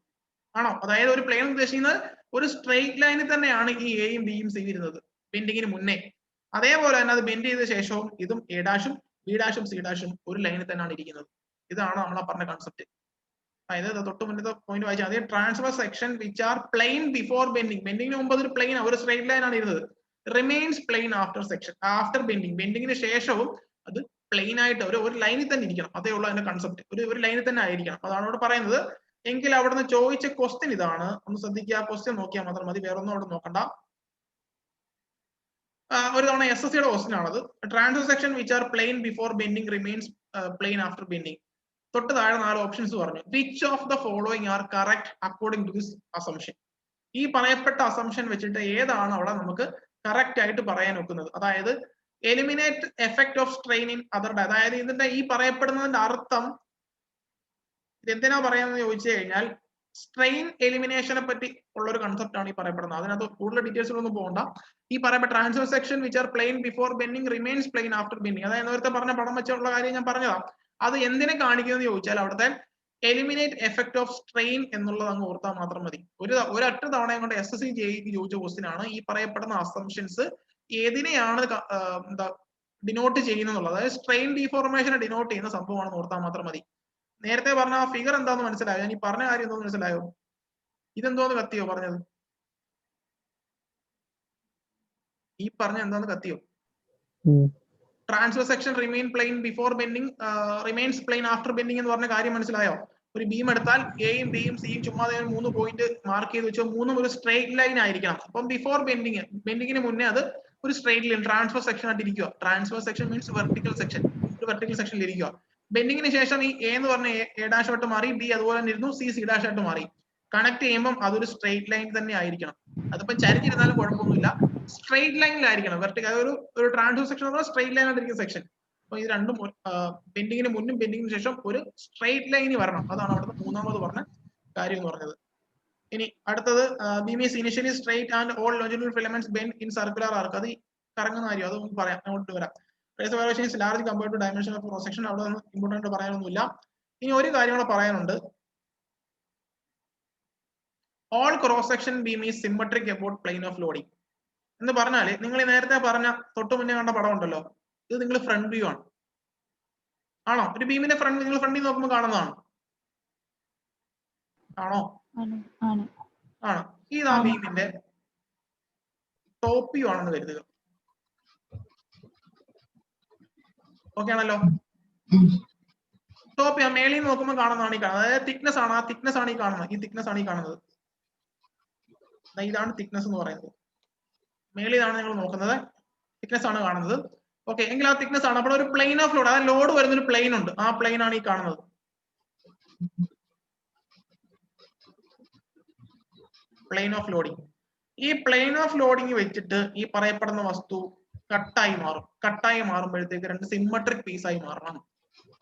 ആണോ? അതായത് ഒരു പ്ലെയിൻ ഉദ്ദേശിക്കുന്നത് ഒരു സ്ട്രെയിറ്റ് ലൈനിൽ തന്നെയാണ് ഈ എയും ബിയും സി ഇരുന്നത് ബെൻഡിങ്ങിന് മുന്നേ. അതേപോലെ തന്നെ അത് ബെൻഡ് ചെയ്ത ശേഷവും ഇതും A'-ഉം B'-ഉം C'-ഉം ഒരു ലൈനിൽ തന്നെയാണ് ഇരിക്കുന്നത്. ഇതാണ് നമ്മൾ പറഞ്ഞ കൺസെപ്റ്റ്. അതായത് തൊട്ട് മുന്നത്തെ പോയിന്റ് വായിച്ചാൽ മതി. Transverse section which are plane before bending. ബെൻഡിങ്ങിന് മുമ്പ് ഒരു പ്ലെയിൻ, ഒരു സ്ട്രെയിറ്റ് ലൈൻ ആണ് ഇരുന്നത്. Remains plane after bending. ബെൻഡിങ്ങിന് ശേഷവും അത് പ്ലെയിൻ ആയിട്ട് ഒരു ലൈനിൽ തന്നെ ഇരിക്കണം. അതേ ഉള്ളൂ അതിന്റെ കൺസെപ്റ്റ്. ഒരു ലൈനിൽ തന്നെ ആയിരിക്കണം. അതാണ് അവിടെ പറയുന്നത്. എങ്കിൽ അവിടുന്ന് ചോദിച്ച ക്വസ്റ്റ്യൻ ഇതാണ്. ഒന്ന് ശ്രദ്ധിക്കുക. ക്വസ്റ്റ്യൻ നോക്കിയാൽ മാത്രം മതി, വേറെ ഒന്നും അവിടെ നോക്കണ്ട. ഒരു തവണ SSCയുടെ ക്വസ്റ്റ്യൻ ആണത്. Transverse section which are plane before bending remains plane after bending. തൊട്ട് താഴെ 4 ഓപ്ഷൻസ് പറഞ്ഞു. Which of the following are correct according to this assumption. ഈ പറയപ്പെട്ട അസംഷൻ വെച്ചിട്ട് ഏതാണ് അവിടെ നമുക്ക് കറക്റ്റ് ആയിട്ട് പറയാൻ ഒക്കുന്നത്? അതായത് eliminate effect of strain in other day. അതായത് ഇതിന്റെ ഈ പറയപ്പെടുന്നതിന്റെ അർത്ഥം ഇതെന്തിനാ പറയുന്നത് ചോദിച്ചു കഴിഞ്ഞാൽ സ്ട്രെയിൻ എലിമിനേഷനെ പറ്റി ഉള്ള ഒരു കൺസെപ്റ്റ് ആണ് ഈ പറയപ്പെടുന്നത്. അതിനകത്ത് കൂടുതൽ ഡീറ്റെയിൽസിലൊന്നും പോകണ്ട. ഈ പറയപ്പെട്ട transfer section which are plane before bending remains plane after bending. അതായത് നേരത്തെ പറഞ്ഞ പടം വെച്ചുള്ള കാര്യം ഞാൻ പറഞ്ഞതാണ്. അത് എന്തിനെ കാണിക്കുന്നത് ചോദിച്ചാൽ അവിടുത്തെ എലിമിനേറ്റ് എഫക്ട് ഓഫ് സ്ട്രെയിൻ എന്നുള്ളത് അങ്ങ് ഓർത്താൽ മാത്രം മതി. ഒരൊറ്റ തവണയും കൊണ്ട് SSC JEE ചോദിച്ച ക്വസ്റ്റ്യൻ ആണ് ഈ പറയപ്പെടുന്ന അസംഷൻസ് ഏതിനെയാണ് എന്താ ഡിനോട്ട് ചെയ്യുന്നത്. അതായത് സ്ട്രെയിൻ ഡീഫോർമേഷനെ ഡിനോട്ട് ചെയ്യുന്ന സംഭവമാണെന്ന് ഓർത്താൽ മാത്രം മതി. നേരത്തെ പറഞ്ഞ ആ ഫിഗർ എന്താന്ന് മനസ്സിലായോ? ഞാൻ ഈ പറഞ്ഞ കാര്യം എന്തോന്ന് മനസ്സിലായോ? ഇതെന്തോന്ന് കത്തിയോ പറഞ്ഞത്? ഈ പറഞ്ഞ എന്താന്ന് കത്തിയോ? Transverse section remain plane before bending remains plane after bending എന്ന് പറഞ്ഞ കാര്യം മനസ്സിലായോ? ഒരു ബീം എടുത്താൽ എയും ബിയും സിയും ചുമ്മാ 3 പോയിന്റ് മാർക്ക് ചെയ്ത് വെച്ചാൽ മൂന്നും ഒരു സ്ട്രെയിറ്റ് ലൈൻ ആയിരിക്കണം. അപ്പം ബിഫോർ ബെൻഡിങ്ങിന് മുന്നേ അത് ഒരു സ്ട്രെയിറ്റ് ലൈൻ ട്രാൻസ്ഫർ സെക്ഷൻ ആയിട്ട് ഇരിക്കുക. Transfer section means vertical section. ഒരു വെർട്ടിക്കൽ സെക്ഷനിൽ ഇരിക്കുക. ബെൻഡിങ്ങിന് ശേഷം ഈ എ എന്ന് പറഞ്ഞ എ ഡാഷ് ആയിട്ട് മാറി, ബി അതുപോലെ തന്നെ ഇരുന്നു, സി ഡാഷ് ആയിട്ട് മാറി. കണക്ട് ചെയ്യുമ്പോൾ അതൊരു സ്ട്രെയിറ്റ് ലൈൻ തന്നെ ആയിരിക്കണം. അതിപ്പം ചരിഞ്ഞിരുന്നാലും കുഴപ്പമൊന്നുമില്ല, സ്ട്രെയിറ്റ് ലൈനിലായിരിക്കണം. വെർട്ടിക്കൽ അതൊരു ട്രാൻസ്ഫർ സെക്ഷൻ എന്ന് പറഞ്ഞാൽ സ്ട്രെയിറ്റ് ലൈൻ ആയിട്ടിരിക്കുന്ന സെക്ഷൻ. അപ്പൊ ഇത് രണ്ടും ബെൻഡിങ്ങിന് മുന്നും ബെൻഡിങ്ങിന് ശേഷം ഒരു സ്ട്രെയിറ്റ് ലൈനിൽ വരണം. അതാണ് അവിടുത്തെ മൂന്നാമത് പറഞ്ഞ കാര്യം എന്ന് പറഞ്ഞത്. ഇനി അടുത്തത് beam is initially straight and all longitudinal filaments bend in circular arc. അത് കറങ്ങുന്ന കാര്യം, അത് നമുക്ക് പറയാം, അങ്ങോട്ട് വരാം. Phase of variation is large compared to dimension of cross section. അവിടെ ഇമ്പോർട്ടന്റ് പറയാനൊന്നുമില്ല. ഇനി ഒരു കാര്യം കൂടെ പറയാനുണ്ട്. All cross section beam is symmetric about plane of loading. എന്ന് പറഞ്ഞാല് നിങ്ങൾ നേരത്തെ പറഞ്ഞ തൊട്ട് മുന്നേ കണ്ട പടം ഉണ്ടല്ലോ, ഇത് നിങ്ങൾ ഫ്രണ്ട് വ്യൂ ആണ്. ആണോ? ഒരു ബീമിന്റെ ഫ്രണ്ട് നിങ്ങൾ ഫ്രണ്ടിൽ നോക്കുമ്പോൾ കാണുന്നതാണ് ആണോ? ആണ്. ഇതാ ബീമിന്റെ ടോപ്പ് വ്യൂ ആണെന്ന് കരുതുക. ഓക്കെ ആണല്ലോ? ടോപ്പ് വ്യൂ മേളിൽ നിന്ന് നോക്കുമ്പോൾ കാണുന്നതാണ് ഈ കാണുന്നത്. അതായത് തിക്നെസ് ആണ്, ആ തിക്നെസ് ആണ് ഈ കാണുന്നത്. ഈ തിക്നെസ് ആണ് ഈ കാണുന്നത്. ഇതാണ് തിക്നെസ് എന്ന് പറയുന്നത്. മേളിലാണ് നിങ്ങൾ നോക്കുന്നത്, തിക്നെസ് ആണ് കാണുന്നത്. ഓക്കെ, എങ്കിൽ ആ തിക്നെസ് ആണ്. അപ്പോൾ ഒരു പ്ലെയിൻ ഓഫ് ലോഡ്, അതായത് ലോഡ് വരുന്ന ഒരു പ്ലെയിൻ ഉണ്ട്, ആ പ്ലെയിൻ ആണ് ഈ കാണുന്നത്. Plain of loading. ഈ പ്ലെയിൻ ഓഫ് ലോഡിങ് വെച്ചിട്ട് ഈ പറയപ്പെടുന്ന വസ്തു കട്ടായി മാറും. കട്ടായി മാറുമ്പോഴത്തേക്ക് രണ്ട് സിമ്മട്രിക് പീസ് ആയി മാറണം.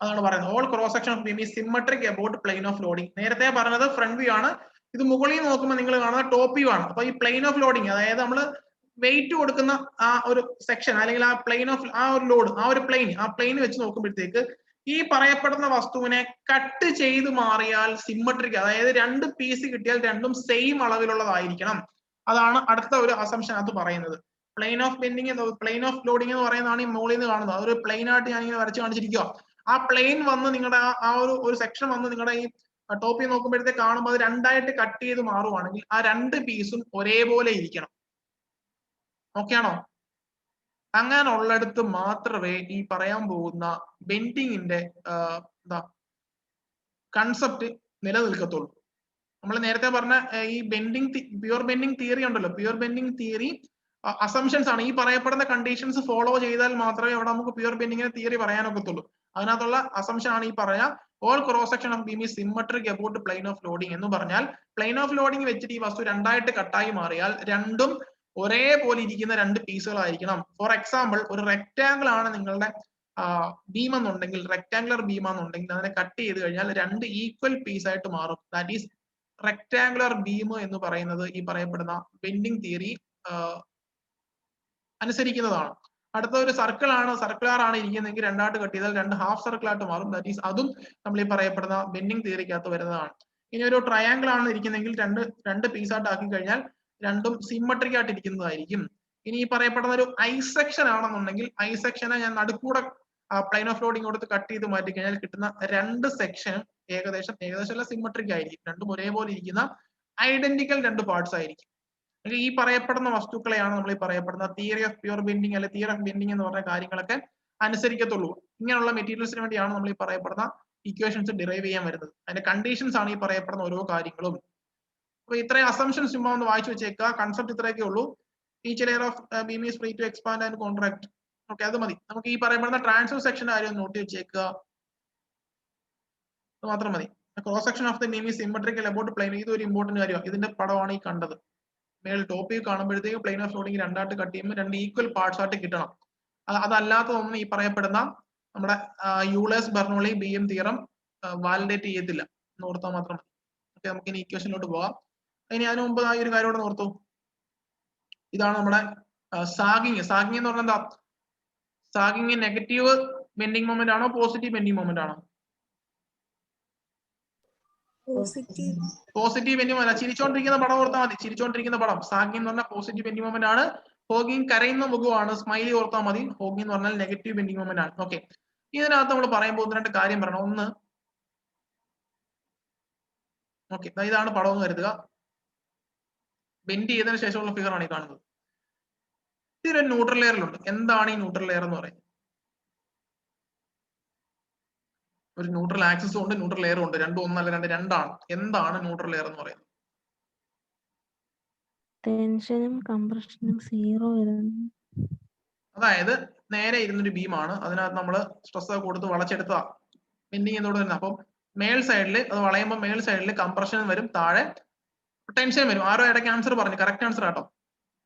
അതാണ് പറയുന്നത്. All cross section of beam is symmetric about plain of loading. നേരത്തെ പറഞ്ഞത് ഫ്രണ്ട് വ്യൂ ആണ്, ഇത് മുകളിൽ നോക്കുമ്പോൾ നിങ്ങൾ കാണുന്ന ടോപ്പ് വ്യൂ ആണ്. അപ്പൊ ഈ പ്ലെയിൻ ഓഫ് ലോഡിങ്, അതായത് നമ്മൾ വെയിറ്റ് കൊടുക്കുന്ന ആ ഒരു സെക്ഷൻ അല്ലെങ്കിൽ ആ പ്ലെയിൻ ഓഫ് ആ ഒരു ലോഡ്, ആ ഒരു പ്ലെയിൻ വെച്ച് നോക്കുമ്പോഴത്തേക്ക് ഈ പറയപ്പെടുന്ന വസ്തുവിനെ കട്ട് ചെയ്ത് മാറിയാൽ സിമ്മട്രിക്, അതായത് രണ്ട് പീസ് കിട്ടിയാൽ രണ്ടും സെയിം അളവിലുള്ളതായിരിക്കണം. അതാണ് അടുത്ത ഒരു അസംഷൻ അത് പറയുന്നത്. Plain of bending, plain of loading എന്ന് പറയുന്നതാണ് ഈ മുകളിൽ നിന്ന് കാണുന്നത്. അതൊരു പ്ലെയിൻ ആയിട്ട് ഞാൻ ഇങ്ങനെ വരച്ച് കാണിച്ചിരിക്കുക. ആ പ്ലെയിൻ വന്ന് നിങ്ങളുടെ ആ ഒരു സെക്ഷൻ വന്ന് നിങ്ങളുടെ ഈ ടോപ്പിൽ നോക്കുമ്പോഴത്തേക്ക് കാണുമ്പോൾ അത് രണ്ടായിട്ട് കട്ട് ചെയ്ത് മാറുവാണെങ്കിൽ ആ രണ്ട് പീസും ഒരേപോലെ ഇരിക്കണം. ഓക്കെ ആണോ? അങ്ങനെ ഉള്ളിടത്ത് മാത്രമേ ഈ പറയാൻ പോകുന്ന ബെൻഡിങ്ങിന്റെ എന്താ കൺസെപ്റ്റ് നിലനിൽക്കത്തുള്ളൂ. നമ്മൾ നേരത്തെ പറഞ്ഞ ഈ പ്യുവർ ബെൻഡിങ് തിയറി ഉണ്ടല്ലോ, പ്യുവർ ബെൻഡിങ് തിയറി അസംഷൻസ് ആണ്. ഈ പറയപ്പെടുന്ന കണ്ടീഷൻസ് ഫോളോ ചെയ്താൽ മാത്രമേ അവിടെ നമുക്ക് പ്യുവർ ബെൻഡിങ്ങിന്റെ തിയറി പറയാനൊക്കത്തുള്ളൂ. അതിനകത്തുള്ള അസംഷൻ ആണ് ഈ പറയാ all cross section of beam is symmetric about plain of loading എന്ന് പറഞ്ഞാൽ പ്ലെയിൻ ഓഫ് ലോഡിങ് വെച്ചിട്ട് ഈ വസ്തു രണ്ടായിട്ട് കട്ടായി മാറിയാൽ രണ്ടും ഒരേപോലെ ഇരിക്കുന്ന രണ്ട് പീസുകളായിരിക്കണം. ഫോർ എക്സാമ്പിൾ, ഒരു റെക്ടാങ്കിൾ ആണ് നിങ്ങളുടെ ബീം എന്നുണ്ടെങ്കിൽ, റെക്ടാങ്കുലർ ബീം എന്നുണ്ടെങ്കിൽ അതിനെ കട്ട് ചെയ്ത് കഴിഞ്ഞാൽ രണ്ട് ഈക്വൽ പീസ് ആയിട്ട് മാറും. ദാറ്റ് ഈസ് റെക്ടാങ്കുലർ ബീം എന്ന് പറയുന്നത് ഈ പറയപ്പെടുന്ന ബെൻഡിങ് തിയറി അനുസരിക്കുന്നതാണ്. അടുത്ത ഒരു സർക്കുലർ ആണ് ഇരിക്കുന്നതെങ്കിൽ രണ്ടായിട്ട് കട്ട് ചെയ്താൽ രണ്ട് ഹാഫ് സർക്കിൾ ആയിട്ട് മാറും. ദാറ്റ് ഈസ് അതും നമ്മൾ ഈ പറയപ്പെടുന്ന ബെൻഡിങ് തിയറിക്കകത്ത് വരുന്നതാണ്. ഇനി ഒരു ട്രയാങ്കിൾ ആണ് ഇരിക്കുന്നതെങ്കിൽ രണ്ട് പീസായിട്ട് ആക്കി കഴിഞ്ഞാൽ രണ്ടും സിമ്മട്രിക് ആയിട്ട് ഇരിക്കുന്നതായിരിക്കും. ഇനി ഈ പറയപ്പെടുന്ന ഒരു ഐ സെക്ഷൻ ആണെന്നുണ്ടെങ്കിൽ ഐ സെക്ഷനെ ഞാൻ നടുക്കൂടെ പ്ലെയിൻ ഓഫ് ലോഡിങ് കൊടുത്ത് കട്ട് ചെയ്ത് മാറ്റി കഴിഞ്ഞാൽ കിട്ടുന്ന രണ്ട് സെക്ഷനും ഏകദേശം സിമ്മട്രിക് ആയിരിക്കും. രണ്ടും ഒരേപോലെ ഇരിക്കുന്ന ഐഡന്റിക്കൽ രണ്ട് പാർട്സ് ആയിരിക്കും. ഈ പറയപ്പെടുന്ന വസ്തുക്കളെയാണ് നമ്മൾ ഈ പറയപ്പെടുന്ന തിയറി ഓഫ് പ്യുവർ ബെൻഡിങ് അല്ലെ തിയറി ഓഫ് ബെൻഡിങ് എന്ന് പറഞ്ഞ കാര്യങ്ങളൊക്കെ അനുസരിക്കത്തുള്ളൂ. ഇങ്ങനെയുള്ള മെറ്റീരിയൽസിന് വേണ്ടിയാണ് നമ്മൾ ഈ പറയപ്പെടുന്ന ഇക്വേഷൻസ് ഡിറൈവ് ചെയ്യാൻ വരുന്നത്. അതിന്റെ കണ്ടീഷൻസ് ആണ് ഈ പറയപ്പെടുന്ന ഓരോ കാര്യങ്ങളും. അപ്പൊ ഇത്രയും അസംഷൻസ് ചുമ്മാ ഒന്ന് വായിച്ചു വെച്ചേക്കുക. കൺസെപ്റ്റ് ഇത്രയൊക്കെ ഉള്ളൂ. Each layer of beam is free to expand and contract. Okay, അത് മതി. നമുക്ക് ഈ പറയപ്പെടുന്ന ട്രാൻസ്ഫർ സെക്ഷന്റെ കാര്യം നോട്ട് വെച്ചേക്കുക, അത് മാത്രം മതി. Cross section of the beam is symmetrical about plane. ഇതൊരു ഇമ്പോർട്ടന്റ് കാര്യമാണ്. ഇതിന്റെ പടമാണ് ഈ കണ്ടത്. മേൽ ടോപ്പിൽ കാണുമ്പോഴത്തേക്ക് പ്ലെയിൻ ഓഫ് ലോഡിങ് രണ്ടായിട്ട് കട്ട് ചെയ്യുമ്പോൾ രണ്ട് ഈക്വൽ പാർട്സ് ആയിട്ട് കിട്ടണം. അതല്ലാത്തതൊന്നും ഈ പറയപ്പെടുന്ന നമ്മുടെ Euler's Bernoulli BM theorem validate ചെയ്യത്തില്ല എന്ന് ഓർത്താൽ മാത്രം. ഓക്കെ, നമുക്ക് ഇനി ഇക്വേഷനിലോട്ട് പോവാം. ഇനി അതിനു മുമ്പ് ഈ ഒരു കാര്യം കൂടെ ഓർത്തു. ഇതാണ് നമ്മുടെ സാഗിങ്. സാഗിങ് എന്ന് പറഞ്ഞാൽ എന്താ? സാഗിങ് നെഗറ്റീവ് ബെൻഡിങ് മൊമെന്റ് ആണോ പോസിറ്റീവ് ബെൻഡിങ് മൊമെന്റ് ആണോ? Positive bending moment. ചിരിച്ചോണ്ടിരിക്കുന്ന പടം ഓർത്താൽ മതി. ചിരിച്ചോണ്ടിരിക്കുന്ന പടം സാഗിങ് എന്ന് പറഞ്ഞാൽ പോസിറ്റീവ് ബെൻഡിങ് മൊമെന്റ് ആണ്. ഹോഗിങ് കരയുന്ന മുഖമാണ്, സ്മൈലി ഓർത്താൽ മതി. ഹോഗിങ് എന്ന് പറഞ്ഞാൽ നെഗറ്റീവ് ബെൻഡിങ് മൊമെന്റ് ആണ്. ഓക്കെ, ഇതിനകത്ത് നമ്മൾ പറയുമ്പോൾ ഒന്ന് രണ്ട് കാര്യം പറയണം. ഒന്ന്, ഓക്കെ, ഇതാണ് പടം എന്ന് കരുതുക. ബെൻഡ് ചെയ്തതിനു ശേഷമുള്ള ഫിഗർ ആണ് ഈ കാണുന്നത്. ഇതൊരു ന്യൂട്രൽ ലെയറിലുണ്ട്. എന്താണ് ഈ ന്യൂട്രൽ ലെയർ എന്ന് പറയുന്നത്? ഒരു ന്യൂട്രൽ ആക്സിസും ഉണ്ട്, ന്യൂട്രൽ ലെയറും ഉണ്ട്. രണ്ടും ഒന്നല്ല, രണ്ടാണ്. എന്താണ് ന്യൂട്രൽ ലെയർ എന്ന് പറയുന്നത്? ടെൻഷനും കംപ്രഷനും സീറോ വരുന്നു. അതായത് നേരെ ഇരുന്നൊരു ബീമാണ്, അതിനകത്ത് നമ്മൾ സ്ട്രെസ് കൊടുത്ത് വളച്ചെടുത്ത ബെൻഡിങ് ചെയ്തോട് തന്നെ. അപ്പം മേൽ സൈഡിൽ അത് വളയുമ്പോൾ മേൽ സൈഡിൽ കംപ്രഷൻ വരും, താഴെ ടെൻഷൻ വരും. ആരോ ഇടയ്ക്ക് ആൻസർ പറഞ്ഞു, കറക്റ്റ് ആൻസർ ആട്ടോ.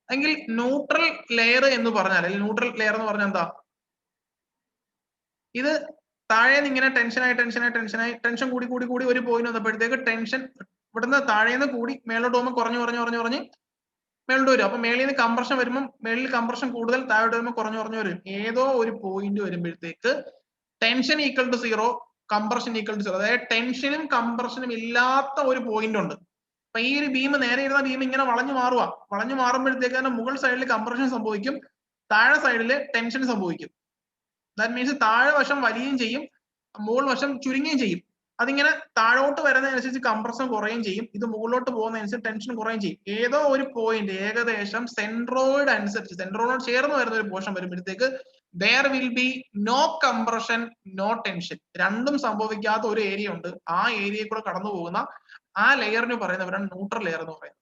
എങ്കിൽ ന്യൂട്രൽ ലെയർ എന്ന് പറഞ്ഞാൽ, അല്ലെങ്കിൽ ന്യൂട്രൽ ലെയർ എന്ന് പറഞ്ഞാൽ എന്താ? ഇത് താഴെ നിന്ന് ഇങ്ങനെ ടെൻഷൻ കൂടി ഒരു പോയിന്റ് വന്നപ്പോഴത്തേക്ക് ടെൻഷൻ ഇവിടുന്ന് താഴേന്ന് കൂടി മേലോട്ട് പോകുമ്പോൾ കുറഞ്ഞ് മേലോട്ട് വരും. അപ്പൊ മേളിൽ നിന്ന് കംപ്രഷൻ വരുമ്പോൾ മേളിൽ കംപ്രഷൻ കൂടുതൽ, താഴോട്ട് വരുമ്പോൾ കുറഞ്ഞു വരും. ഏതോ ഒരു പോയിന്റ് വരുമ്പോഴത്തേക്ക് tension equal to 0, compression equal to 0. അതായത് ടെൻഷനും കംപ്രഷനും ഇല്ലാത്ത ഒരു പോയിന്റ് ഉണ്ട്. അപ്പൊ ഈ ഒരു ബീം, നേരെ ഇരുന്ന ബീം ഇങ്ങനെ വളഞ്ഞു മാറുമ്പോഴത്തേക്ക് തന്നെ മുകൾ സൈഡിൽ കംപ്രഷൻ സംഭവിക്കും, താഴെ സൈഡിൽ ടെൻഷൻ സംഭവിക്കും. ദാറ്റ് മീൻസ് താഴെ വശം വലിയുകയും ചെയ്യും, മുകൾ വശം ചുരുങ്ങുകയും ചെയ്യും. അതിങ്ങനെ താഴോട്ട് വരുന്നതനുസരിച്ച് കംപ്രഷൻ കുറയുകയും ചെയ്യും, ഇത് മുകളിലോട്ട് പോകുന്നതനുസരിച്ച് ടെൻഷൻ കുറയുകയും ചെയ്യും. ഏതോ ഒരു പോയിന്റ് ഏകദേശം സെൻട്രോയിഡ് അനുസരിച്ച്, സെൻട്രോയിഡ് ചേർന്ന് വരുന്ന ഒരു പോർഷൻ വരുമ്പോഴത്തേക്ക് there will be no compression, no tension. രണ്ടും സംഭവിക്കാത്ത ഒരു ഏരിയ ഉണ്ട്. ആ ഏരിയയിൽ കൂടെ കടന്നു പോകുന്ന ആ ലെയറിന് പറയുന്നവരാണ് ന്യൂട്രൽ ലെയർ എന്ന് പറയുന്നത്.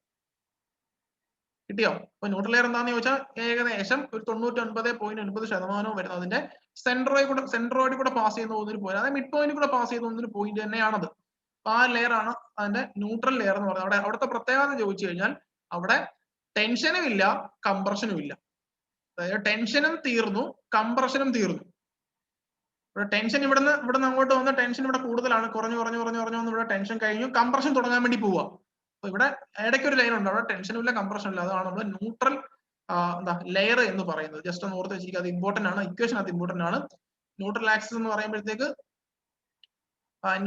കിട്ടിയോ? അപ്പൊ ന്യൂട്രൽ ലെയർ എന്താണെന്ന് ചോദിച്ചാൽ ഏകദേശം ഒരു 99.9% വരുന്നത് അതിന്റെ സെൻട്രോയിഡ് കൂടെ പാസ് ചെയ്യുന്ന പോകുന്നൊരു പോയിന്റ്, അതായത് മിഡ് പോയിന്റ് കൂടെ പാസ് ചെയ്യുന്ന പോകുന്നൊരു പോയിന്റ് തന്നെയാണത്. അപ്പൊ ആ ലെയർ ആണ് അതിന്റെ ന്യൂട്രൽ ലെയർ എന്ന് പറയുന്നത്. അവിടുത്തെ പ്രത്യേകത ചോദിച്ചു കഴിഞ്ഞാൽ അവിടെ ടെൻഷനും ഇല്ല, കംപ്രഷനും ഇല്ല. അതായത് ടെൻഷനും തീർന്നു, കംപ്രഷനും തീർന്നു. ഇവിടെ ടെൻഷൻ ഇവിടെ അങ്ങോട്ട് വന്ന ടെൻഷൻ ഇവിടെ കൂടുതലാണ്, കുറഞ്ഞു വന്ന് ഇവിടെ ടെൻഷൻ കഴിഞ്ഞു, കംപ്രഷൻ തുടങ്ങാൻ വേണ്ടി പോവാ. അപ്പൊ ഇവിടെ ഇടയ്ക്ക് ഒരു ലൈൻ ഉണ്ട്, അവിടെ ടെൻഷനും ഇല്ല, കംപ്രഷനും ഇല്ല. അതാണ് നമ്മൾ ന്യൂട്രൽ ലെയർ എന്ന് പറയുന്നത്. ജസ്റ്റ് ഒന്ന് ഓർത്ത് വെച്ചിരിക്കുക, അത് ഇമ്പോർട്ടന്റ് ആണ്. ഇക്വേഷൻ അത് ഇമ്പോർട്ടന്റ് ആണ്. ന്യൂട്രൽ ആക്സിസ് എന്ന് പറയുമ്പോഴത്തേക്ക്,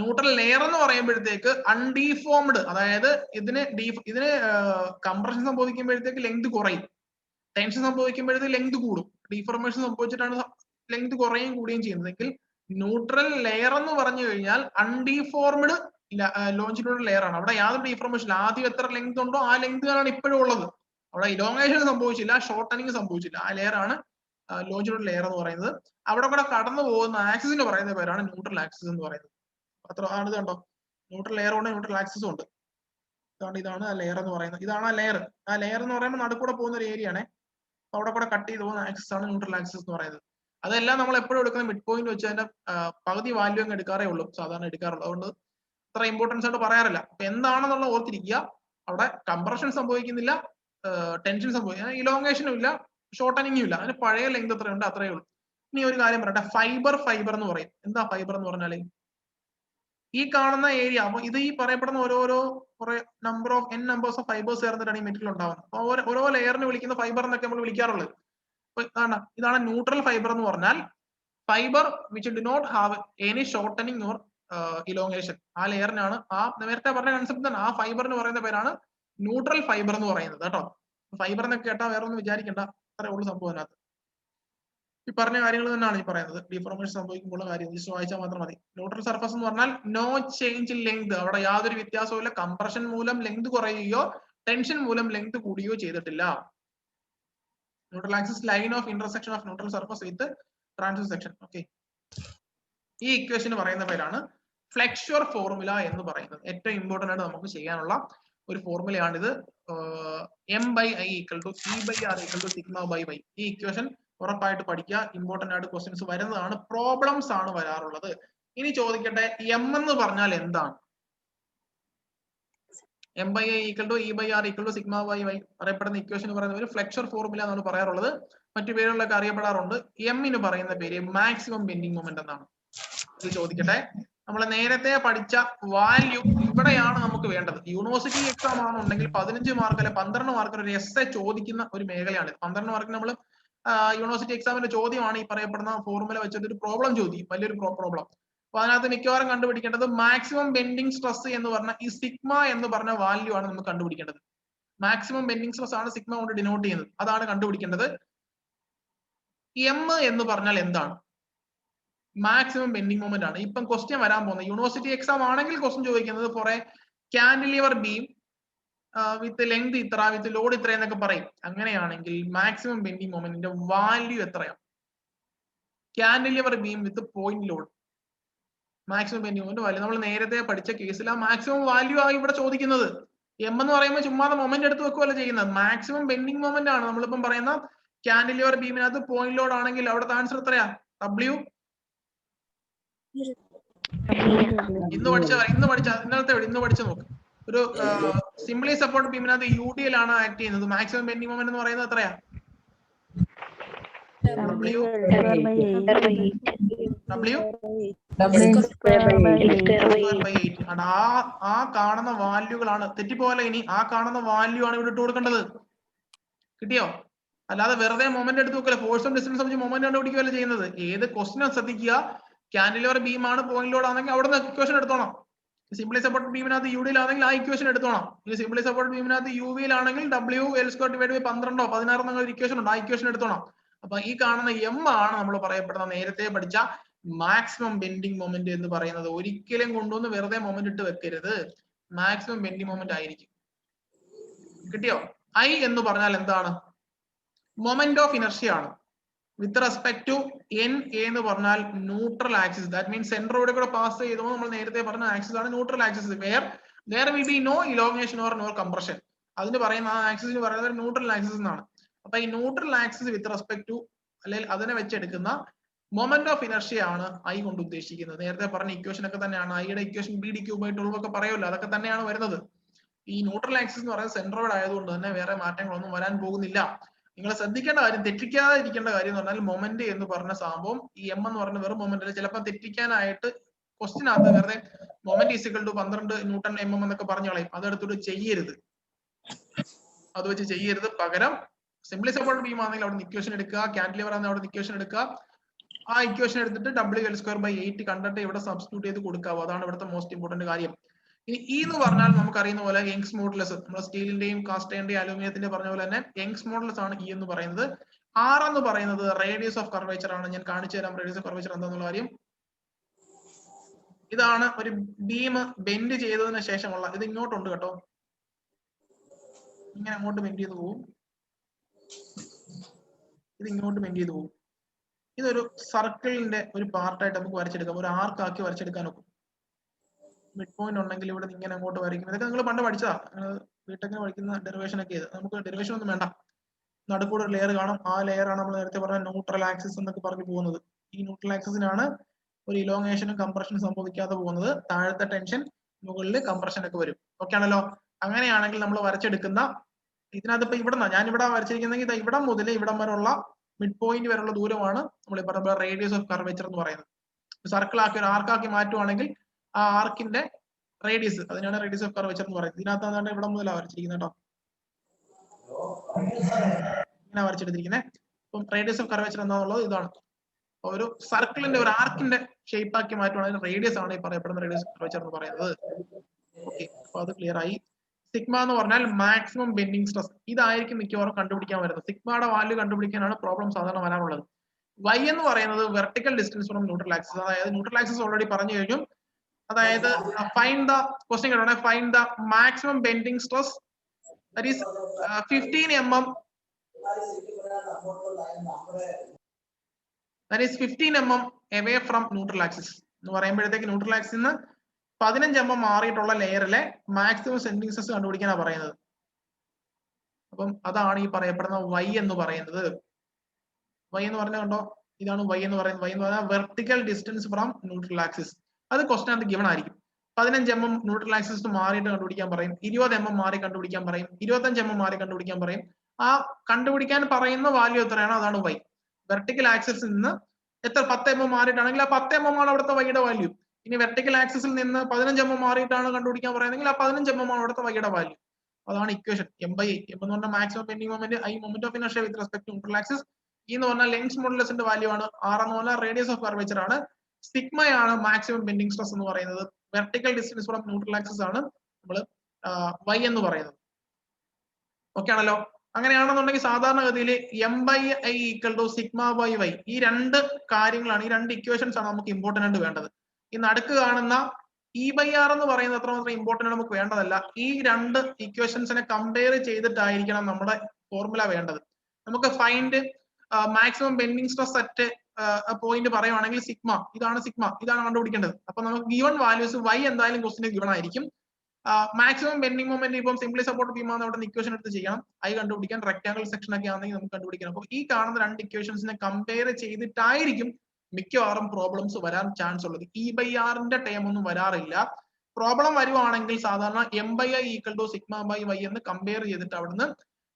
ന്യൂട്രൽ ലെയർ എന്ന് പറയുമ്പോഴത്തേക്ക് അൺഡിഫോംഡ്, അതായത് ഇതിന് കംപ്രഷൻ സംഭവിക്കുമ്പോഴത്തേക്ക് ലെങ്ത് കുറയും, ടെൻഷൻ സംഭവിക്കുമ്പോഴത്തേക്ക് ലെങ്ത് കൂടും. ഡീഫോർമേഷൻ സംഭവിച്ചിട്ടാണ് ലെങ്ത് കുറയുകയും കൂടുകയും ചെയ്യുന്നതെങ്കിൽ ന്യൂട്രൽ ലെയർ എന്ന് പറഞ്ഞു കഴിഞ്ഞാൽ അൺഡിഫോർംഡ് ലോഞ്ചിറ്റ്യൂഡൽ ലെയർ ആണ്. അവിടെ യാതൊരു ഡീഫോർമേഷൻ, ആദ്യം എത്ര ലെങ്ത് ഉണ്ടോ ആ ലെങ്താണ് ഇപ്പോഴും ഉള്ളത്. അവിടെ ഇലോങ്ങേഷൻ സംഭവിച്ചില്ല, ഷോർട്ടനിങ് സംഭവിച്ചില്ല. ആ ലെയർ ആണ് ലോഞ്ചിറ്റ്യൂഡൽ ലെയർ എന്ന് പറയുന്നത്. അവിടെ കൂടെ കടന്നു പോകുന്ന ആക്സിസിന് പറയുന്ന പേരാണ് ന്യൂട്രൽ ആക്സിസ് എന്ന് പറയുന്നത്. അത്ര ആണ്. ഇത് കണ്ടോ, ന്യൂട്രൽ ലെയർ ഉണ്ട്, ന്യൂട്രൽ ആക്സിസും ഉണ്ട്. ഇതാണ് ആ ലെയർ എന്ന് പറയുന്നത്. ഇതാണ് ആ ലെയർ. ആ ലെയർ എന്ന് പറയുമ്പോൾ നടുക്കൂടെ പോകുന്ന ഒരു ഏരിയ ആണ്. അവിടെ കൂടെ കട്ട് ചെയ്ത് പോകുന്ന ആക്സിസ് ആണ് ന്യൂട്രൽ ആക്സിസ് എന്ന് പറയുന്നത്. അതെല്ലാം നമ്മൾ എപ്പോഴും എടുക്കുന്ന മിഡ് പോയിന്റ് വെച്ച് അതിന്റെ പകുതി വാല്യൂ അങ്ങ് എടുക്കാറേ ഉള്ളൂ, സാധാരണ എടുക്കാറുള്ളൂ. അതുകൊണ്ട് അത്ര ഇമ്പോർട്ടൻസ് ആയിട്ട് പറയാറില്ല. അപ്പൊ എന്താണെന്നുള്ള ഓർത്തിരിക്കുക, അവിടെ കംപ്രഷൻ സംഭവിക്കുന്നില്ല, ടെൻഷൻ സംഭവിക്കുക, ഇലോങ്ങേഷനും ഇല്ല, ഷോർട്ടനിങ്ങും ഇല്ല. അതിന് പഴയ ലെങ്ത് എത്രയുണ്ട് അത്രയേ ഉള്ളൂ. ഇനി ഒരു കാര്യം പറയട്ടെ, ഫൈബർ എന്ന് പറയും. എന്താ ഫൈബർ എന്ന് പറഞ്ഞാല് ഈ കാണുന്ന ഏരിയ. അപ്പൊ ഇത് ഈ പറയപ്പെടുന്ന ഓരോരോ കുറെ നമ്പേഴ്സ് ഓഫ് ഫൈബേഴ്സ് ചേർന്നിട്ടാണ് ഈ മെറ്റീരിയൽ ഉണ്ടാവുന്നത്. അപ്പൊ ഓരോ ലെയറിന് വിളിക്കുന്ന ഫൈബർ എന്നൊക്കെ നമ്മൾ വിളിക്കാറുള്ളത്. ഇതാണ് ന്യൂട്രൽ ഫൈബർ എന്ന് പറഞ്ഞാൽ, fibre which do not have any shortening or elongation. ആ ലെയറിനാണ്, ആ നേരത്തെ പറഞ്ഞ കൺസെപ്റ്റ് തന്നെ, ആ ഫൈബറിന് പറയുന്ന പേരാണ് ന്യൂട്രൽ ഫൈബർ എന്ന് പറയുന്നത് കേട്ടോ. ഫൈബർ എന്നൊക്കെ കേട്ടാൽ വേറെ ഒന്നും വിചാരിക്കേണ്ട, അത്രേ ഉള്ളൂ സംഭവം അതിനകത്ത്. ഈ പറഞ്ഞ കാര്യങ്ങൾ തന്നെയാണ് ഈ പറയുന്നത്. ഡീഫോർമേഷൻ സംഭവിക്കുമ്പോൾ കാര്യം ജസ്റ്റ് വായിച്ചാൽ മാത്രം മതി. ന്യൂട്രൽ സർഫസ് എന്ന് പറഞ്ഞാൽ നോ ചേഞ്ച് ഇൻ ലെങ്ത്, അവിടെ യാതൊരു വ്യത്യാസവും ഇല്ല. കംപ്രഷൻ മൂലം ലെങ്ത് കുറയുകയോ ടെൻഷൻ മൂലം ലെങ്ത് കൂടുകയോ ചെയ്തിട്ടില്ല. Neutral axis line of intersection of neutral surface with transverse section. Okay, ഈ ഇക്വേഷന് പറയുന്ന പേരാണ് ഫ്ലെക്സ്ചർ ഫോർമുല എന്ന് പറയുന്നത്. ഏറ്റവും ഇമ്പോർട്ടന്റ് ആയിട്ട് നമുക്ക് ചെയ്യാനുള്ള ഒരു ഫോർമുലയാണിത്. M/I = E/R = σ/y. ഈ ഇക്വേഷൻ ഉറപ്പായിട്ട് പഠിക്കുക, ഇമ്പോർട്ടന്റ് ആയിട്ട് ക്വസ്റ്റ്യൻസ് വരുന്നതാണ്, പ്രോബ്ലംസ് ആണ് വരാറുള്ളത്. ഇനി ചോദിക്കട്ടെ, M എന്ന് പറഞ്ഞാൽ എന്താണ്? M/A equal to E/R equal to sigma by y അറിയപ്പെടുന്ന ഇക്വേഷൻ പറയുന്ന ഒരു ഫ്ലെക്ചർ ഫോർമുല എന്നാണ് പറയാറുള്ളത്. മറ്റു പേരുകളൊക്കെ അറിയപ്പെടാറുണ്ട്. എമ്മിന് പറയുന്ന പേര് മാക്സിമം ബെൻഡിങ് മൊമെന്റ് എന്നാണ്. ഇത് ചോദിക്കട്ടെ, നമ്മൾ നേരത്തെ പഠിച്ച വാല്യൂ ഇവിടെയാണ് നമുക്ക് വേണ്ടത്. യൂണിവേഴ്സിറ്റി എക്സാം ആണെന്നുണ്ടെങ്കിൽ 15 മാർക്ക് അല്ലെ 12 മാർക്ക് ഒരു എസ്സെ ചോദിക്കുന്ന ഒരു മേഖലയാണ്. 12 മാർക്കിന് നമ്മൾ യൂണിവേഴ്സിറ്റി എക്സാമിന്റെ ചോദ്യമാണ് ഈ പറയപ്പെടുന്ന ഫോർമുല വെച്ചിട്ട് ഒരു പ്രോബ്ലം ചോദിക്കും, വലിയൊരു പ്രോബ്ലം. അപ്പൊ അതിനകത്ത് മിക്കവാറും കണ്ടുപിടിക്കേണ്ടത് മാക്സിമം ബെൻഡിങ് സ്ട്രെസ് എന്ന് പറഞ്ഞ ഈ സിഗ്മ എന്ന് പറഞ്ഞ വാല്യൂ ആണ് നമുക്ക് കണ്ടുപിടിക്കേണ്ടത്. മാക്സിമം ബെൻഡിങ് സ്ട്രെസ് ആണ് സിഗ്മ കൊണ്ട് ഡിനോട്ട് ചെയ്യുന്നത്, അതാണ് കണ്ടുപിടിക്കേണ്ടത്. എം എന്ന് പറഞ്ഞാൽ എന്താണ്? മാക്സിമം ബെൻഡിങ് മൊമെന്റ് ആണ്. ഇപ്പം ക്വസ്റ്റ്യൻ വരാൻ പോകുന്നത് യൂണിവേഴ്സിറ്റി എക്സാം ആണെങ്കിൽ ക്വസ്റ്റ്യൻ ചോദിക്കുന്നത് കുറെ കാന്റിലിവർ ബീം വിത്ത് ലെങ്ത് ഇത്ര വിത്ത് ലോഡ് ഇത്ര എന്നൊക്കെ പറയും. അങ്ങനെയാണെങ്കിൽ മാക്സിമം ബെൻഡിങ് മൊമെന്റിന്റെ വാല്യൂ എത്രയാണ്? Cantilever beam with point load maximum bending moment value നമ്മൾ നേരത്തെ പഠിച്ച കേസിൽ ആ മാക്സിമം വാല്യൂ ആണ് ഇവിടെ ചോദിക്കുന്നത്. എം എന്ന് പറയുമ്പോൾ ചുമ്മാതെ മൊമെന്റ് എടുത്ത് വെക്കുകയല്ല ചെയ്യുന്നത്, മാക്സിമം ബെൻഡിങ് മൊമെന്റ് ആണ്. നമ്മളിപ്പം പറയുന്ന കാന്റിലിവർ ബീമിനകത്ത് പോയിന്റ് ലോഡ് ആണെങ്കിൽ അവിടുത്തെ ആൻസർ എത്രയാ? W. ഇന്ന് പഠിച്ച നോക്ക്. ഒരു സിംപ്ലി സപ്പോർട്ട് ബീമിനകത്ത് UDL ആണ് ആക്ട് ചെയ്യുന്നത്. മാക്സിമം ബെൻഡിങ് മൊമെന്റ് എന്ന് പറയുന്നത് എത്രയാ? W. ആ കാണുന്ന വാല്യൂകളാണ് തെറ്റിപ്പോലെ. ഇനി ആ കാണുന്ന വാല്യൂ ആണ് ഇവിടെ ഇട്ട് കൊടുക്കേണ്ടത്. കിട്ടിയോ? അല്ലാതെ വെറുതെ മൊമെന്റ് എടുത്ത് നോക്കില്ല, ഫോഴ്സും ഡിസ്റ്റൻസും വെച്ച് മൊമെന്റ് കണ്ടുപിടിക്കുകയല്ല ചെയ്യുന്നത്. ഏത് ക്വസ്റ്റിനും ശ്രദ്ധിക്കുക, കാന്റിലിവർ ബീം ആണ് പോയിന്റ് ലോഡ് ആണെങ്കിൽ അവിടെ നിന്ന് ഇക്വേഷൻ എടുത്തോണം. സിംപ്ലി സപ്പോർട്ട് ബീമിനകത്ത് UDL ആണെങ്കിൽ ആ ഇക്വേഷൻ എടുത്തോണം. ഇനി സിംപ്ലി സപ്പോർട്ട് ബീമിനകത്ത് UVL ആണെങ്കിൽ WL² / 12 16 എന്നൊരു ഇക്വേഷൻ ഉണ്ട്, ആ ഇക്വേഷൻ എടുത്തോണം. അപ്പൊ ഈ കാണുന്ന M ആണ് നമ്മൾ പറയപ്പെടുന്ന നേരത്തെ പഠിച്ച മാക്സിമം ബെൻഡിങ് മൊമെന്റ് എന്ന് പറയുന്നത്. ഒരിക്കലും കൊണ്ടുവന്ന് വെറുതെ മൊമെന്റ് ഇട്ട് വെക്കരുത്, മാക്സിമം ബെൻഡിങ് മൊമെന്റ് ആയിരിക്കും. കിട്ടിയോ? I എന്ന് പറഞ്ഞാൽ എന്താണ്? മൊമെന്റ് ഓഫ് ഇനർഷ്യ ആണ്. വിത്ത് റെസ്പെക്ട് ടു NA എന്ന് പറഞ്ഞാൽ ന്യൂട്രൽ ആക്സിസ്. ദാറ്റ് മീൻസ് സെന്ററോടെ കൂടെ പാസ് ചെയ്തപ്പോൾ നമ്മൾ നേരത്തെ പറഞ്ഞ ആക്സിസ് ആണ് neutral axis. there will be no elongation or no compression. അതിന് പറയുന്ന ആ ആക്സിസിന് പറയുന്നത് ന്യൂട്രൽ ആക്സിസ് എന്നാണ്. അപ്പൊ ഈ neutral axis with respect to അല്ലെങ്കിൽ അതിനെ വെച്ചെടുക്കുന്ന മൊമെന്റ് ഓഫ് ഇനർഷ്യ ആണ് I കൊണ്ട് ഉദ്ദേശിക്കുന്നത്. നേരത്തെ പറഞ്ഞ ഇക്വേഷൻ ഒക്കെ തന്നെയാണ്. Iയുടെ ഇക്വേഷൻ BD³ ഒക്കെ പറയുമല്ലോ, അതൊക്കെ തന്നെയാണ് വരുന്നത്. ഈ ന്യൂട്രൽ ആക്സിസ് എന്ന് പറയുന്നത് സെന്ററോഡ് ആയതുകൊണ്ട് തന്നെ വേറെ മാറ്റങ്ങളൊന്നും വരാൻ പോകുന്നില്ല. നിങ്ങൾ ശ്രദ്ധിക്കേണ്ട കാര്യം, തെറ്റിക്കാതെ ഇരിക്കേണ്ട കാര്യം എന്ന് പറഞ്ഞാൽ മൊമെന്റ് എന്ന് പറഞ്ഞ സംഭവം ഈ M എന്ന് പറഞ്ഞ വെറും മൊമെന്റ് അല്ല. ചിലപ്പോൾ തെറ്റിക്കാനായിട്ട് ക്വസ്റ്റിനകത്ത് വെറുതെ moment equal to 12 newton MM എന്നൊക്കെ പറഞ്ഞു കളയും. അതെടുത്തിട്ട് ചെയ്യരുത്, അത് വെച്ച് ചെയ്യരുത്. പകരം സിംപ്ലി സപ്പോർട്ട് ബീം ആണെങ്കിൽ അവിടെ ഇക്വേഷൻ എടുക്കുക, കാന്റിലിവർ ആണെങ്കിൽ അവിടെ ഇക്വേഷൻ എടുക്കുക, ആ ഇക്വേഷൻ എടുത്തിട്ട് WL² / 8 കണ്ടിട്ട് ഇവിടെ സബ്സ്റ്റിറ്റ്യൂട്ട് ചെയ്ത് കൊടുക്കാവൂ. അതാണ് ഇവിടുത്തെ മോസ്റ്റ് ഇമ്പോർട്ടന്റ് കാര്യം. ഇനി E എന്ന് പറഞ്ഞാൽ നമുക്കറിയുന്ന പോലെ യങ്സ് മോഡുലസ്, നമ്മുടെ സ്റ്റീലിന്റെയും കാസ്റ്റേന്റെയും അലൂമിനിയത്തിന്റെ പറഞ്ഞ പോലെ തന്നെ യങ്സ് മോഡുലസ് ആണ് E എന്ന് പറയുന്നത്. R എന്ന് പറയുന്നത് റേഡിയസ് ഓഫ് കർവേച്ചർ ആണ്. ഞാൻ കാണിച്ചു തരാം റേഡിയസ് ഓഫ് കർവേച്ചർ എന്താണെന്നുള്ള കാര്യം. ഇതാണ് ഒരു ബീം ബെൻഡ് ചെയ്തതിന് ശേഷമുള്ള, ഇത് ഇങ്ങോട്ടുണ്ട് കേട്ടോ, ഇങ്ങനെ അങ്ങോട്ട് ബെൻഡ് ചെയ്ത് പോകും, ഇത് ഇങ്ങോട്ട് ബെൻഡ് ചെയ്ത് പോകും. ഇതൊരു സർക്കിളിന്റെ ഒരു പാർട്ടായിട്ട് നമുക്ക് വരച്ചെടുക്കാം, ഒരു ആർക്ക് ആക്കി വരച്ചെടുക്കാൻ നോക്കും. മിഡ് പോയിന്റ് ഉണ്ടെങ്കിൽ ഇവിടെ ഇങ്ങനെ അങ്ങോട്ട് വരയ്ക്കും. ഇതൊക്കെ നിങ്ങൾ പണ്ട് പഠിച്ചതാ, വീട്ടൊക്കെ പഠിക്കുന്ന ഡെറിവേഷൻ ഒക്കെ ചെയ്ത്. നമുക്ക് ഡെറിവേഷൻ ഒന്നും വേണ്ട. നടുക്കൂടെ ഒരു ലെയർ കാണും, ആ ലെയർ ആണ് നമ്മൾ നേരത്തെ പറഞ്ഞ ന്യൂട്രൽ ആക്സിസ് എന്നൊക്കെ പറഞ്ഞു പോകുന്നത്. ഈ ന്യൂട്രൽ ആക്സിസിനാണ് ഒരു ഇലോങ്ങേഷനും കംപ്രഷനും സംഭവിക്കാതെ പോകുന്നത്. താഴത്തെ ടെൻഷൻ, മുകളിൽ കംപ്രഷൻ ഒക്കെ വരും. ഓക്കെ ആണല്ലോ? അങ്ങനെയാണെങ്കിൽ നമ്മൾ വരച്ചെടുക്കുന്ന ഇതിനകത്ത് ഇപ്പൊ ഇവിടെ ഞാൻ ഇവിടെ വരച്ചിരിക്കുന്നെങ്കിൽ ഇവിടെ മുതൽ ഇവിടം വരെയുള്ള മിഡ് പോയിന്റ് വരെയുള്ള ദൂരമാണ് നമ്മൾ ഈ പറഞ്ഞ റേഡിയസ് ഓഫ് കർവേച്ചർ എന്ന് പറയുന്നത്. സർക്കിൾ ആക്കി ഒരു ആർക്കാക്കി മാറ്റുവാണെങ്കിൽ ആ ആർക്കിന്റെ റേഡിയസ്, അതിനാണ് റേഡിയസ് ഓഫ് കർവേച്ചർ എന്ന് പറയുന്നത്. ഇതിനകത്ത് അതാണ് ഇവിടെ മുതലാണ് വരച്ചിരിക്കുന്നത് കേട്ടോ, ഇങ്ങനെ വരച്ചെടുത്തിരിക്കുന്നത്. അപ്പം റേഡിയസ് ഓഫ് കർവേച്ചർ എന്താണുള്ളത് ഇതാണ്. ഒരു സർക്കിളിന്റെ ഒരു ആർക്കിന്റെ ഷേപ്പ് ആക്കി മാറ്റുവാണെങ്കിൽ റേഡിയസ് ആണ് ഈ പറയപ്പെടുന്ന റേഡിയസ് ഓഫ് കർവേച്ചർ എന്ന് പറയുന്നത്. ഓക്കെ, അപ്പൊ അത് ക്ലിയർ ആയി. സിഗ്മ എന്ന് പറഞ്ഞാൽ മാക്സിമം ബെൻഡിങ് സ്ട്രെസ്. ഇതായിരിക്കും മിക്കവാറും കണ്ടുപിടിക്കാൻ വരുന്നത്. സിഗ്മയുടെ വാല്യൂ കണ്ടുപിടിക്കാനാണ് പ്രോബ്ലം സാധാരണ വരാറുള്ളത്. Y എന്ന് പറയുന്നത് vertical distance from neutral axis. അതായത് ന്യൂട്രൽ ആക്സിസ് ഓൾറെഡി പറഞ്ഞു കഴിഞ്ഞു. അതായത് ഫൈൻഡ് ദ ക്വസ്റ്റ്യൻ കേട്ടോ, find the maximum bending stress that is 15 mm, that is 15 mm away from neutral axis എന്ന് പറയുമ്പോഴത്തേക്ക് ന്യൂട്രൽ ആക്സിൽ നിന്ന് 15 mm മാറിയിട്ടുള്ള ലെയറിലെ മാക്സിമം ബെൻഡിങ് സ്ട്രെസ് കണ്ടുപിടിക്കാനാണ് പറയുന്നത്. അപ്പം അതാണ് ഈ പറയപ്പെടുന്ന Y എന്ന് പറയുന്നത്. Y എന്ന് പറഞ്ഞാൽ കണ്ടോ, ഇതാണ് Y എന്ന് പറയുന്നത്. Y എന്ന് പറഞ്ഞാൽ vertical distance from neutral axis. അത് ക്വസ്റ്റ്യൻ അത് ഗിവൺ ആയിരിക്കും. 15 mm ന്യൂട്രൽ ആക്സിസ് മാറിയിട്ട് കണ്ടുപിടിക്കാൻ പറയും, 20 mm മാറി കണ്ടുപിടിക്കാൻ പറയും, 25 mm മാറി കണ്ടുപിടിക്കാൻ പറയും. ആ കണ്ടുപിടിക്കാൻ പറയുന്ന വാല്യൂ എത്രയാണോ അതാണ് y. വെർട്ടിക്കൽ ആക്സിസിൽ നിന്ന് എത്ര 10 mm മാറിയിട്ടാണെങ്കിൽ ആ 10 mm ആണ് അവിടുത്തെ y യുടെ വാല്യൂ. ഇനി വെർട്ടിക്കൽ ആക്സിസിൽ നിന്ന് 15 mm മാറിയിട്ടാണ് കണ്ടുപിടിക്കാൻ പറയുന്നതെങ്കിൽ ആ 15 mm ആണ് അവിടുത്തെ y യുടെ വാല്യൂ. അതാണ് ഇക്വേഷൻ. m/i m എന്ന് പറഞ്ഞാൽ maximum bending moment, i moment of inertia with respect to neutral axis, e എന്ന് പറഞ്ഞാൽ ലെങ്ത് മോഡുലസിന്റെ വാല്യൂ ആണ്, r എന്ന് പറഞ്ഞാൽ റേഡിയസ് ഓഫ് കർവേച്ചർ ആണ്, സിഗ്മയാണ് മാക്സിമം ബെൻഡിങ് സ്ട്രെസ് എന്ന് പറയുന്നത്, vertical distance from neutral axis ആണ് നമ്മൾ y എന്ന് പറയുന്നത്. ഓക്കെ ആണല്ലോ. അങ്ങനെയാണെന്നുണ്ടെങ്കിൽ സാധാരണഗതിയിൽ m/i ഈക്വൽ ടു സിഗ്മ/y, ഈ രണ്ട് കാര്യങ്ങളാണ്, ഈ രണ്ട് ഇക്വേഷൻസ് ആണ് നമുക്ക് ഇമ്പോർട്ടന്റ് ആയിട്ട് വേണ്ടത്. ഈ നടുക്ക് കാണുന്ന e/r എന്ന് പറയുന്നത് അത്രമാത്രം ഇമ്പോർട്ടന്റ് നമുക്ക് വേണ്ടതല്ല. ഈ രണ്ട് ഇക്വേഷൻസിനെ കമ്പയർ ചെയ്തിട്ടായിരിക്കണം നമ്മുടെ ഫോർമുല വേണ്ടത്. നമുക്ക് find maximum bending stress at point പറയുവാണെങ്കിൽ സിഗ്മ, ഇതാണ് കണ്ടുപിടിക്കേണ്ടത്. അപ്പൊ നമുക്ക് ഗിവൺ വാല്യൂസ് y എന്തായാലും ക്വസ്റ്റിന് ഗിവൺ ആയിരിക്കും. മാക്സിമം ബെൻഡിങ് മൊമെന്റ് ഇപ്പം സിംപ്ലി സപ്പോർട്ട് ബീം ആണ് അവിടെ ഇക്വേഷൻ എടുത്ത് ചെയ്യണം. ഐ കണ്ടുപിടിക്കാൻ റെക്ടാംഗിൾ സെക്ഷൻ ഒക്കെ ആണെങ്കിൽ നമുക്ക് കണ്ടുപിടിക്കണം. അപ്പൊ ഈ കാണുന്ന രണ്ട് ഇക്വേഷൻസിനെ കമ്പയർ ചെയ്തിട്ടായിരിക്കും മിക്കവാറും പ്രോബ്ലംസ് വരാൻ ചാൻസ് ഉള്ളത്. e/rന്റെ ടേം ഒന്നും വരാറില്ല. പ്രോബ്ലം വരുവാണെങ്കിൽ സാധാരണ m/i ഈക്വൽ ടു സിഗ്മ/y എന്ന് കമ്പയർ ചെയ്തിട്ട് അവിടുന്ന്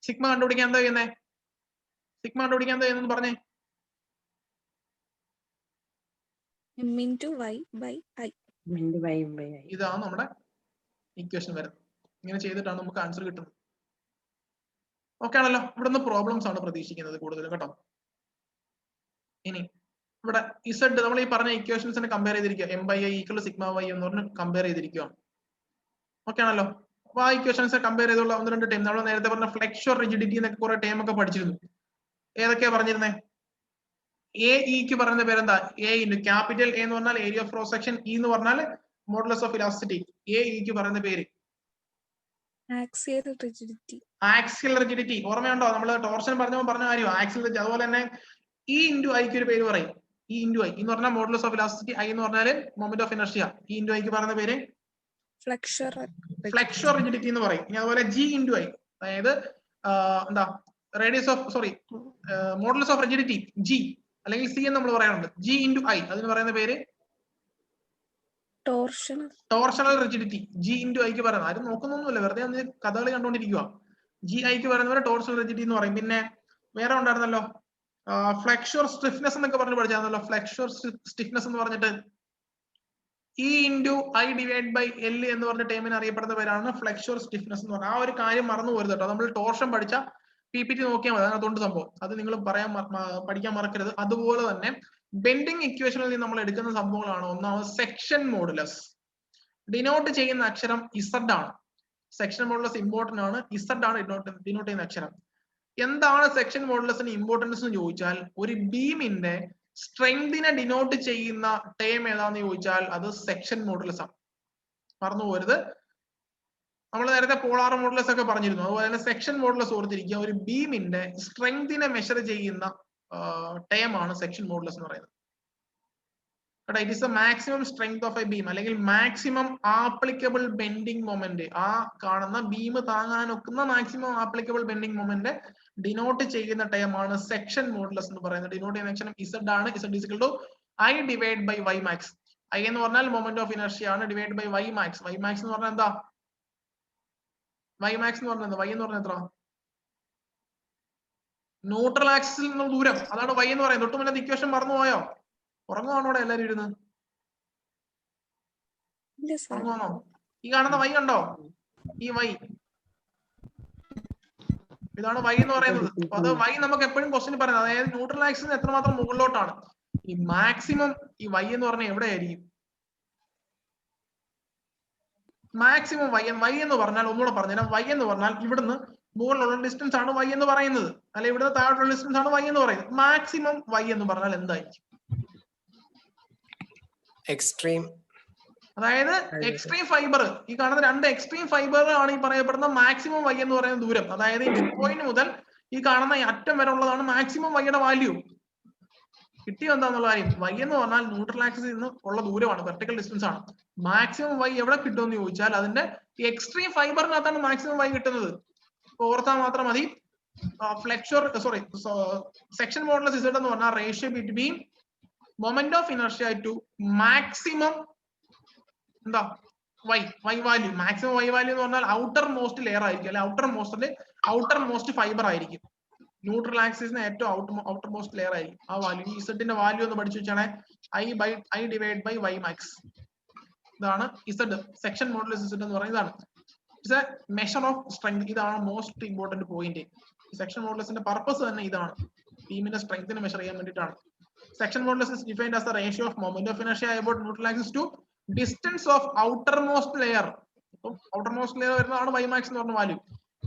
സിഗ്മ കണ്ടുപിടിക്കാൻ എന്താ ചെയ്യുന്നത്? പറഞ്ഞേ. m into y by i. ഇതാണ് നമ്മുടെ ഇക്വേഷൻ വരുന്നത്. ഇങ്ങനെ ചെയ്തിട്ടാണ് നമുക്ക് ആൻസർ കിട്ടുന്നത്. ഓക്കെ ആണല്ലോ. ഇവിടുന്ന് പ്രോബ്ലംസ് ആണ് പ്രതീക്ഷിക്കുന്നത് കൂടുതലും കേട്ടോ. ഇനി ഇവിടെ z നമ്മൾ ഈ പറഞ്ഞ ഇക്വേഷൻസിനെ കമ്പയർ ചെയ്തിരിക്കുക, m/i ഈക്വൽ ടു സിഗ്മ/y എന്ന് പറഞ്ഞ് കമ്പയർ ചെയ്തിരിക്കുകയാണ്. ഓക്കെ ആണല്ലോ. അപ്പൊ ആ ഇക്വേഷൻസ് കമ്പയർ ചെയ്തുള്ള ഒന്ന് രണ്ട് ടൈം നമ്മൾ നേരത്തെ പറഞ്ഞ ഫ്ലെക്ഷ്വർ റിജിഡിറ്റി എന്നൊക്കെ കുറെ ടൈം ഒക്കെ പഠിച്ചിരുന്നു. ഏതൊക്കെയാ പറഞ്ഞിരുന്നേ? ക്ക് പറയുന്ന പേരെന്താ? a ഇൻറ്റു ക്യാപിറ്റൽ A എന്ന് പറഞ്ഞാൽ area of cross section, e എന്ന് പറഞ്ഞാൽ മോഡുലസ് ഓഫ് ഇലാസ്റ്റിസിറ്റി. ക്ക് പറയുന്ന പേര് Axial rigidity. Axial rigidity. ഓർമ്മയുണ്ടോ? നമ്മൾ ടോർഷൻ പറഞ്ഞ കാര്യം ആക്സിയൽ റിജിഡിറ്റി. അതുപോലെ തന്നെ e ഇൻറ്റു ഐക്ക് ഒരു പേര് പറയും, e ഇൻറ്റു ഐ എന്ന് പറഞ്ഞാൽ മോഡുലസ് ഓഫ് ഇലാസ്റ്റിസിറ്റി, i എന്ന് പറഞ്ഞാൽ moment of inertia, e into ഐക്ക് പറയുന്ന പേര് ഫ്ലെക്ഷ്വർ റിജിഡിറ്റി എന്ന് പറയും. ഇനി അതുപോലെ g ഇൻറ്റു ഐ, അതായത് എന്താ radius of modulus of rigidity g അല്ലെങ്കിൽ c എന്ന് നമ്മൾ പറയാറുണ്ട്. g ഇൻറ്റു ഐ അതിന് പറയുന്ന പേര് ടോർഷണൽ റിജിഡിറ്റി. g ഇൻറ്റു ഐക്ക് പറയുന്നത് ആരും നോക്കുന്നൊന്നുമില്ല, വെറുതെ ഒന്ന് കഥകളി കണ്ടുകൊണ്ടിരിക്കുക. g ഐക്ക് പറയുന്നവരെ ടോർഷണൽ റിജിഡിറ്റി എന്ന് പറയും. പിന്നെ വേറെ ഉണ്ടായിരുന്നല്ലോ ഫ്ലെക്ഷ്വർ സ്റ്റിഫ്നെസ് എന്നൊക്കെ പറഞ്ഞ് പഠിച്ചായിരുന്നല്ലോ. ഫ്ലെക്ഷ്വർ സ്റ്റിഫ്നെസ് എന്ന് പറഞ്ഞിട്ട് e into I divide by L എന്ന് പറഞ്ഞ ടേമിന് അറിയപ്പെടുന്ന പേരാണ് ഫ്ലെക്ഷ്വർ സ്റ്റിഫ്നെസ് എന്ന് പറഞ്ഞാൽ. ആ ഒരു കാര്യം മറന്നു പോരുത് കേട്ടോ. നമ്മൾ ടോർഷൻ പഠിച്ച PPT നോക്കിയാൽ മതി, അതിനകത്തുണ്ട് സംഭവം. അത് നിങ്ങൾ പഠിക്കാൻ മറക്കരുത്. അതുപോലെ തന്നെ ബെൻഡിങ് ഇക്വേഷനിൽ നിന്ന് നമ്മൾ എടുക്കുന്ന സംഭവങ്ങളാണ്. ഒന്നാമത് സെക്ഷൻ മോഡുലസ്. ഡിനോട്ട് ചെയ്യുന്ന അക്ഷരം Z ആണ്. സെക്ഷൻ മോഡുലസ് ഇമ്പോർട്ടന്റ് ആണ്. Z ആണ് ഡിനോട്ട് ചെയ്യുന്ന അക്ഷരം. എന്താണ് സെക്ഷൻ മോഡുലസിന് ഇമ്പോർട്ടൻസ് എന്ന് ചോദിച്ചാൽ, ഒരു ബീമിന്റെ സ്ട്രെങ്തിനെ ഡിനോട്ട് ചെയ്യുന്ന ടേം ഏതാന്ന് ചോദിച്ചാൽ അത് സെക്ഷൻ മോഡുലസ് ആണ്. മറന്നു പോരുത്. നമ്മൾ നേരത്തെ പോളാർ മോഡുലസ് ഒക്കെ പറഞ്ഞിരുന്നു. അതുപോലെ തന്നെ സെക്ഷൻ മോഡുലസ് ഓർത്തിരിക്കുക. ഒരു ബീമിന്റെ സ്ട്രെങ്തിനെ മെഷർ ചെയ്യുന്ന ടേം ആണ് സെക്ഷൻ മോഡുലസ് എന്ന് പറയുന്നത്. It is the maximum strength of a beam അല്ലെങ്കിൽ മാക്സിമം ആപ്ലിക്കബിൾ ബെൻഡിങ് മൊമെന്റ്. ആ കാണുന്ന ബീം താങ്ങാനൊക്കുന്ന maximum applicable bending moment denote ചെയ്യുന്ന ടേം ആണ് സെക്ഷൻ മോഡുലസ് എന്ന് പറയുന്നത്. ഡിനോട്ട് ചെയ്യുന്ന അക്ഷരം Z ആണ്. Z is equal to I divide by y max. I എന്ന് പറഞ്ഞാൽ മൊമെന്റ് ഓഫ് ഇനർഷ്യ ആണ്, divide by y max. y max എന്ന് പറഞ്ഞാൽ എന്താ? y മാക്സ് എന്ന് പറഞ്ഞത് y എന്ന് പറഞ്ഞാൽ എത്ര? ന്യൂട്രൽ ആക്സിസിൽ നിന്നും ദൂരം, അതാണ് y എന്ന് പറയുന്നത്. തൊട്ട് മുന്നേ ഇക്വേഷൻ മറന്നു പോയോ? ഉറങ്ങുവാണോ ഇവിടെ എല്ലാരും ഇരുന്ന്? ഉറങ്ങുവാണോ? ഈ കാണുന്ന y കണ്ടോ? ഈ y, ഇതാണ് y എന്ന് പറയുന്നത്. അപ്പൊ അത് y നമുക്ക് എപ്പോഴും ക്വസ്റ്റ്യൻ പറയുന്നത്, അതായത് ന്യൂട്രൽ ആക്സിസിന് എത്രമാത്രം മുകളിലോട്ടാണ്. ഈ മാക്സിമം ഈ y എന്ന് പറഞ്ഞാൽ എവിടെയായിരിക്കും? മാക്സിമം y എന്ന് പറഞ്ഞാൽ ഒന്നുകൂടെ പറഞ്ഞുതരാം. y എന്ന് പറഞ്ഞാൽ ഇവിടുന്ന് മുകളിലുള്ള ഡിസ്റ്റൻസ് ആണ് y എന്ന് പറയുന്നത്, അല്ലെ ഇവിടുന്ന് താഴോട്ടുള്ള ഡിസ്റ്റൻസ് ആണ് y എന്ന് പറയുന്നത്. മാക്സിമം y എന്ന് പറഞ്ഞാൽ എന്തായിരിക്കും? എക്സ്ട്രീം, അതായത് എക്സ്ട്രീം ഫൈബർ. ഈ കാണുന്ന രണ്ട് എക്സ്ട്രീം ഫൈബർ ആണ് ഈ പറയപ്പെടുന്ന മാക്സിമം y എന്ന് പറയുന്ന ദൂരം. അതായത് ഈ മിഡ് പോയിന്റ് മുതൽ ഈ കാണുന്ന അറ്റം വരെ ഉള്ളതാണ് മാക്സിമം y യുടെ വാല്യൂ. കിട്ടിയോ എന്താന്നുള്ള കാര്യം? y എന്ന് പറഞ്ഞാൽ ന്യൂട്രൽ ആക്സിസിൽ നിന്ന് ഉള്ള ദൂരമാണ്, വെർട്ടിക്കൽ ഡിസ്റ്റൻസ് ആണ്. മാക്സിമം y എവിടെ കിട്ടുമെന്ന് ചോദിച്ചാൽ അതിന്റെ എക്സ്ട്രീം ഫൈബറിനകത്താണ് മാക്സിമം y കിട്ടുന്നത്. ഓർത്താൽ മാത്രം മതി. സെക്ഷൻ മോഡുലസ് Z എന്ന് പറഞ്ഞാൽ ratio between moment of inertia to maximum എന്താ y value maximum y value എന്ന് പറഞ്ഞാൽ ഔട്ടർ മോസ്റ്റ് ലെയർ ആയിരിക്കും അല്ലെ, ഔട്ടർ മോസ്റ്റ് ഫൈബർ ആയിരിക്കും. ന്യൂട്രൽ ആക്സിസിന് ഏറ്റവും ഔട്ടർ മോസ്റ്റ് ലെയർ ആയിരിക്കും ആ വാല്യൂ. ഈ ഇസഡിന്റെ വാല്യൂ ഒന്ന് പഠിച്ചു വെച്ചാണ് I divide by y max. ഇതാണ് ഇസഡ്, സെക്ഷൻ മോഡുലസ് ഇസഡ് എന്ന് പറയുന്നത് ഇതാണ്. It's a measure of strength. ഇതാണ് മോസ്റ്റ് ഇമ്പോർട്ടന്റ് പോയിന്റ്. സെക്ഷൻ മോഡുലസിന്റെ പർപ്പസ് തന്നെ ഇതാണ്, ടീമിന്റെ സ്ട്രെങ്തിനെ മെഷർ ചെയ്യാൻ വേണ്ടിയിട്ടാണ്. Section modulus is defined as the ratio of moment of inertia about neutral axis to distance of outermost layer. അപ്പം outermost layer വരുന്നതാണ് y max എന്ന് പറഞ്ഞ വാല്യൂ.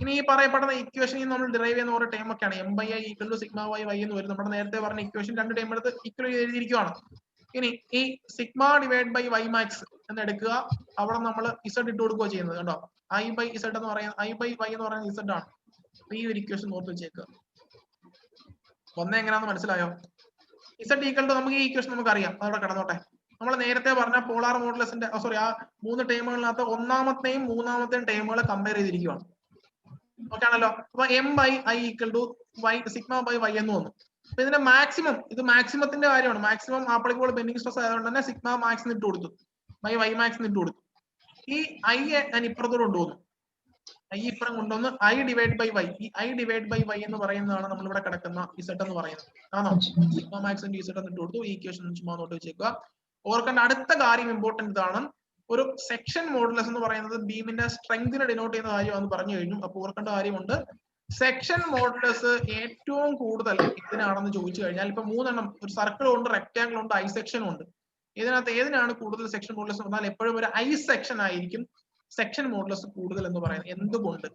ഇനി ഈ പറയപ്പെടുന്ന ഇക്വേഷനിൽ നമ്മൾ ഡിറൈവ് ചെയ്യുന്ന ഓരോ ടൈം ഒക്കെയാണ് m/i = സിഗ്മ y എന്ന് വരും. നമ്മുടെ നേരത്തെ പറഞ്ഞ ഇക്വേഷൻ രണ്ട് ടൈം എടുത്ത് ഇക്വൽ എഴുതിയിരിക്കുകയാണ്. ഇനി ഈ sigma divide by y max എന്ന് എടുക്കുക, അവിടെ നമ്മൾ z ഇട്ട് കൊടുക്കുക ചെയ്യുന്നത് കണ്ടോ. I/z എന്ന് പറയുന്നത് I/y എന്ന് പറയുന്നത് z ആണ്. ഈ ഒരു ഇക്വേഷൻ നോട്ട് വെച്ചേക്കുക. ഒന്നേ എങ്ങനെയാണെന്ന് മനസ്സിലായോ? z ഈക്വൽ ടു നമുക്ക് ഈ ഇക്വേഷൻ നമുക്ക് അറിയാം, അതവിടെ കിടന്നോട്ടെ. നമ്മൾ നേരത്തെ പറഞ്ഞ പോളാർ മോഡുലസിന്റെ ആ 3 ടേമുകളിനകത്ത് ഒന്നാമത്തെയും മൂന്നാമത്തെയും ടേമുകൾ കമ്പയർ ചെയ്തിരിക്കുകയാണ്. ഓക്കെ ആണല്ലോ. അപ്പൊ m/i = സിഗ്മ ബൈ y എന്ന് വന്നു. അപ്പൊ ഇതിന്റെ മാക്സിമം, ഇത് മാക്സിമത്തിന്റെ കാര്യമാണ്. മാക്സിമം ആപ്ലിക്കബിൾ ബെൻഡിങ് സ്ട്രെസ് ആയതുകൊണ്ട് തന്നെ സിഗ്മ മാക്സ് ഇട്ട് കൊടുത്തു, y max ഇട്ട് കൊടുത്തു. ഈ i ഞാൻ ഇപ്പുറത്തോട് കൊണ്ടുവന്നു, i ഇപ്പുറം കൊണ്ടുവന്ന് I ഡിവൈഡ് ബൈ y. ഈ I ഡിവൈഡ് ബൈ y എന്ന് പറയുന്നതാണ് നമ്മളിവിടെ കിടക്കുന്ന z എന്ന് പറയുന്നത്. ആണോ? സിഗ്മ മാക്സ് z എന്ന് ഇട്ട് കൊടുത്തു. ഈ ഇക്വേഷൻ ചുമ്മാ നോട്ട് വെച്ചേക്കുക. ഓർക്കേണ്ട അടുത്ത കാര്യം ഇമ്പോർട്ടന്റ് ഇതാണ്, ഒരു സെക്ഷൻ മോഡുലസ് എന്ന് പറയുന്നത് ബീമിന്റെ സ്ട്രെങ്തിനെ ഡിനോട്ട് ചെയ്യുന്ന കാര്യമാണെന്ന് പറഞ്ഞു കഴിഞ്ഞു. അപ്പൊ ഓർക്കേണ്ട കാര്യമുണ്ട്, സെക്ഷൻ മോഡുലസ് ഏറ്റവും കൂടുതൽ ഇതിനാണെന്ന് ചോദിച്ചു കഴിഞ്ഞാൽ ഇപ്പൊ 3 എണ്ണം, ഒരു സർക്കിൾ ഉണ്ട്, റെക്ടാംഗിൾ ഉണ്ട്, ഐ സെക്ഷനും ഉണ്ട്. ഇതിനകത്ത് ഏതിനാണ് കൂടുതൽ സെക്ഷൻ മോഡുലസ് എന്ന് പറഞ്ഞാൽ എപ്പോഴും ഒരു ഐ സെക്ഷൻ ആയിരിക്കും സെക്ഷൻ മോഡുലസ് കൂടുതൽ എന്ന് പറയുന്നത്. എന്തുകൊണ്ട്?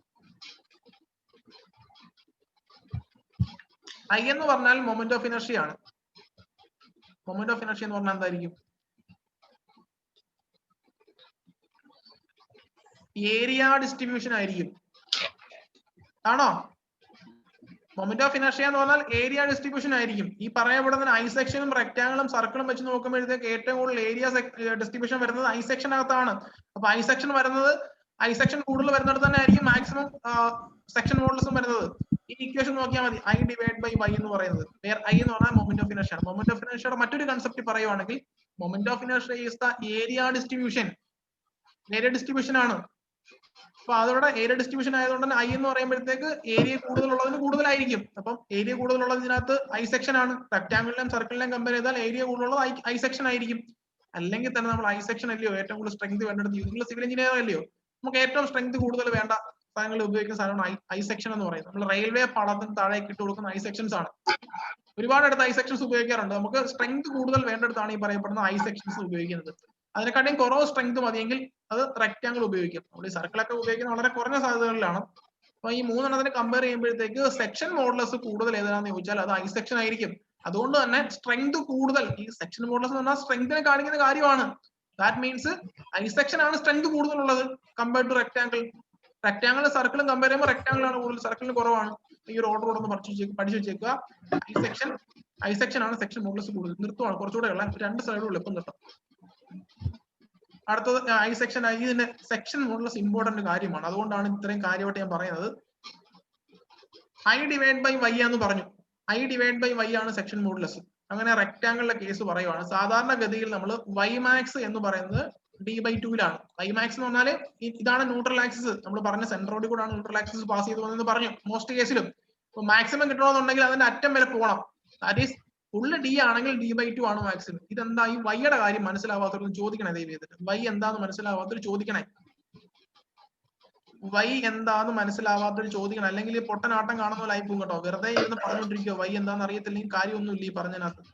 ഐ എന്ന് പറഞ്ഞാൽ മൊമെന്റ് ഓഫ് ഇനർഷ്യ ആണ്. മൊമെന്റ് ഓഫ് ഇനർഷ്യ എന്ന് പറഞ്ഞാൽ എന്തായിരിക്കും? ഏരിയ ഡിസ്ട്രിബ്യൂഷൻ ആയിരിക്കും. ആണോ? മൊമെന്റ് ഓഫ് ഇനർഷ്യ എന്ന് പറഞ്ഞാൽ ഏരിയ ഡിസ്ട്രിബ്യൂഷൻ ആയിരിക്കും. ഈ പറയപ്പെടുന്ന ഐ സെക്ഷനും റെക്ടാംഗിളും സർക്കിളും വെച്ച് നോക്കുമ്പോഴത്തേക്ക് ഏറ്റവും കൂടുതൽ ഏരിയ ഡിസ്ട്രിബ്യൂഷൻ വരുന്നത് ഐ സെക്ഷനകത്താണ്. അപ്പൊ ഐ സെക്ഷൻ വരുന്നത്, ഐ സെക്ഷൻ കൂടുതൽ വരുന്നിടത്ത് തന്നെ ആയിരിക്കും മാക്സിമം സെക്ഷൻ മോഡുലസും വരുന്നത്. ഈ ഇക്വേഷൻ നോക്കിയാൽ മതി, I ഡിവൈഡ് ബൈ y എന്ന് പറയുന്നത്. വേർ I എന്ന് പറഞ്ഞാൽ മൊമെന്റ് ഓഫ് ഇനർഷ്യ ആണ്. മൊമെന്റ് ഓഫ് ഇനർഷ്യയുടെ മറ്റൊരു കൺസെപ്റ്റ് പറയുവാണെങ്കിൽ moment of inertia is the area distribution. Area distribution ആണ്. അപ്പൊ അതോടെ ഏരിയ ഡിസ്ട്രിബ്യൂഷൻ ആയതുകൊണ്ട് തന്നെ I എന്ന് പറയുമ്പോഴത്തേക്ക് ഏരിയ കൂടുതലുള്ളതിന് കൂടുതലായിരിക്കും. അപ്പം ഏരിയ കൂടുതലുള്ളത് ഇതിനകത്ത് ഐ സെക്ഷൻ ആണ്. റെക്ടാംഗിളിനെയും സർക്കിളിനെയും കമ്പയർ ചെയ്താൽ ഏരിയ കൂടുതലുള്ളത് ഐ സെക്ഷൻ ആയിരിക്കും. അല്ലെങ്കിൽ തന്നെ നമ്മൾ ഐ സെക്ഷൻ അല്ലയോ ഏറ്റവും കൂടുതൽ സ്ട്രെങ്ത് വേണ്ടത്? നിങ്ങൾ സിവിൽ എഞ്ചിനീയർ അല്ലയോ? നമുക്ക് ഏറ്റവും സ്ട്രെങ്ത് കൂടുതൽ വേണ്ട സാധനങ്ങൾ ഉപയോഗിക്കുന്ന സാധനമാണ് ഐ സെക്ഷൻ എന്ന് പറയുന്നത്. നമ്മൾ റെയിൽവേ പാളത്തിന് താഴേക്ക് ഇട്ട് കൊടുക്കുന്ന ഐ സെക്ഷൻസ് ആണ്. ഒരുപാട് അടുത്ത് ഐ സെക്ഷൻസ് ഉപയോഗിക്കാറുണ്ട്. നമുക്ക് സ്ട്രെങ്ത് കൂടുതൽ വേണ്ടടുത്താണ് ഈ പറയപ്പെടുന്ന ഐ സെക്ഷൻസ് ഉപയോഗിക്കുന്നത്. അതിനെക്കാട്ടിയും കുറവ് സ്ട്രെങ്ത് മതിയെങ്കിൽ അത് റെക്ടാംഗിൾ ഉപയോഗിക്കും. നമ്മൾ ഈ സർക്കിളൊക്കെ ഉപയോഗിക്കുന്ന വളരെ കുറഞ്ഞ സാധ്യതകളിലാണ്. അപ്പൊ ഈ 3 എണ്ണത്തിന് കമ്പയർ ചെയ്യുമ്പോഴത്തേക്ക് സെക്ഷൻ മോഡുലസ് കൂടുതൽ ഏതാണെന്ന് ചോദിച്ചാൽ അത് ഐ സെക്ഷൻ ആയിരിക്കും. അതുകൊണ്ട് തന്നെ സ്ട്രെങ്ത് കൂടുതൽ, ഈ സെക്ഷൻ മോഡുലസ് എന്ന് പറഞ്ഞാൽ സ്ട്രെങ്തിനെ കാണിക്കുന്ന കാര്യമാണ്. ദാറ്റ് മീൻസ് ഐ സെക്ഷൻ ആണ് സ്ട്രെങ്ത് കൂടുതലുള്ളത് കമ്പയർഡ് ടു റെക്ടാംഗിൾ. റെക്ടാംഗിൾ സർക്കിളും കമ്പയർ ചെയ്യുമ്പോൾ റെക്ടാംഗിൾ ആണ് കൂടുതൽ, സർക്കിളിന് കുറവാണ്. ഈ ഒരു ഓർഡർ ഒന്ന് പഠിച്ചു വെച്ചേക്കുക. ഐ സെക്ഷൻ ആണ് സെക്ഷൻ മോഡുലസ് കൂടുതൽ. നിർത്തുവാണ്, കുറച്ചുകൂടെ ഉള്ള 2 സ്ലൈഡുകൾ എളുപ്പം നിർത്താം. അടുത്തത് ഐ സെക്ഷൻ. ഇതിന്റെ സെക്ഷൻ മോഡുലസ് ഇമ്പോർട്ടന്റ് കാര്യമാണ്, അതുകൊണ്ടാണ് ഇത്രയും കാര്യമായിട്ട് ഞാൻ പറയുന്നത്. I ഡിവൈഡ് ബൈ y എന്ന് പറഞ്ഞു. I ഡിവൈഡ് ബൈ y ആണ് സെക്ഷൻ മോഡുലസ്. അങ്ങനെ റെക്ടാംഗിളിലെ കേസ് പറയുവാണ്. സാധാരണഗതിയിൽ നമ്മൾ y മാക്സ് എന്ന് പറയുന്നത് d/2ലാണ്. y മാക്സ് എന്ന് പറഞ്ഞാൽ ഇതാണ് ന്യൂട്രൽ ആക്സിസ്. നമ്മൾ പറഞ്ഞ സെന്ററോട് കൂടാണ് ന്യൂട്രൽ ആക്സിസ് പാസ് ചെയ്ത് പോകുന്നത് പറഞ്ഞു മോസ്റ്റ് കേസിലും. അപ്പൊ മാക്സിമം കിട്ടണമെന്നുണ്ടെങ്കിൽ അതിന്റെ അറ്റം വരെ പോകണം. ദാറ്റ് ഈസ് ഫുള്ള് d ആണെങ്കിൽ d/2 ആണ് മാക്സിമം. ഇതെന്താ ഈ വൈയുടെ കാര്യം മനസ്സിലാവാത്തവർ ചോദിക്കണേ ദയവ് ചെയ്തിട്ട്. y എന്താന്ന് മനസ്സിലാവാത്തവർ ചോദിക്കണേ. y എന്താന്ന് മനസ്സിലാവാത്തവർ ചോദിക്കണം. അല്ലെങ്കിൽ ഈ പൊട്ടനാട്ടം കാണുന്ന പോലെ ആയി പോകും കേട്ടോ. വെറുതെ ഇരുന്ന് പറഞ്ഞുകൊണ്ടിരിക്കുക y എന്താന്ന് അറിയത്തില്ലെങ്കിൽ കാര്യമൊന്നുമില്ല ഈ പറഞ്ഞതിനകത്ത്.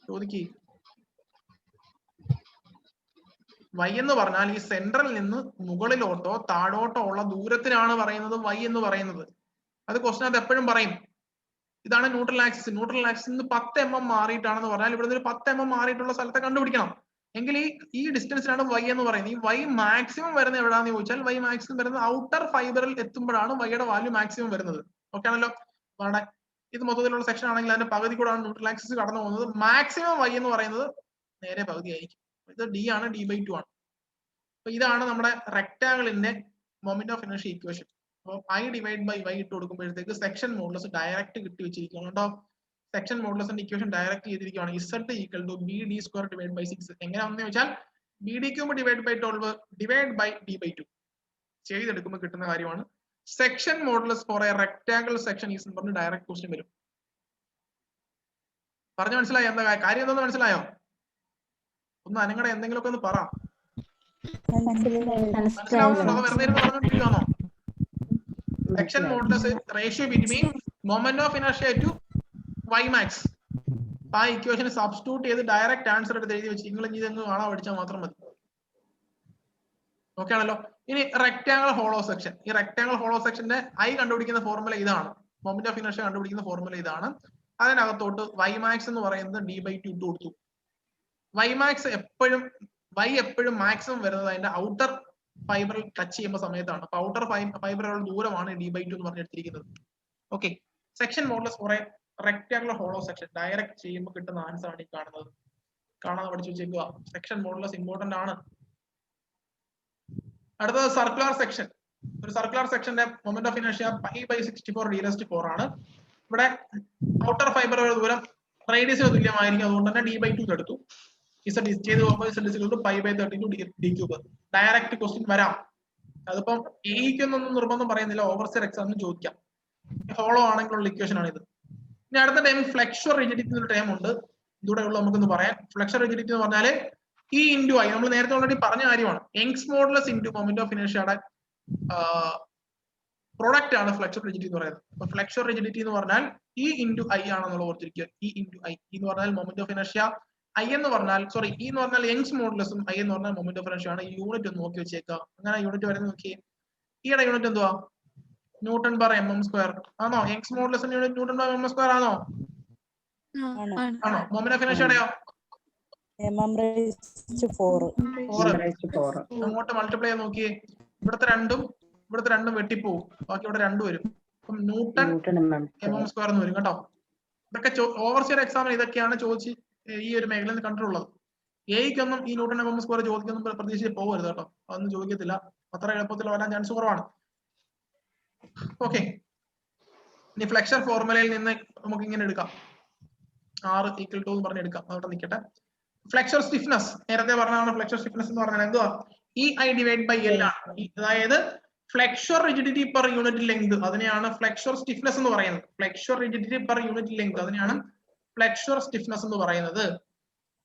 ചോദിക്കേ. y എന്ന് പറഞ്ഞാൽ ഈ സെൻട്രലിൽ നിന്ന് മുകളിലോട്ടോ താഴോട്ടോ ഉള്ള ദൂരത്തിനാണ് പറയുന്നത് y എന്ന് പറയുന്നത്. അത് ക്വസ്റ്റിനകത്ത് എപ്പോഴും പറയും. ഇതാണ് neutral axis. Neutral axis 10 mm മാറിയിട്ടാണെന്ന് പറഞ്ഞാൽ ഇവിടെ ഒരു 10 mm മാറിയിട്ടുള്ള സ്ഥലത്തെ കണ്ടുപിടിക്കണം. എങ്കിൽ ഈ ഡിസ്റ്റൻസിനാണ് y എന്ന് പറയുന്നത്. ഈ y മാക്സിമം വരുന്നത് എവിടെയാണെന്ന് ചോദിച്ചാൽ y മാക്സിമം വരുന്നത് ഔട്ടർ ഫൈബറിൽ എത്തുമ്പോഴാണ് y-യുടെ വാല്യൂ മാക്സിമം വരുന്നത്. ഓക്കെ ആണല്ലോ. അവിടെ ഇത് മൊത്തത്തിലുള്ള സെക്ഷൻ ആണെങ്കിൽ അതിന്റെ പകുതി കൂടാണ് ന്യൂട്രൽ ആക്സിസ് കടന്നു പോകുന്നത്. മാക്സിമം y എന്ന് പറയുന്നത് നേരെ പകുതി ആയിരിക്കും. ഇത് d ആണ്, d/2 ആണ്. അപ്പൊ ഇതാണ് നമ്മുടെ റെക്ടാംഗിളിന്റെ മൊമെന്റ് ഓഫ് ഇനർഷ്യ ഇക്വേഷൻ. അപ്പൊ I ഡിവൈഡ് ബൈ y ഇട്ട് കൊടുക്കുമ്പോഴത്തേക്ക് സെക്ഷൻ മോഡുലസ് ഡയറക്റ്റ് കിട്ടി വെച്ചിരിക്കുകയാണ് കേട്ടോ. സെക്ഷൻ മോഡുലസിന്റെ ഇക്വേഷൻ ഡയറക്റ്റ് ചെയ്തിരിക്കുകയാണ്. Z equal to B D square divide by 6. എങ്ങനെയാണെന്ന് വെച്ചാൽ B D cube divide by 12 divide by D by 2 ചെയ്തെടുക്കുമ്പോൾ കിട്ടുന്ന കാര്യമാണ്. Section modulus for a rectangle section is എന്ന് പറഞ്ഞ് ഡയറക്റ്റ് ക്വസ്റ്റ്യൻ വരും. പറഞ്ഞു മനസ്സിലായോ? എന്താ കാര്യം എന്താണെന്ന് മനസ്സിലായോ? ഒന്ന് അനങ്ങടെ എന്തെങ്കിലുമൊക്കെ ഒന്ന് പറ. മനസ്സിലാവുന്നുണ്ടോ? അതോ വെറുതെ ഇരുന്ന് പറഞ്ഞോണ്ടിരിക്കുകയാണോ? Section modulus ratio between moment of inertia to y max. ആ ഇക്വേഷൻ സബ്സ്റ്റിറ്റ്യൂട്ട് ചെയ്ത് ഡയറക്റ്റ് ആൻസർ എടുത്ത് എഴുതി വെച്ച് നിങ്ങൾ ഇത് അങ്ങ് കാണാൻ പഠിച്ചാൽ മാത്രം മതി. ഓക്കെ ആണല്ലോ. ഇനി റെക്ടാംഗിൾ ഹോളോ സെക്ഷൻ. ഈ റെക്ടാംഗിൾ ഹോളോ സെക്ഷന്റെ ഐ കണ്ടുപിടിക്കുന്ന ഫോർമുല ഇതാണ്. മൊമെന്റ് ഓഫ് ഇനർഷ്യ കണ്ടുപിടിക്കുന്ന ഫോർമുല ഇതാണ്. അതിനകത്തോട്ട് y max എന്ന് പറയുന്നത് d/2 ഇട്ട് കൊടുത്തു. y max എപ്പോഴും മാക്സിമം വരുന്നത് അതിന്റെ ഔട്ടർ ഫൈബറിൽ ടച്ച് ചെയ്യുന്ന സമയത്താണ്. അപ്പൊ ഔട്ടർ ഫൈബറുകളുടെ ദൂരമാണ് d/2 എന്ന് പറഞ്ഞെടുത്തിരിക്കുന്നത്. Okay. Section modulus for a rectangular hollow section direct ചെയ്യുമ്പോൾ കിട്ടുന്ന ആൻസർ ആണ് ഈ കാണുന്നത്. കാണാതെ പഠിച്ചു വെച്ചേക്കുക. സെക്ഷൻ മോഡുലസ് ഇമ്പോർട്ടന്റ് ആണ്. അടുത്തത് സർക്കുലർ സെക്ഷൻ. ഒരു സർക്കുലർ സെക്ഷന്റെ മൊമെന്റ് ഓഫ് ഇനർഷ്യ π/64 d⁴ ആണ്. ഇവിടെ ഔട്ടർ ഫൈബറുകളുടെ ദൂരം റേഡിയസിന് തുല്യമായിരിക്കും. അതുകൊണ്ട് തന്നെ d/2 എടുത്തു. Z ചെയ്ത് പോകുമ്പോൾ z π/32 d³. ഡയറക്റ്റ് ക്വസ്റ്റ്യൻ വരാം. അതിപ്പം എയ്ക്കൊന്നും നിർബന്ധം പറയുന്നില്ല. ഓവർസിയർ എക്സാമിന് ചോദിക്കാം. ഹോളോ ആണെങ്കിലുള്ള ഇക്വേഷൻ ആണ് ഇത്. ഇനി അടുത്ത ടൈം ഫ്ലെക്സർ റിജിഡിറ്റി ഒരു ടൈം ഉണ്ട്. ഇതൂടെ ഉള്ള നമുക്കൊന്ന് പറയാം. ഫ്ലെക്സർ റിജിഡിറ്റി എന്ന് പറഞ്ഞാല് E into I നമ്മൾ നേരത്തെ ഓൾറെഡി പറഞ്ഞ കാര്യമാണ്. Young's modulus into moment of ഇനർഷ്യയുടെ പ്രൊഡക്റ്റ് ആണ് ഫ്ലെക്സർ റിജിഡിറ്റി എന്ന് പറയുന്നത്. അപ്പൊ ഫ്ലെക്സർ റിജിഡിറ്റി എന്ന് പറഞ്ഞാൽ E into I ആണെന്നുള്ള ഓർത്തിരിക്കുക. E into I എന്ന് പറഞ്ഞാൽ മൊമെന്റ് ഓഫ് ഇനർഷ്യ, I എന്ന് പറഞ്ഞാൽ E എന്ന് പറഞ്ഞാൽ യങ്സ് മോഡുലസും I എന്ന് പറഞ്ഞാൽ മൊമെന്റ് ഓഫ് ഇനർഷ്യ ആണ്. ഈ യൂണിറ്റ് ഒന്ന് നോക്കി വെച്ചേക്കാം. അങ്ങനെ യൂണിറ്റ് വരുന്നത് നോക്കിയേ. ഈയുടെ യൂണിറ്റ് എന്തുവാ? Newton per mm². ആണോ? യങ്സ് മോഡുലസിന്റെ യൂണിറ്റ് ന്യൂട്ടൺ പെർ mm² ആണോ? ആണോ? മൊമെന്റ് ഓഫ് ഇനർഷ്യയുടെയോ? mm⁴. അങ്ങോട്ട് മൾട്ടിപ്ലൈ ചെയ്ത് നോക്കിയേ. ഇവിടുത്തെ രണ്ടും വെട്ടിപ്പോവും. ബാക്കി ഇവിടെ 2 വരും. അപ്പം ന്യൂട്ടൺ mm² എന്ന് വരും കേട്ടോ. ഇതൊക്കെ ഓവർസിയർ എക്സാമിന് ഇതൊക്കെയാണ് ചോദിച്ച് ഈ ഒരു മേഖലയിൽ നിന്ന് കണ്ടിട്ടുള്ളത്. എയ്ക്കൊന്നും ഈ ന്യൂട്ടൺ mm² ചോദിക്കുന്ന പ്രതീക്ഷിച്ച് പോകരുത് കേട്ടോ. അതൊന്നും ചോദിക്കത്തില്ല. അത്ര എളുപ്പത്തിൽ വരാൻ ചാൻസ് കുറവാണ്. ഓക്കെ. ഇനി ഫ്ലെക്സർ ഫോർമുലയിൽ നിന്ന് നമുക്ക് ഇങ്ങനെ എടുക്കാം. R = 2 എന്ന് പറഞ്ഞെടുക്കാം. അവിടെ നിൽക്കട്ടെ. ഫ്ലെക്സർ സ്റ്റിഫ്നെസ് നേരത്തെ പറഞ്ഞതാണ്. ഫ്ലെക്സർ സ്റ്റിഫ്നെസ് എന്ന് പറഞ്ഞാൽ എന്തുവാ? EI/L ആണ്. അതായത് flexor rigidity per unit length, അതിനെയാണ് ഫ്ലെക്സർ സ്റ്റിഫ്നെസ് എന്ന് പറയുന്നത്. Flexor rigidity per unit length, അതിനെയാണ് ഫ്ലെക്സർ സ്റ്റിഫ്നെസ് എന്ന് പറയുന്നത്.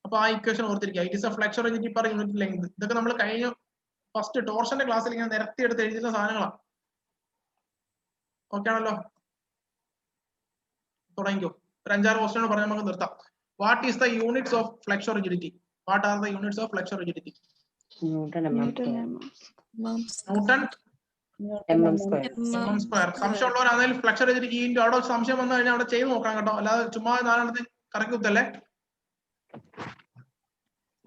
അപ്പൊ ആ ഇക്വേഷൻ ഓർത്തിരിക്കുക. It is A flexor rigidity per unit length. ഇതൊക്കെ നമ്മൾ കഴിഞ്ഞ ഫസ്റ്റ് ടോർഷന്റെ ക്ലാസ്സിൽ ഇങ്ങനെ നിരത്തി എടുത്ത് എഴുതുന്ന സാധനങ്ങളാണ്. ഓക്കെ ആണല്ലോ. തുടങ്ങിക്കോ. ഒരു 5-6 ക്വസ്റ്റ്യൻ പറഞ്ഞാൽ നമുക്ക് നിർത്താം. What is the units of flexure rigidity? What are the units of flexure rigidity? Newton mm². സംശയമുള്ളവരാണെങ്കിൽ ഫ്ലെക്സർ റിജിഡിറ്റി അവിടെ സംശയം വന്നു കഴിഞ്ഞാൽ അവിടെ ചെയ്ത് നോക്കാം കേട്ടോ. അല്ലാതെ ചുമ്മാ 4 കറക്കി കുത്തല്ലേ.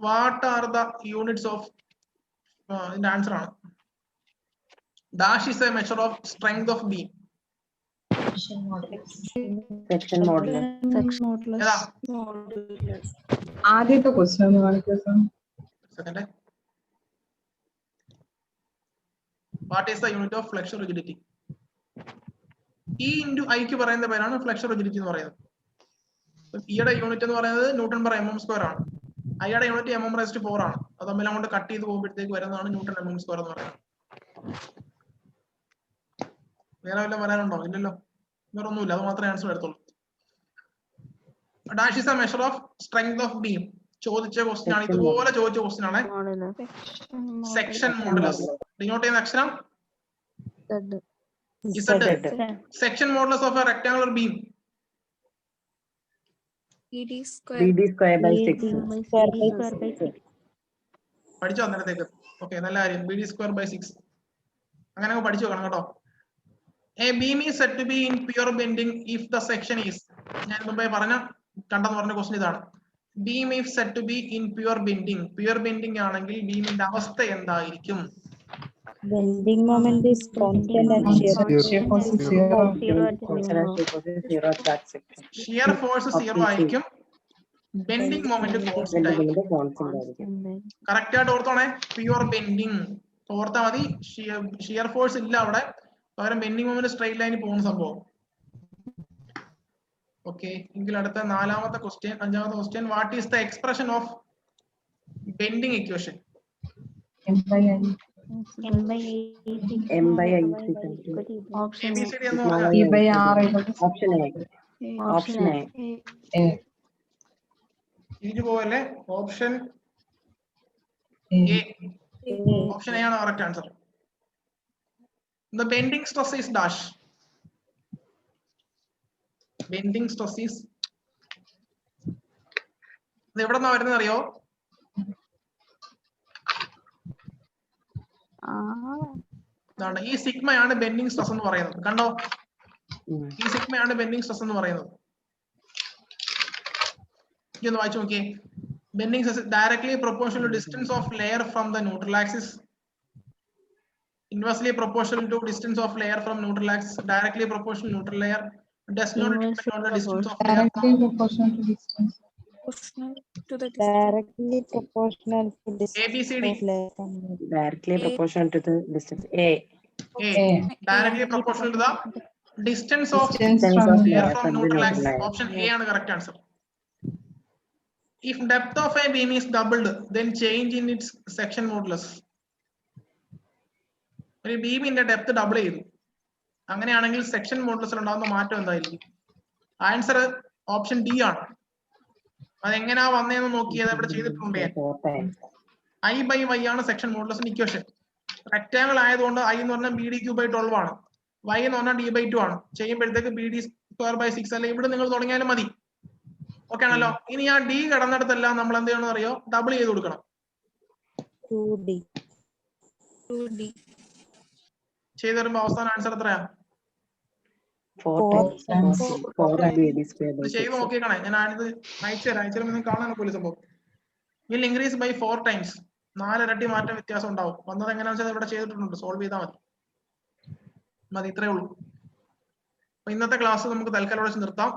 What are the units of ഇതിന്റെ ആൻസർ ആണ്. Dash is a measure of strength of beam. Section modulus. ഏതാ ആദ്യത്തെ ക്വസ്റ്റ്യൻ ഒന്ന് കാണിക്കാം. Second. What is the unit of flexure rigidity? E into I ക്ക് പറയുന്ന പേരാണ് ഫ്ലെക്സർ റിജിഡിറ്റി എന്ന് പറയുന്നത്. ഈയുടെ യൂണിറ്റ് എന്ന് പറയുന്നത് ന്യൂട്ടൺ പെർ mm² ആണ്. ഐയുടെ യൂണിറ്റ് mm⁴ ആണ്. അത് തമ്മിൽ അങ്ങോട്ട് കട്ട് ചെയ്ത് പോകുമ്പോഴത്തേക്ക് വരുന്നതാണ് ന്യൂട്ടൺ mm² എന്ന് പറയുന്നത്. വേറെ വല്ലതും വരാനുണ്ടോ? ഇല്ലല്ലോ. വേറെ ഒന്നുമില്ല. അത് മാത്രമേ ആൻസർ എടുത്തുള്ളൂ. Dash is a measure of strength of beam. ചോദിച്ച ക്വസ്റ്റ്യൻ ആണ്. ഇതുപോലെ ചോദിച്ച ക്വസ്റ്റ്യൻ ആണ്. Section modulus. ഡിനോട്ട് ചെയ്യുന്ന അക്ഷരം Z. Section modulus of A rectangular beam. BD²/6. പഠിച്ചോ അന്നേരത്തേക്ക്? ഓക്കെ, നല്ല കാര്യം. BD²/6 അങ്ങനെ പഠിച്ചു വെക്കണം കേട്ടോ. A beam is said to be in pure bending if the section is. ഞാൻ മുമ്പേ കണ്ടെന്ന് പറഞ്ഞ ക്വസ്റ്റ്യൻ ഇതാണ്. Beam is said to be in pure bending. Pure bending ആണെങ്കിൽ ബീമിന്റെ അവസ്ഥ എന്തായിരിക്കും? Bending moment is constant and shear force is 0. Shear force 0 ആയിരിക്കും. Bending moment constant ആയിരിക്കും. കറക്റ്റ് ആയിട്ട് ഓർത്തോണേ. Pure bending ഓർത്താ മതി. ഷിയർ ഫോഴ്സ് ഇല്ല അവിടെ. പകരം ബെൻഡിങ് മൊമെന്റ് സ്ട്രെയിറ്റ് ലൈനിൽ പോകുന്ന സംഭവം. ഓക്കെ, എങ്കിൽ അടുത്ത നാലാമത്തെ ക്വസ്റ്റ്യൻ, അഞ്ചാമത്തെ question. What is the expression of bending equation? M by I. Option ABCD എന്ന് sigma പറഞ്ഞാൽ P by R. Option A. Option A. തിരിച്ചു പോവല്ലേ? Option A. ഓപ്ഷൻ എ ആണ് correct answer. The bending stress is dash. Bending stress is ഇത് എവിടെ നിന്നാ വരുന്നത് അറിയോ? ഇതാണ്, ഈ സിഗ്മയാണ് ബെൻഡിങ് സ്ട്രെസ് എന്ന് പറയുന്നത്. കണ്ടോ, ഈ സിഗ്മയാണ് ബെൻഡിങ് സ്ട്രെസ് എന്ന് പറയുന്നത്. ഇതൊന്ന് വായിച്ചു നോക്കിയേ. Bending stress is directly proportional to distance of layer from the neutral axis. Inversely proportional to distance of layer from neutral axis. Directly proportional to neutral layer. Does not depend on the distance of layer Directly from proportional to distance. Proportional to the distance. Directly proportional to distance. ABCD. Directly proportional to the distance. A. A. Directly proportional to the distance of Distance Distance from of layer. layer from from the neutral neutral axis. layer. Option A ആണ് correct answer. If depth of a beam is doubled, then change in its section modulus. ഒരു ബീമിന്റെ ഡെപ്ത് ഡബിൾ ചെയ്തു, അങ്ങനെയാണെങ്കിൽ സെക്ഷൻ മോഡുലസിൽ ഉണ്ടാകുന്ന മാറ്റം എന്തായിരിക്കും? ആൻസർ ഓപ്ഷൻ ഡി ആണ്. അതെങ്ങനെയാ വന്നതെന്ന് നോക്കിയത് ഇവിടെ ചെയ്തിട്ടുണ്ട്. ഐ ബൈ വൈ ആണ് സെക്ഷൻ മോഡുലസിന്റെ ഇക്വേഷൻ. റെക്ടാങ്കിൾ ആയതുകൊണ്ട് ഐ എന്ന് പറഞ്ഞാൽ ബി ഡി ക്യൂ ബൈ 12 ആണ്, വൈ എന്ന് പറഞ്ഞാൽ ഡി ബൈ 2 ആണ്. ചെയ്യുമ്പോഴത്തേക്ക് ബി ഡി സ്ക്വയർ ബൈ 6 അല്ലെ ഇവിടെ നിങ്ങൾ തുടങ്ങിയാലും മതി. ഓക്കെ ആണല്ലോ. ഇനി ആ ഡി കടന്നിടത്തെല്ലാം നമ്മൾ എന്ത് ചെയ്യണം അറിയോ? ഡബിൾ ചെയ്ത് കൊടുക്കണം. 2D. ചെയ്ത് വരുമ്പോ അവസാന ആൻസർ എത്രയാ? 4 times 4 AD square by ഇത് ചെയ്ത് 6. നോക്കിയേക്കണേ. ഞാൻ ആണിത് അയച്ചുതരാം, നിങ്ങൾക്ക് കാണാൻ പോലും സംഭവം. Will increase by 4 times. 4 ഇരട്ടി മാറ്റം വ്യത്യാസം ഉണ്ടാവും. വന്നത് എങ്ങനെയാണെന്ന് വെച്ചാൽ ഇവിടെ ചെയ്തിട്ടുണ്ട്, സോൾവ് ചെയ്താൽ മതി. ഇത്രയേ ഉള്ളൂ. അപ്പൊ ഇന്നത്തെ ക്ലാസ് നമുക്ക് തൽക്കാലം ഇവിടെ നിർത്താം.